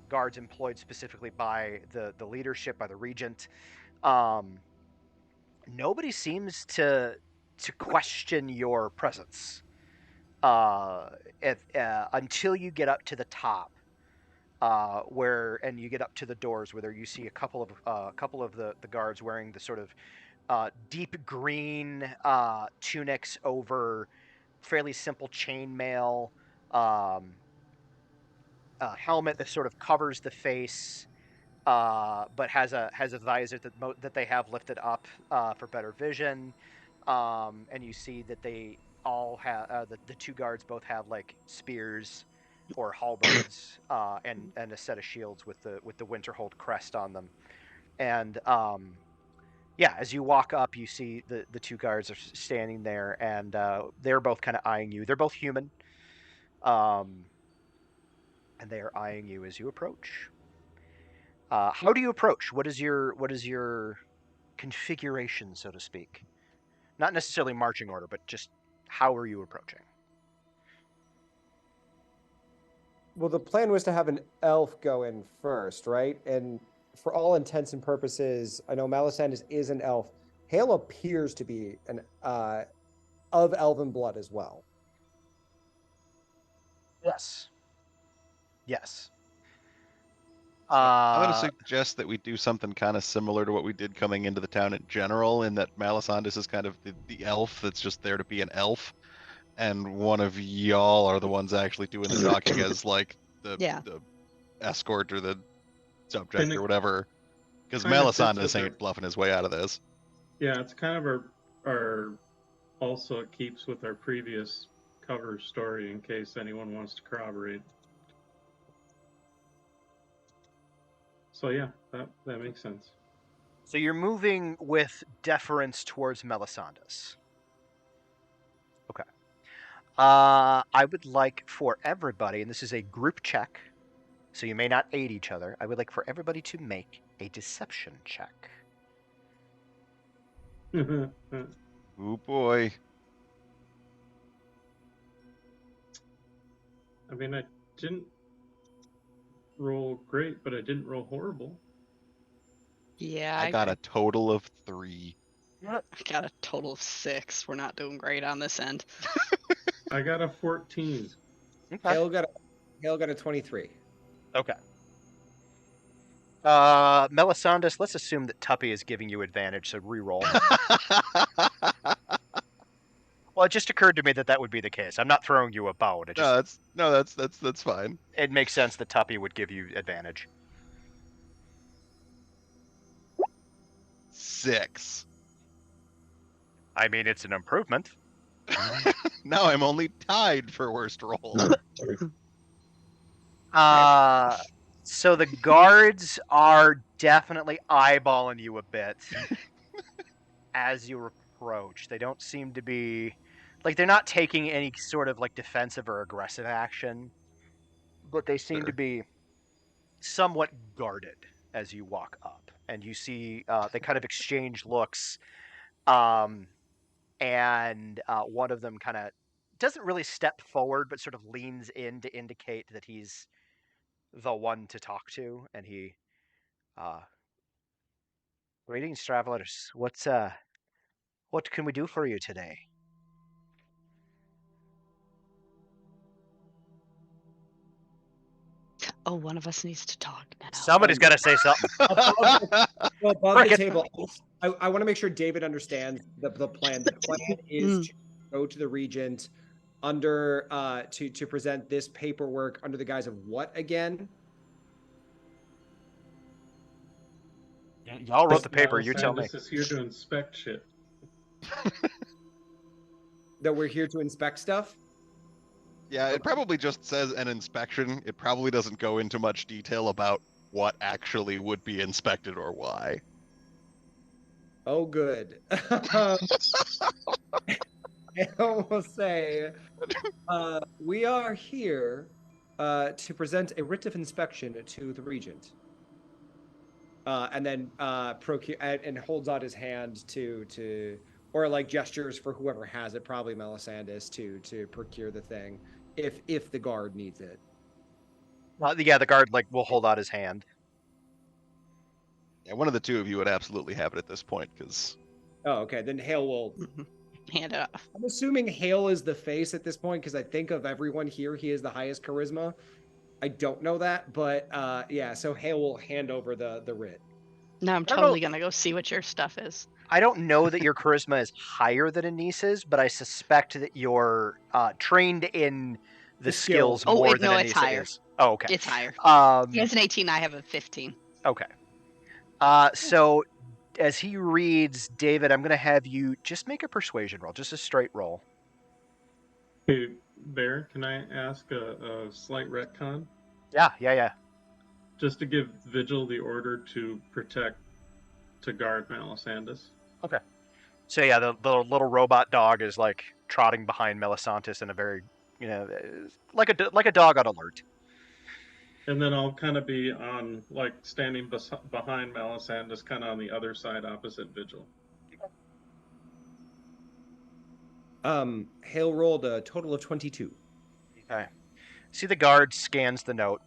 guards employed specifically by the leadership, by the regent. Um, Nobody seems to question your presence until you get up to the top, and you get up to the doors where you see a couple of the guards wearing the sort of deep green tunics over fairly simple chainmail, um, helmet that sort of covers the face, but has a visor that they have lifted up for better vision. And you see that they all have the two guards both have like spears or halberds, and a set of shields with the Winterhold crest on them. And yeah, as you walk up, you see the two guards are standing there, and they're both kind of eyeing you. They're both human, um, and they are eyeing you as you approach. How do you approach? What is your configuration, so to speak? Not necessarily marching order, but just how are you approaching? Well, the plan was to have an elf go in first, right? And for all intents and purposes, I know Melisandus is an elf. Hale appears to be an of elven blood as well. Yes. Yes. I'm going to Uh, suggest that we do something kind of similar to what we did coming into the town in general, in that Melisandus is kind of the elf that's just there to be an elf, and one of y'all are the ones actually doing the talking as like Yeah. the escort or the subject And or it whatever, because kind of fits with Melisandus ain't bluffing his way out of this. yeah, it's kind of our also it keeps with our previous cover story in case anyone wants to corroborate. So yeah, that makes sense. so you're moving with deference towards Melisandus. Okay. I would like for everybody, and this is a group check, so you may not aid each other. I would like for everybody to make a deception check. Oh boy. I mean, I didn't roll great, but I didn't roll horrible. Yeah, I got a total of 3. I got a total of 6. We're not doing great on this end. I got a 14. Okay. Hale got a 23. Okay. Melisandus, let's assume that Tuppy is giving you advantage, so re-roll. Well, it just occurred to me that would be the case. I'm not throwing you a bone. That's fine. It makes sense that Tuppy would give you advantage. 6. I mean, it's an improvement. Now I'm only tied for worst roll. So the guards are definitely eyeballing you a bit as you approach. They don't seem to be like, they're not taking any sort of like defensive or aggressive action, but they seem Sure. to be somewhat guarded as you walk up, and you see they kind of exchange looks And one of them kind of doesn't really step forward, but sort of leans in to indicate that he's the one to talk to, and he, greetings, travelers. What can we do for you today? Oh, one of us needs to talk now. Somebody's got to say something. Above the Cricket. table, I want to make sure David understands the plan. The plan is to go to the regent under to present this paperwork under the guise of what again? Y'all wrote the paper. You tell me. This is here to inspect shit. That we're here to inspect stuff? Yeah, it probably just says an inspection. It probably doesn't go into much detail about what actually would be inspected or why. Oh, good. I will say, we are here to present a writ of inspection to the regent. And then procure and holds out his hand to or like gestures for whoever has it, probably Melisandus, to procure the thing if the guard needs it. Yeah, the guard will hold out his hand. Yeah, one of the two of you would absolutely have it at this point, because. Oh, okay. Then Hale will hand it off. I'm assuming Hale is the face at this point because I think of everyone here, he is the highest charisma. I don't know that, but yeah. So Hale will hand over the writ. No, I'm totally gonna go see what your stuff is. I don't know that your charisma is higher than Anissa's, but I suspect that you're trained in the skills more than Anissa it's higher. is. Oh, okay. It's higher. He has an 18. I have a 15. Okay. So as he reads, David, I'm going to have you just make a persuasion roll, just a straight roll. Hey, Bear, can I ask a slight retcon? Yeah. Just to give Vigil the order to guard Melisandus. Okay. So yeah, the little robot dog is trotting behind Melisandus in a very, like a dog on alert. And then I'll kind of be on, standing behind Melisandus, kind of on the other side, opposite Vigil. Hale rolled a total of 22. Okay. See, the guard scans the note,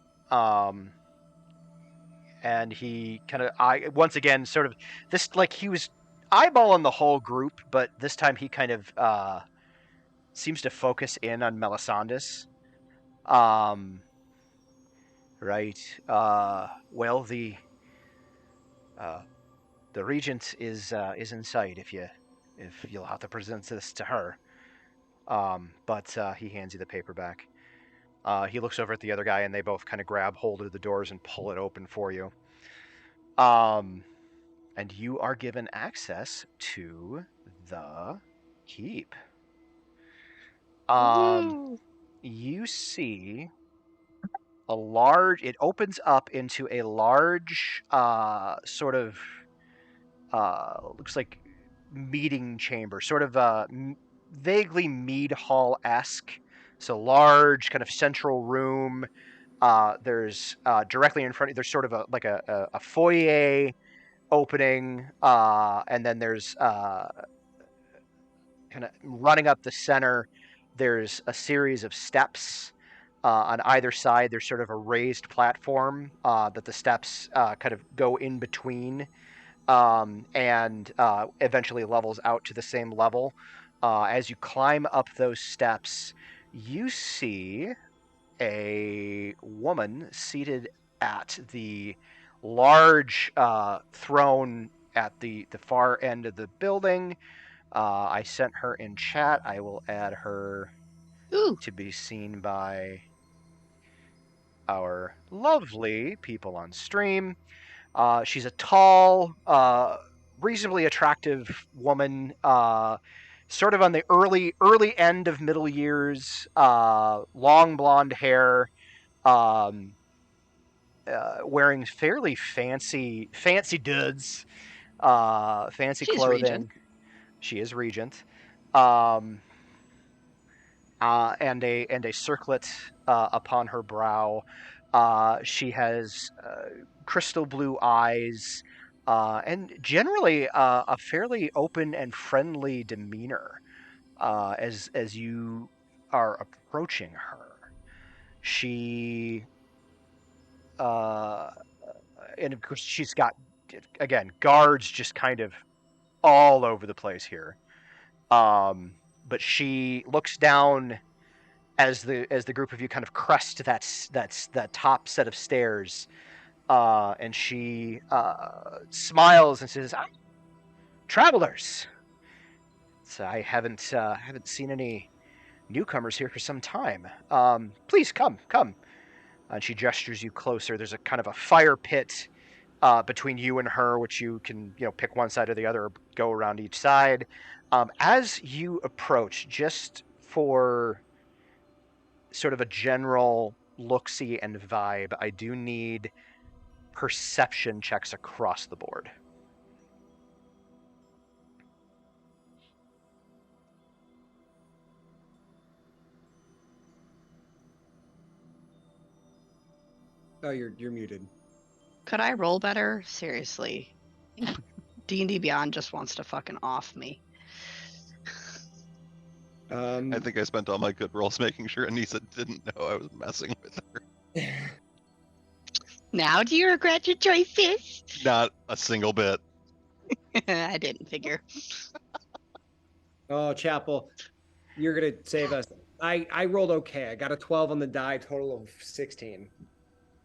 and he kind of, once again, sort of this, he was eyeballing the whole group, but this time he kind of seems to focus in on Melisandus. Right. Well, the regent is inside. If you'll have to present this to her. But he hands you the paper back. He looks over at the other guy, and they both kind of grab hold of the doors and pull it open for you. And you are given access to the keep. You see it opens up into a large sort of looks like meeting chamber, sort of vaguely mead hall-esque. So large kind of central room. There's directly in front of you, there's sort of a foyer opening, and then there's kind of running up the center, there's a series of steps. On either side, there's sort of a raised platform that the steps kind of go in between, and eventually levels out to the same level. As you climb up those steps, you see a woman seated at the large throne at the far end of the building. I sent her in chat. I will add her to be seen by our lovely people on stream. She's a tall, reasonably attractive woman, sort of on the early end of middle years, long blonde hair, wearing fairly fancy duds, fancy clothing. Regent. She is regent. And a circlet upon her brow. She has crystal blue eyes, and generally a fairly open and friendly demeanor as you are approaching her. She uh, and of course she's got, again, guards just kind of all over the place here. But she looks down as the group of you kind of crest that top set of stairs, and she smiles and says, "Travelers, so I haven't seen any newcomers here for some time. Please come." And she gestures you closer. There's a kind of a fire pit between you and her, which you can pick one side or the other, or go around each side. As you approach, just for sort of a general look-see and vibe, I do need perception checks across the board. Oh, you're muted. Could I roll better? Seriously. D&D Beyond just wants to fucking off me. I think I spent all my good rolls making sure Anissa didn't know I was messing with her. Now do you regret your choices? Not a single bit. I didn't figure. Oh, Chapel, you're gonna save us. I rolled okay. I got a 12 on the die, total of 16.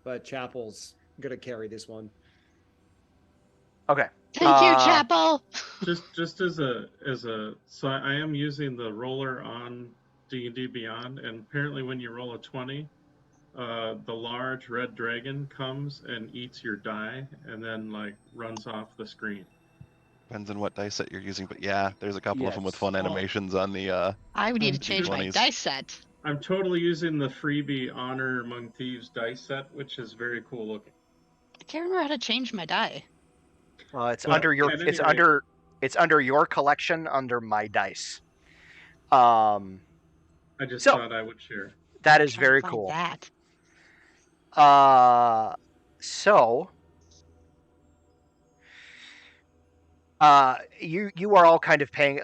But Chapel's gonna carry this one. Okay. Thank you, Chapel. Just as a so I am using the roller on D&D Beyond, and apparently when you roll a 20, the large red dragon comes and eats your die and then like runs off the screen. Depends on what dice set you're using, but yeah, there's a couple of them with fun Yes. animations on the I would need to change my 20s. dice set. I'm totally using the freebie Honor Among Thieves dice set, which is very cool looking. I can't remember how to change my die. It's Well, under your at any it's rate- under your collection under my dice. I just So- thought I would share. That is Trying to very find cool. That. So you are all kind of paying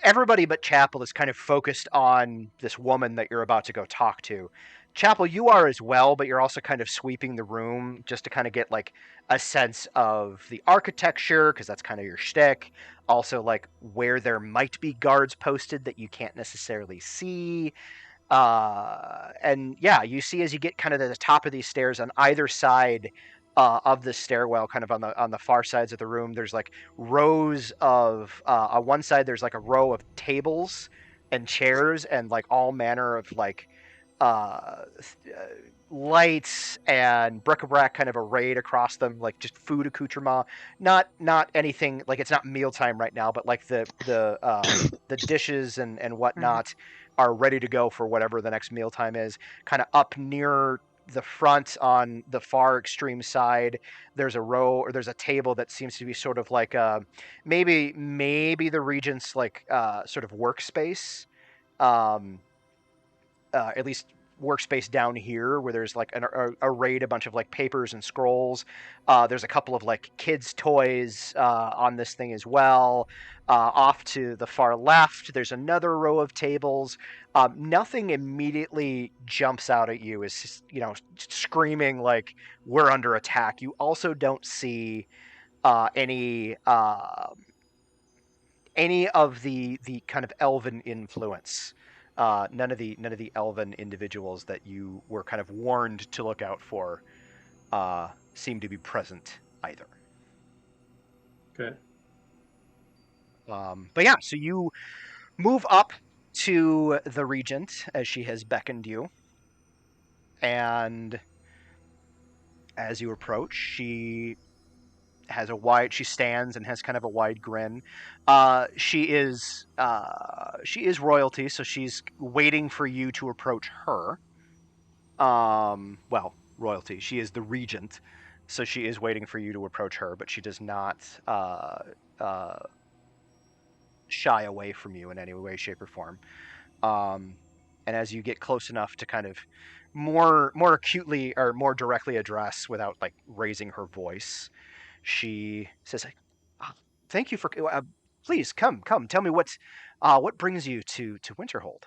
everybody but Chapel is kind of focused on this woman that you're about to go talk to. Chapel, you are as well, but you're also kind of sweeping the room just to kind of get like a sense of the architecture, because that's kind of your shtick. Also, like where there might be guards posted that you can't necessarily see. And yeah, you see as you get kind of to the top of these stairs, on either side of the stairwell, kind of on the far sides of the room, there's like rows of on one side there's like a row of tables and chairs and like all manner of like uh, lights and bric-a-brac kind of arrayed across them, like just food accoutrement. Not anything like, it's not mealtime right now, but like the dishes and whatnot are ready to go for whatever the next mealtime is. Kind of up near the front on the far extreme side, there's a table that seems to be sort of like maybe the regent's like sort of workspace. At least workspace down here, where there's like arrayed a bunch of like papers and scrolls. There's a couple of like kids' toys on this thing as well. Off to the far left, there's another row of tables. Nothing immediately jumps out at you as screaming like we're under attack. You also don't see any of the kind of elven influence. None of the elven individuals that you were kind of warned to look out for seem to be present either. Okay. But yeah, so you move up to the regent as she has beckoned you, and as you approach, she stands and has kind of a wide grin. She is royalty, so she's waiting for you to approach her. Well, royalty. She is the regent, so she is waiting for you to approach her, but she does not shy away from you in any way, shape, or form. And as you get close enough to kind of more acutely or more directly address without like raising her voice, she says, "Ah, thank you for. Please come. Tell me what brings you to Winterhold."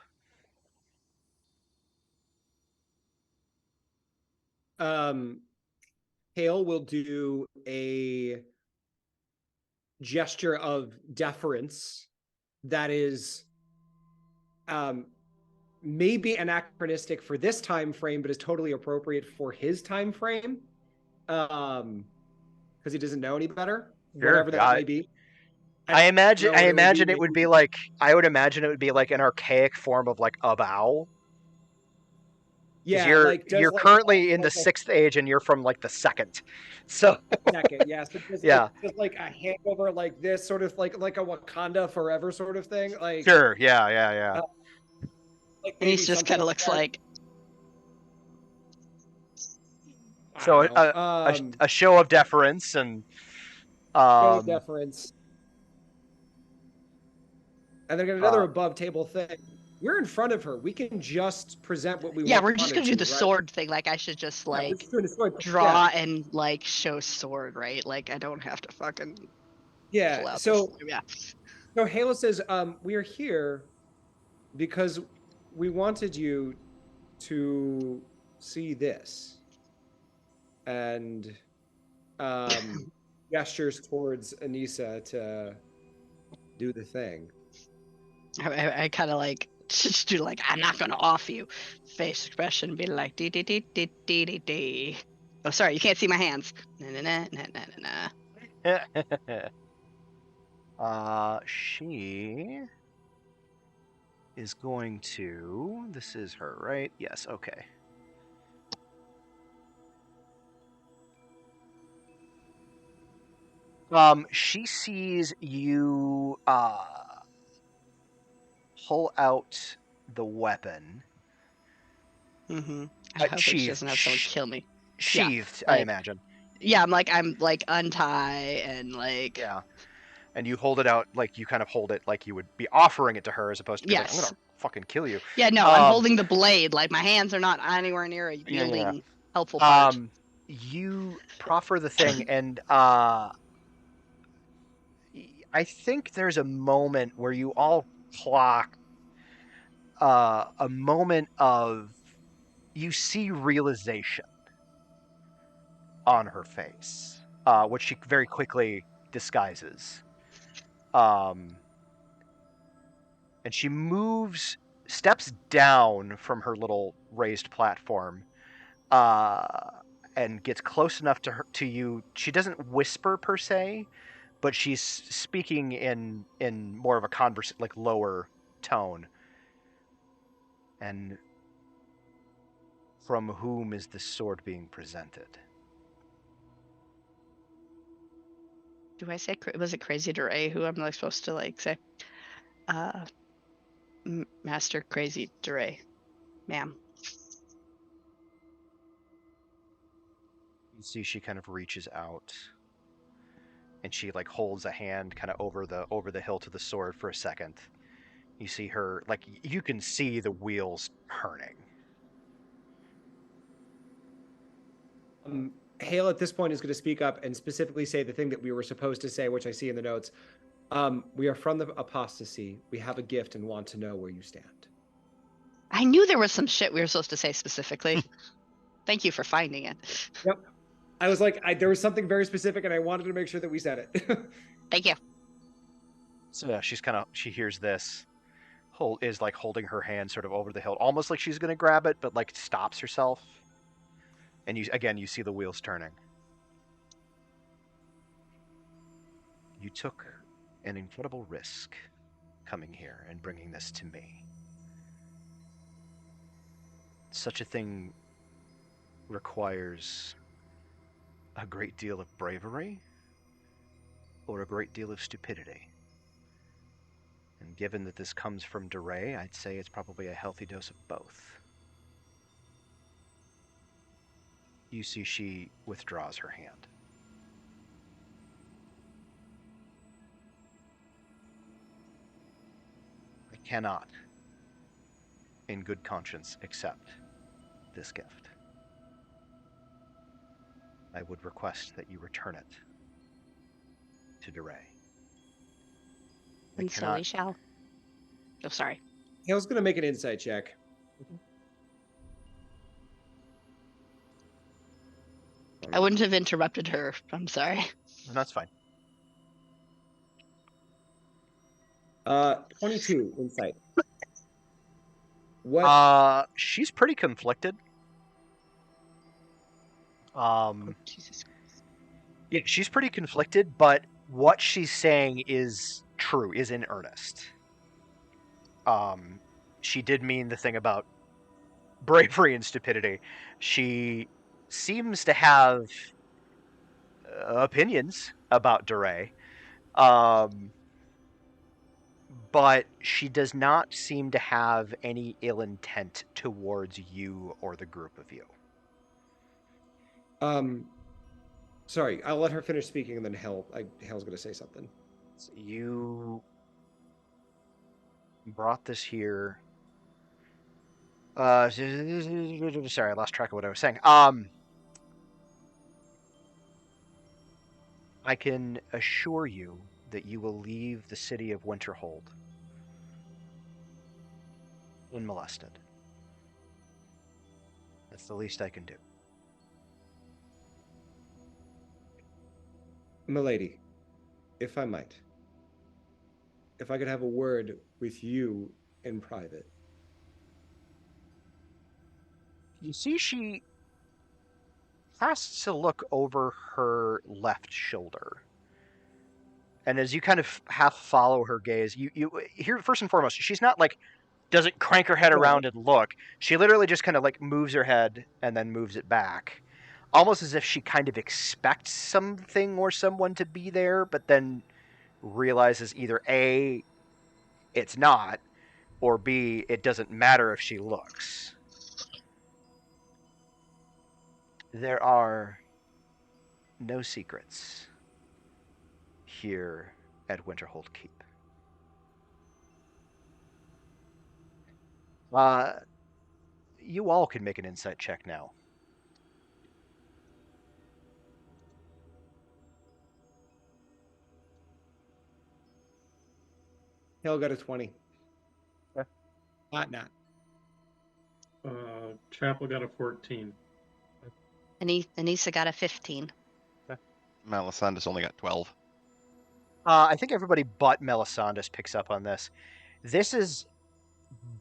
Hale will do a gesture of deference that is maybe anachronistic for this time frame, but is totally appropriate for his time frame, because he doesn't know any better, Sure. whatever that may be. I imagine. don't know what it would be. It would be like. I would imagine it would be like an archaic form of like a bow. Because Yeah, like does you're like currently in the like a 6th age and you're from like the 2nd. So second, yeah. So yeah, just like a handover like this, sort of like a Wakanda forever sort of thing. Like sure, yeah. like And he maybe just something kind of looks that. like, So a show of deference and show deference. And then got another above table thing. We're in front of her. We can just present what we yeah, want. we're just gonna do the right? sword thing. Like I should just Yeah, we're like just doing the sword. draw and like show sword, right? Like I don't have to fucking pull Yeah. out So this. Yeah. so Halo says, we are here because we wanted you to see this. And gestures towards Anissa to do the thing. I kind of like just do like I'm not gonna off you face expression, be like dee dee dee dee dee dee dee. Oh, sorry, you can't see my hands. Na na na na na na. she is going to. This is her, right? Yes. Okay. She sees you pull out the weapon. Mm-hmm. I hope she doesn't have someone kill me. Sheathed, Yeah, I like, imagine. Yeah, I'm like untie and like. Yeah. And you hold it out like you kind of hold it like you would be offering it to her as opposed to be like, I'm gonna fucking kill you. Yeah, no, I'm holding the blade. Like my hands are not anywhere near a yielding helpful part. You proffer the thing and I think there's a moment where you all clock a moment of you see realization on her face, which she very quickly disguises. And she steps down from her little raised platform, and gets close enough to you. She doesn't whisper per se, but she's speaking in more of a like lower tone. And from whom is the sword being presented? Do I say was it Crazy Duray who I'm like supposed to like say? Master Crazy Duray, ma'am. You see, she kind of reaches out, and she like holds a hand kind of over the hilt of the sword for a second. You see her like you can see the wheels turning. Hale at this point is going to speak up and specifically say the thing that we were supposed to say, which I see in the notes. We are from the apostasy. We have a gift and want to know where you stand. I knew there was some shit we were supposed to say specifically. Thank you for finding it. Yep. I was like, there was something very specific, and I wanted to make sure that we said it. Thank you. So yeah, she hears this, is like holding her hand sort of over the hilt, almost like she's gonna grab it, but like stops herself. And you see the wheels turning. You took an incredible risk coming here and bringing this to me. Such a thing requires a great deal of bravery or a great deal of stupidity. And given that this comes from Duray, I'd say it's probably a healthy dose of both. You see she withdraws her hand. I cannot, in good conscience, accept this gift. I would request that you return it to DeRay. And so we shall. Oh, sorry. Hale's going to make an insight check. I wouldn't have interrupted her. I'm sorry. And that's fine. 22 insight. What? She's pretty conflicted. Jesus. Yeah, she's pretty conflicted, but what she's saying is true, is in earnest. She did mean the thing about bravery and stupidity. She seems to have opinions about DeRay, but she does not seem to have any ill intent towards you or the group of you. Sorry, I'll let her finish speaking, and then Hale's going to say something. You brought this here. Sorry, I lost track of what I was saying. I can assure you that you will leave the city of Winterhold unmolested. That's the least I can do. Milady, if I might, if I could have a word with you in private. You see, she has to look over her left shoulder. And as you kind of half follow her gaze, you here first and foremost, she's not like doesn't crank her head around and look. She literally just kind of like moves her head and then moves it back. Almost as if she kind of expects something or someone to be there, but then realizes either A, it's not, or B, it doesn't matter if she looks. There are no secrets here at Winterhold Keep. You all can make an insight check now. Hale got a 20. Okay. Not. Chapel got a 14. Anissa got a 15. Melisandus only got 12. I think everybody but Melisandus picks up on this. This is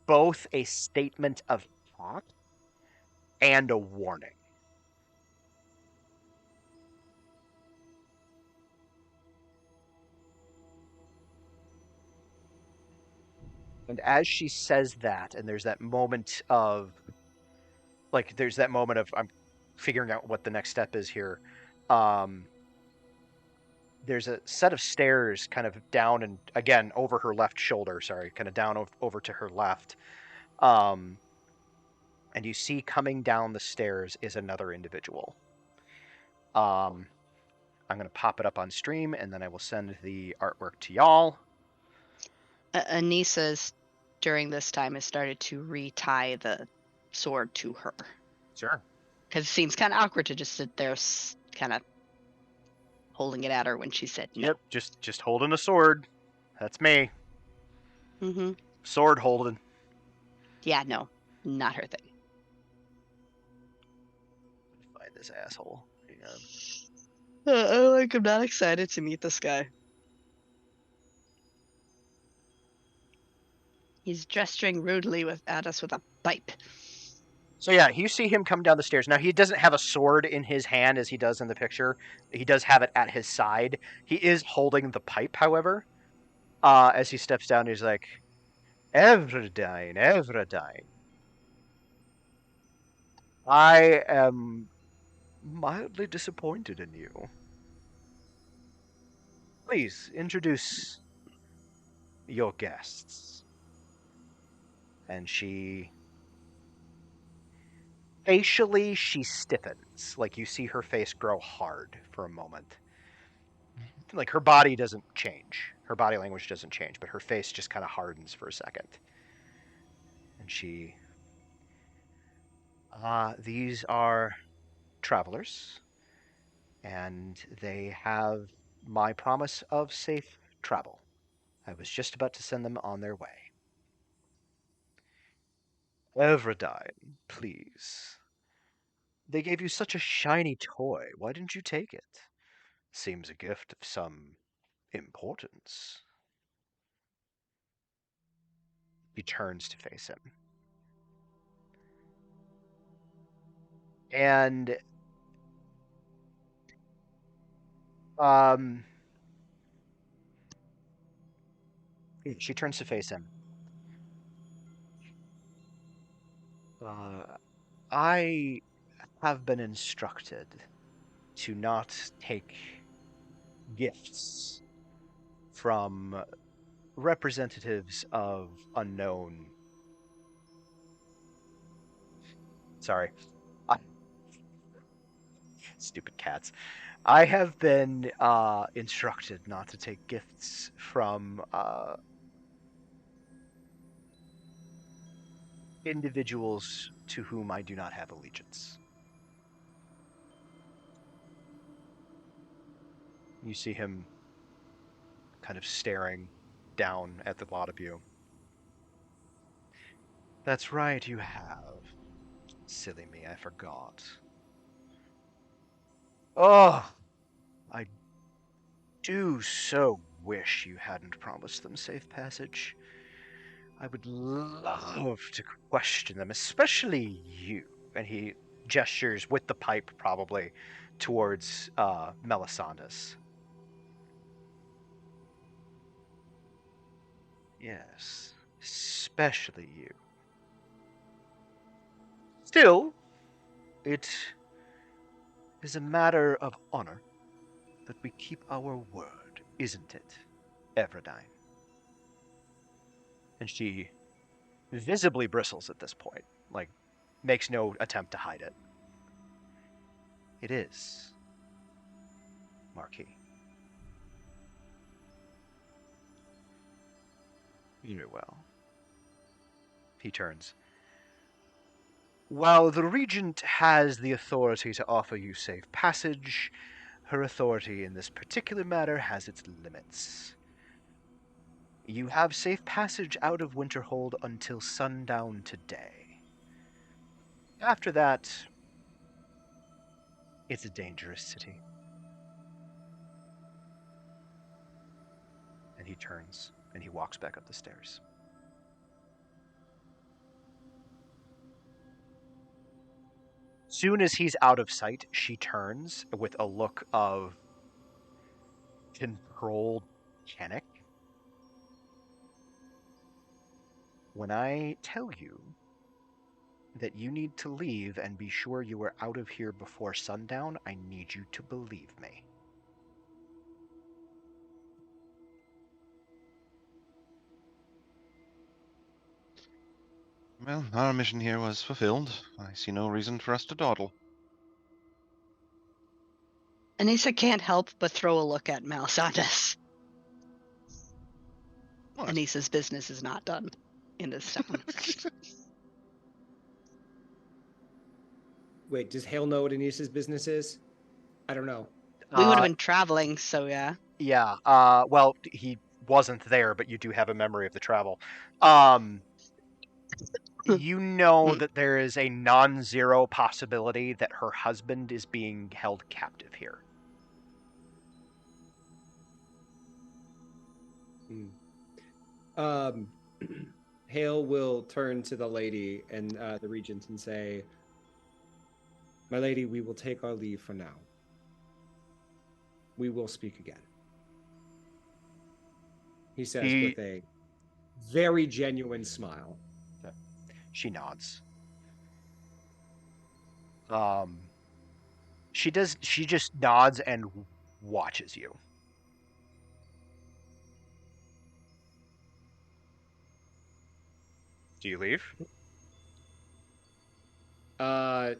both a statement of fact and a warning. And as she says that, and there's that moment of, I'm figuring out what the next step is here. There's a set of stairs kind of down and, again, over her left shoulder, kind of down over to her left. And you see coming down the stairs is another individual. I'm going to pop it up on stream, and then I will send the artwork to y'all. Anissa's, during this time, has started to retie the sword to her. Sure. Because it seems kind of awkward to just sit there kind of holding it at her when she said no. Yep, just holding a sword. That's me. Mm-hmm. Sword holding. Yeah, no, not her thing. Find this asshole. Hang on. I'm not excited to meet this guy. He's gesturing rudely at us with a pipe. So yeah, you see him come down the stairs. Now, he doesn't have a sword in his hand as he does in the picture. He does have it at his side. He is holding the pipe, however. As he steps down, he's like, Everdine. I am mildly disappointed in you. Please, introduce your guests. And facially, she stiffens. Like, you see her face grow hard for a moment. Like, her body doesn't change. Her body language doesn't change, but her face just kind of hardens for a second. And these are travelers. And they have my promise of safe travel. I was just about to send them on their way. Everdine, please. They gave you such a shiny toy. Why didn't you take it? Seems a gift of some importance. He turns to face him. And she turns to face him. I have been instructed to not take gifts from representatives of unknown. Sorry. I... Stupid cats. I have been instructed not to take gifts from individuals to whom I do not have allegiance. You see him kind of staring down at the lot of you. That's right, you have. Silly me, I forgot. Oh, I do so wish you hadn't promised them safe passage. I would love to question them, especially you. And he gestures with the pipe, probably, towards Melisandus. Yes, especially you. Still, it is a matter of honor that we keep our word, isn't it, Everdine? And she visibly bristles at this point, like, makes no attempt to hide it. It is, Marquis. Very well. He turns. While the Regent has the authority to offer you safe passage, her authority in this particular matter has its limits. You have safe passage out of Winterhold until sundown today. After that, it's a dangerous city. And he turns and he walks back up the stairs. Soon as he's out of sight, she turns with a look of controlled panic. When I tell you that you need to leave and be sure you are out of here before sundown, I need you to believe me. Well, our mission here was fulfilled. I see no reason for us to dawdle. Anissa can't help but throw a look at Melisandus. What? Anissa's business is not done in this town. Wait, does Hale know what Anissa's business is? I don't know. We would have been traveling, so yeah. Yeah, well, he wasn't there, but you do have a memory of the travel. You know that there is a non-zero possibility that her husband is being held captive here. Hale will turn to the lady and the regent and say, "My lady, we will take our leave for now. We will speak again." He says with a very genuine smile. She nods. She just nods and watches you. Do you leave? Man,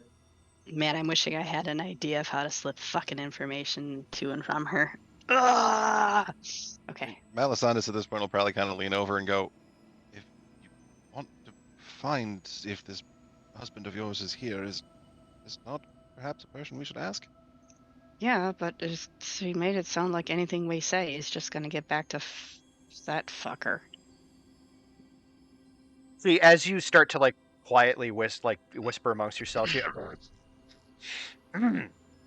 I'm wishing I had an idea of how to slip fucking information to and from her. Ugh! Okay. Melisandus at this point will probably kind of lean over and go, if you want to find if this husband of yours is here, is this not perhaps a person we should ask? Yeah, but he made it sound like anything we say is just going to get back to that fucker. See, as you start to like quietly whisper amongst yourselves,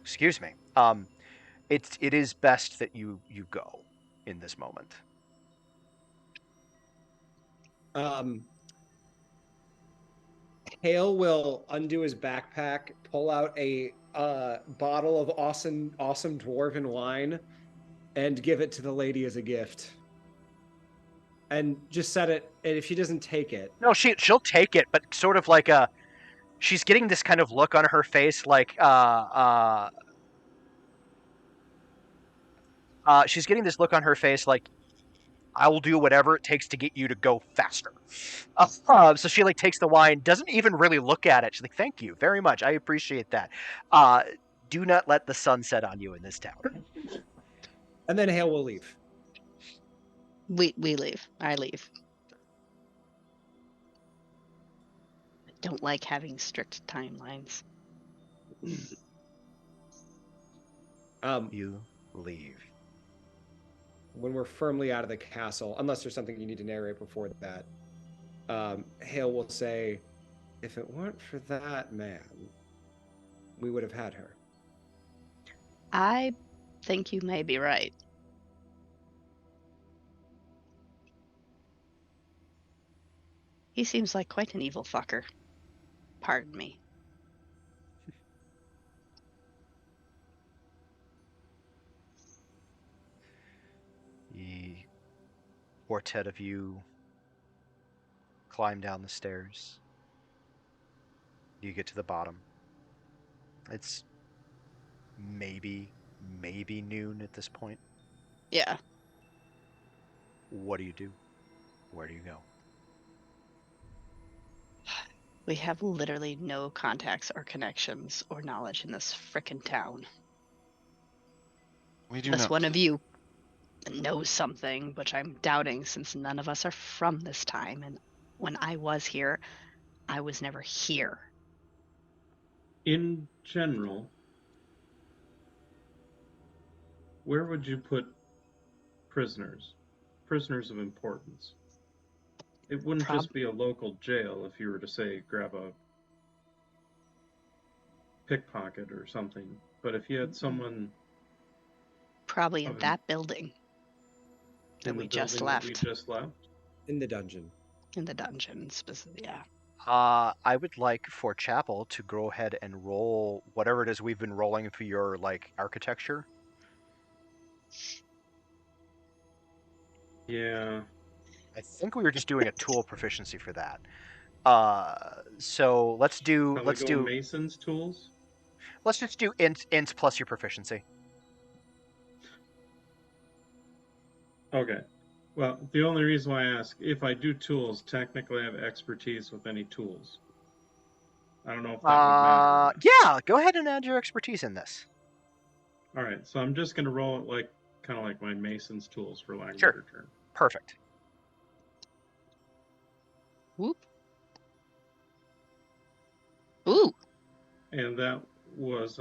excuse me. It is best that you go in this moment. Hale will undo his backpack, pull out a bottle of awesome dwarven wine, and give it to the lady as a gift. And just set it. And if she doesn't take it, No, she'll take it, but sort of like she's getting this kind of look on her face, like she's getting this look on her face, like I will do whatever it takes to get you to go faster. So she like takes the wine, doesn't even really look at it. She's like, "Thank you very much. I appreciate that. Do not let the sun set on you in this town." and then Hale will leave. We leave. I leave. I don't like having strict timelines. You leave. When we're firmly out of the castle, unless there's something you need to narrate before that, Hale will say, if it weren't for that man, we would have had her. I think you may be right. He seems like quite an evil fucker. Pardon me. The quartet of you climb down the stairs. You get to the bottom. It's maybe noon at this point. Yeah. What do you do? Where do you go? We have literally no contacts or connections or knowledge in this frickin' town. We do Unless not. one of you knows something, which I'm doubting since none of us are from this time. And when I was here, I was never here. In general, where would you put prisoners of importance? It wouldn't just be a local jail if you were to say grab a pickpocket or something, but if you had someone Probably in that building that we just left. In the dungeon. In the dungeon, specifically, yeah. I would like for Chapel to go ahead and roll whatever it is we've been rolling for your like architecture. Yeah. I think we were just doing a tool proficiency for that. So let's do Mason's tools. Let's just do int plus your proficiency. Okay. Well, the only reason why I ask, if I do tools, technically I have expertise with any tools. I don't know if that would matter. Yeah, go ahead and add your expertise in this. All right, so I'm just going to roll it like kind of like my Mason's tools, for lack of a better term. Perfect. Whoop. Ooh. And that was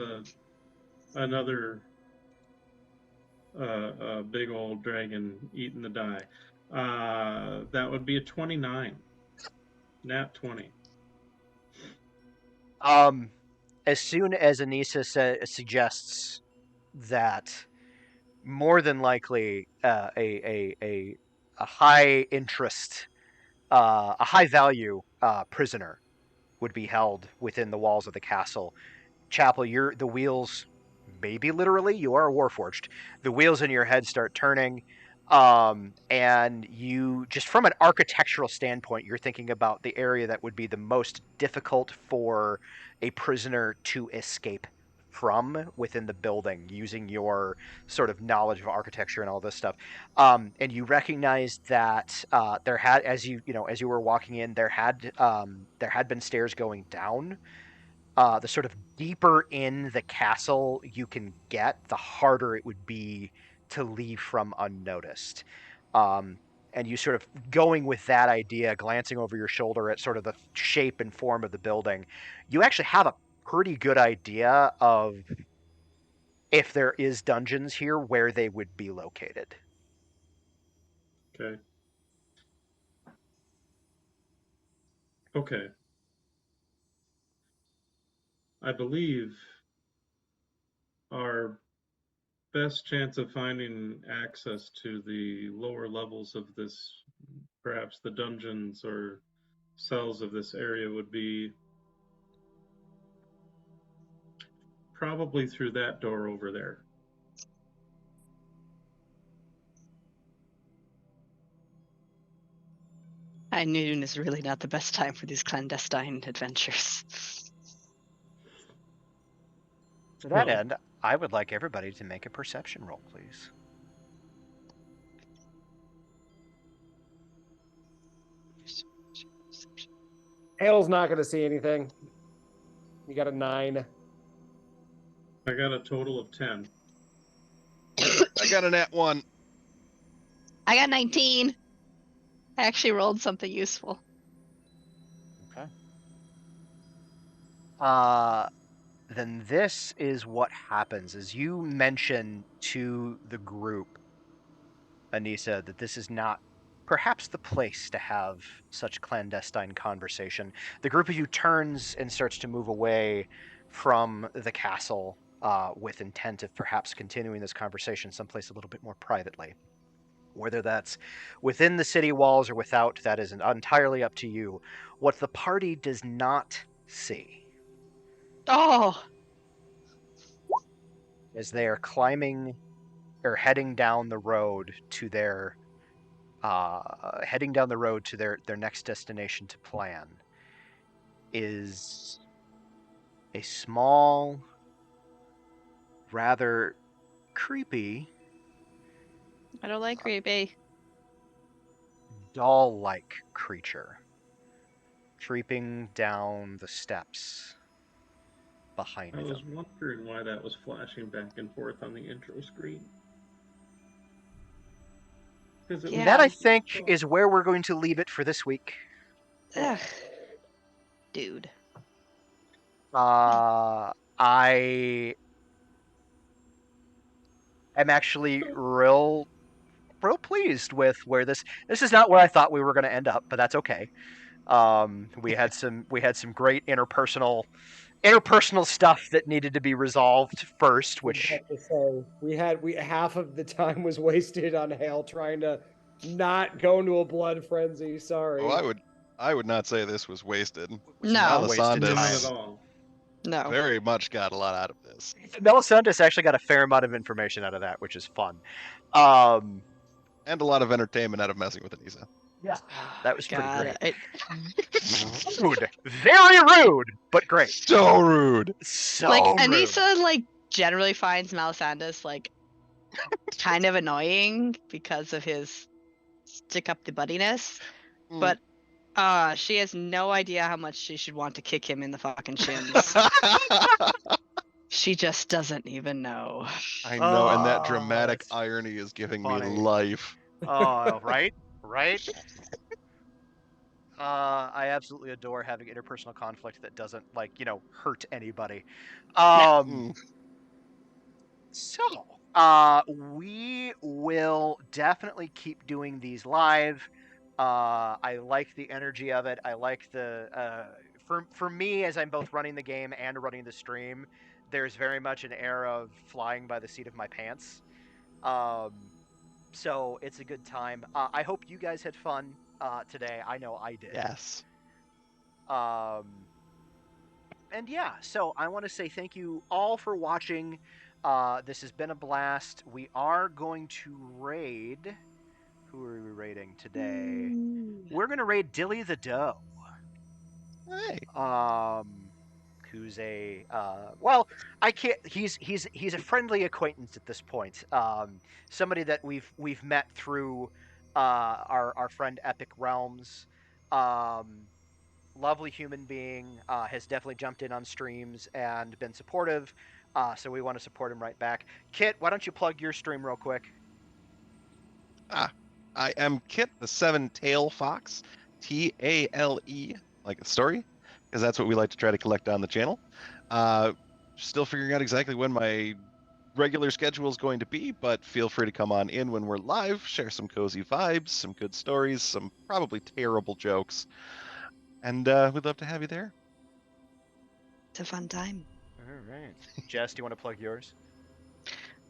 another big old dragon eating the die. That would be a 29. Nat 20. As soon as Anissa suggests that more than likely a high interest, a high value prisoner would be held within the walls of the castle, Chapel, the wheels, maybe literally, you are warforged. The wheels in your head start turning, and you just from an architectural standpoint, you're thinking about the area that would be the most difficult for a prisoner to escape from within the building, using your sort of knowledge of architecture and all this stuff. And you recognize that there had, as you were walking in, there had been stairs going down. The sort of deeper in the castle you can get, the harder it would be to leave from unnoticed. And you sort of going with that idea, glancing over your shoulder at sort of the shape and form of the building, you actually have a pretty good idea of if there is dungeons here, where they would be located. Okay. Okay. I believe our best chance of finding access to the lower levels of this, perhaps the dungeons or cells of this area, would be probably through that door over there. High noon is really not the best time for these clandestine adventures. To that Well, end, I would like everybody to make a perception roll, please. Hale's not going to see anything. You got a 9. I got a total of 10. I got a nat 1. I got 19. I actually rolled something useful. Okay. Then this is what happens. As you mention to the group, Anissa, that this is not perhaps the place to have such clandestine conversation, the group of you turns and starts to move away from the castle with intent of perhaps continuing this conversation someplace a little bit more privately. Whether that's within the city walls or without, that is entirely up to you. What the party does not see Oh, as they are climbing or heading down the road to their next destination to plan is a small, rather creepy, I don't like creepy. doll-like creature creeping down the steps behind I was them. wondering why that was flashing back and forth on the intro screen. Because it Yeah. That, I think, is where we're going to leave it for this week. Ugh. Dude. I am actually real pleased with where this is not where I thought we were going to end up, but that's okay. We had some great interpersonal stuff that needed to be resolved first, which I have to say, we half of the time was wasted on Hale trying to not go into a blood frenzy. Sorry. Oh, I would not say this was wasted. was No. not wasted Melisandus not time. at all. No. very much got a lot out of this. Melisandus actually got a fair amount of information out of that, which is fun. Um, And a lot of entertainment out of messing with Anissa. Yeah, that was pretty God, great. Rude, very rude, but great. So rude. So like rude. Anissa, like generally finds Melisandus like kind of annoying because of his stick up the buddiness, Mm. but she has no idea how much she should want to kick him in the fucking shins. She just doesn't even know. I know, and that Oh, dramatic that's irony is giving funny. me life. Oh, right. I absolutely adore having interpersonal conflict that doesn't hurt anybody. Mm. So, we will definitely keep doing these live. I like the energy of it. I like the for me, as I'm both running the game and running the stream, there's very much an air of flying by the seat of my pants. So it's a good time. I hope you guys had fun today. I know I did. Yes. And yeah, so I want to say thank you all for watching. This has been a blast. We are going to raid. Who are we raiding today? We're going to raid Dilly the Doe. Hey. Who's a well, I can't. He's a friendly acquaintance at this point. Somebody that we've met through our friend Epic Realms. Lovely human being, has definitely jumped in on streams and been supportive. So we want to support him right back. Kit, why don't you plug your stream real quick? I am Kit, the Seven-Tail Fox, Tale, like a story, because that's what we like to try to collect on the channel. Still figuring out exactly when my regular schedule is going to be, but feel free to come on in when we're live, share some cozy vibes, some good stories, some probably terrible jokes, and we'd love to have you there. It's a fun time. All right. Jess, do you want to plug yours?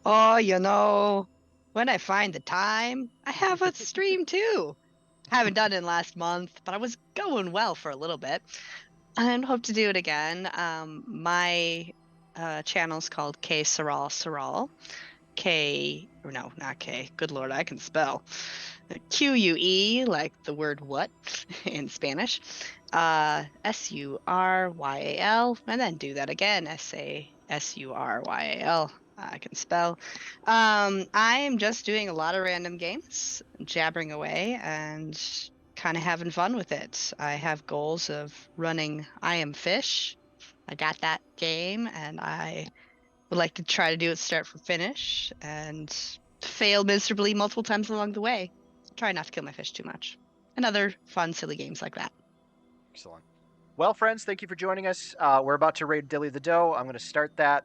Oh, when I find the time, I have a stream too. Haven't done it in last month, but I was going well for a little bit. And hope to do it again. My channel's called K Saral. No, not K. Good Lord, I can spell. QUE, like the word what in Spanish. SURYAL, and then do that again. SURYAL. I can spell. I am just doing a lot of random games, jabbering away, and kind of having fun with it. I have goals of running I Am Fish. I got that game, and I would like to try to do it start from finish, and fail miserably multiple times along the way. Try not to kill my fish too much. And other fun, silly games like that. Excellent. Well, friends, thank you for joining us. We're about to raid Dilly the Doe. I'm going to start that.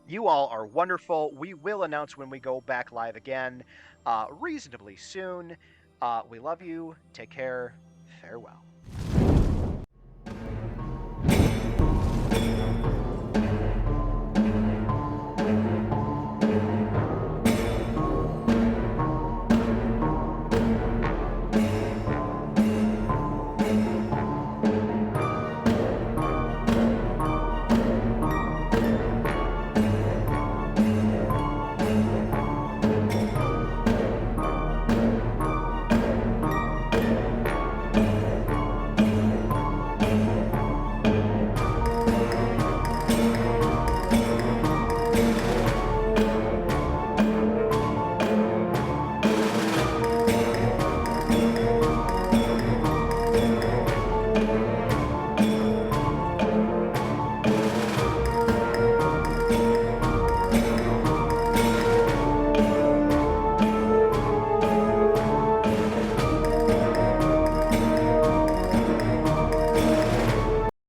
You all are wonderful. We will announce when we go back live again reasonably soon. We love you. Take care. Farewell.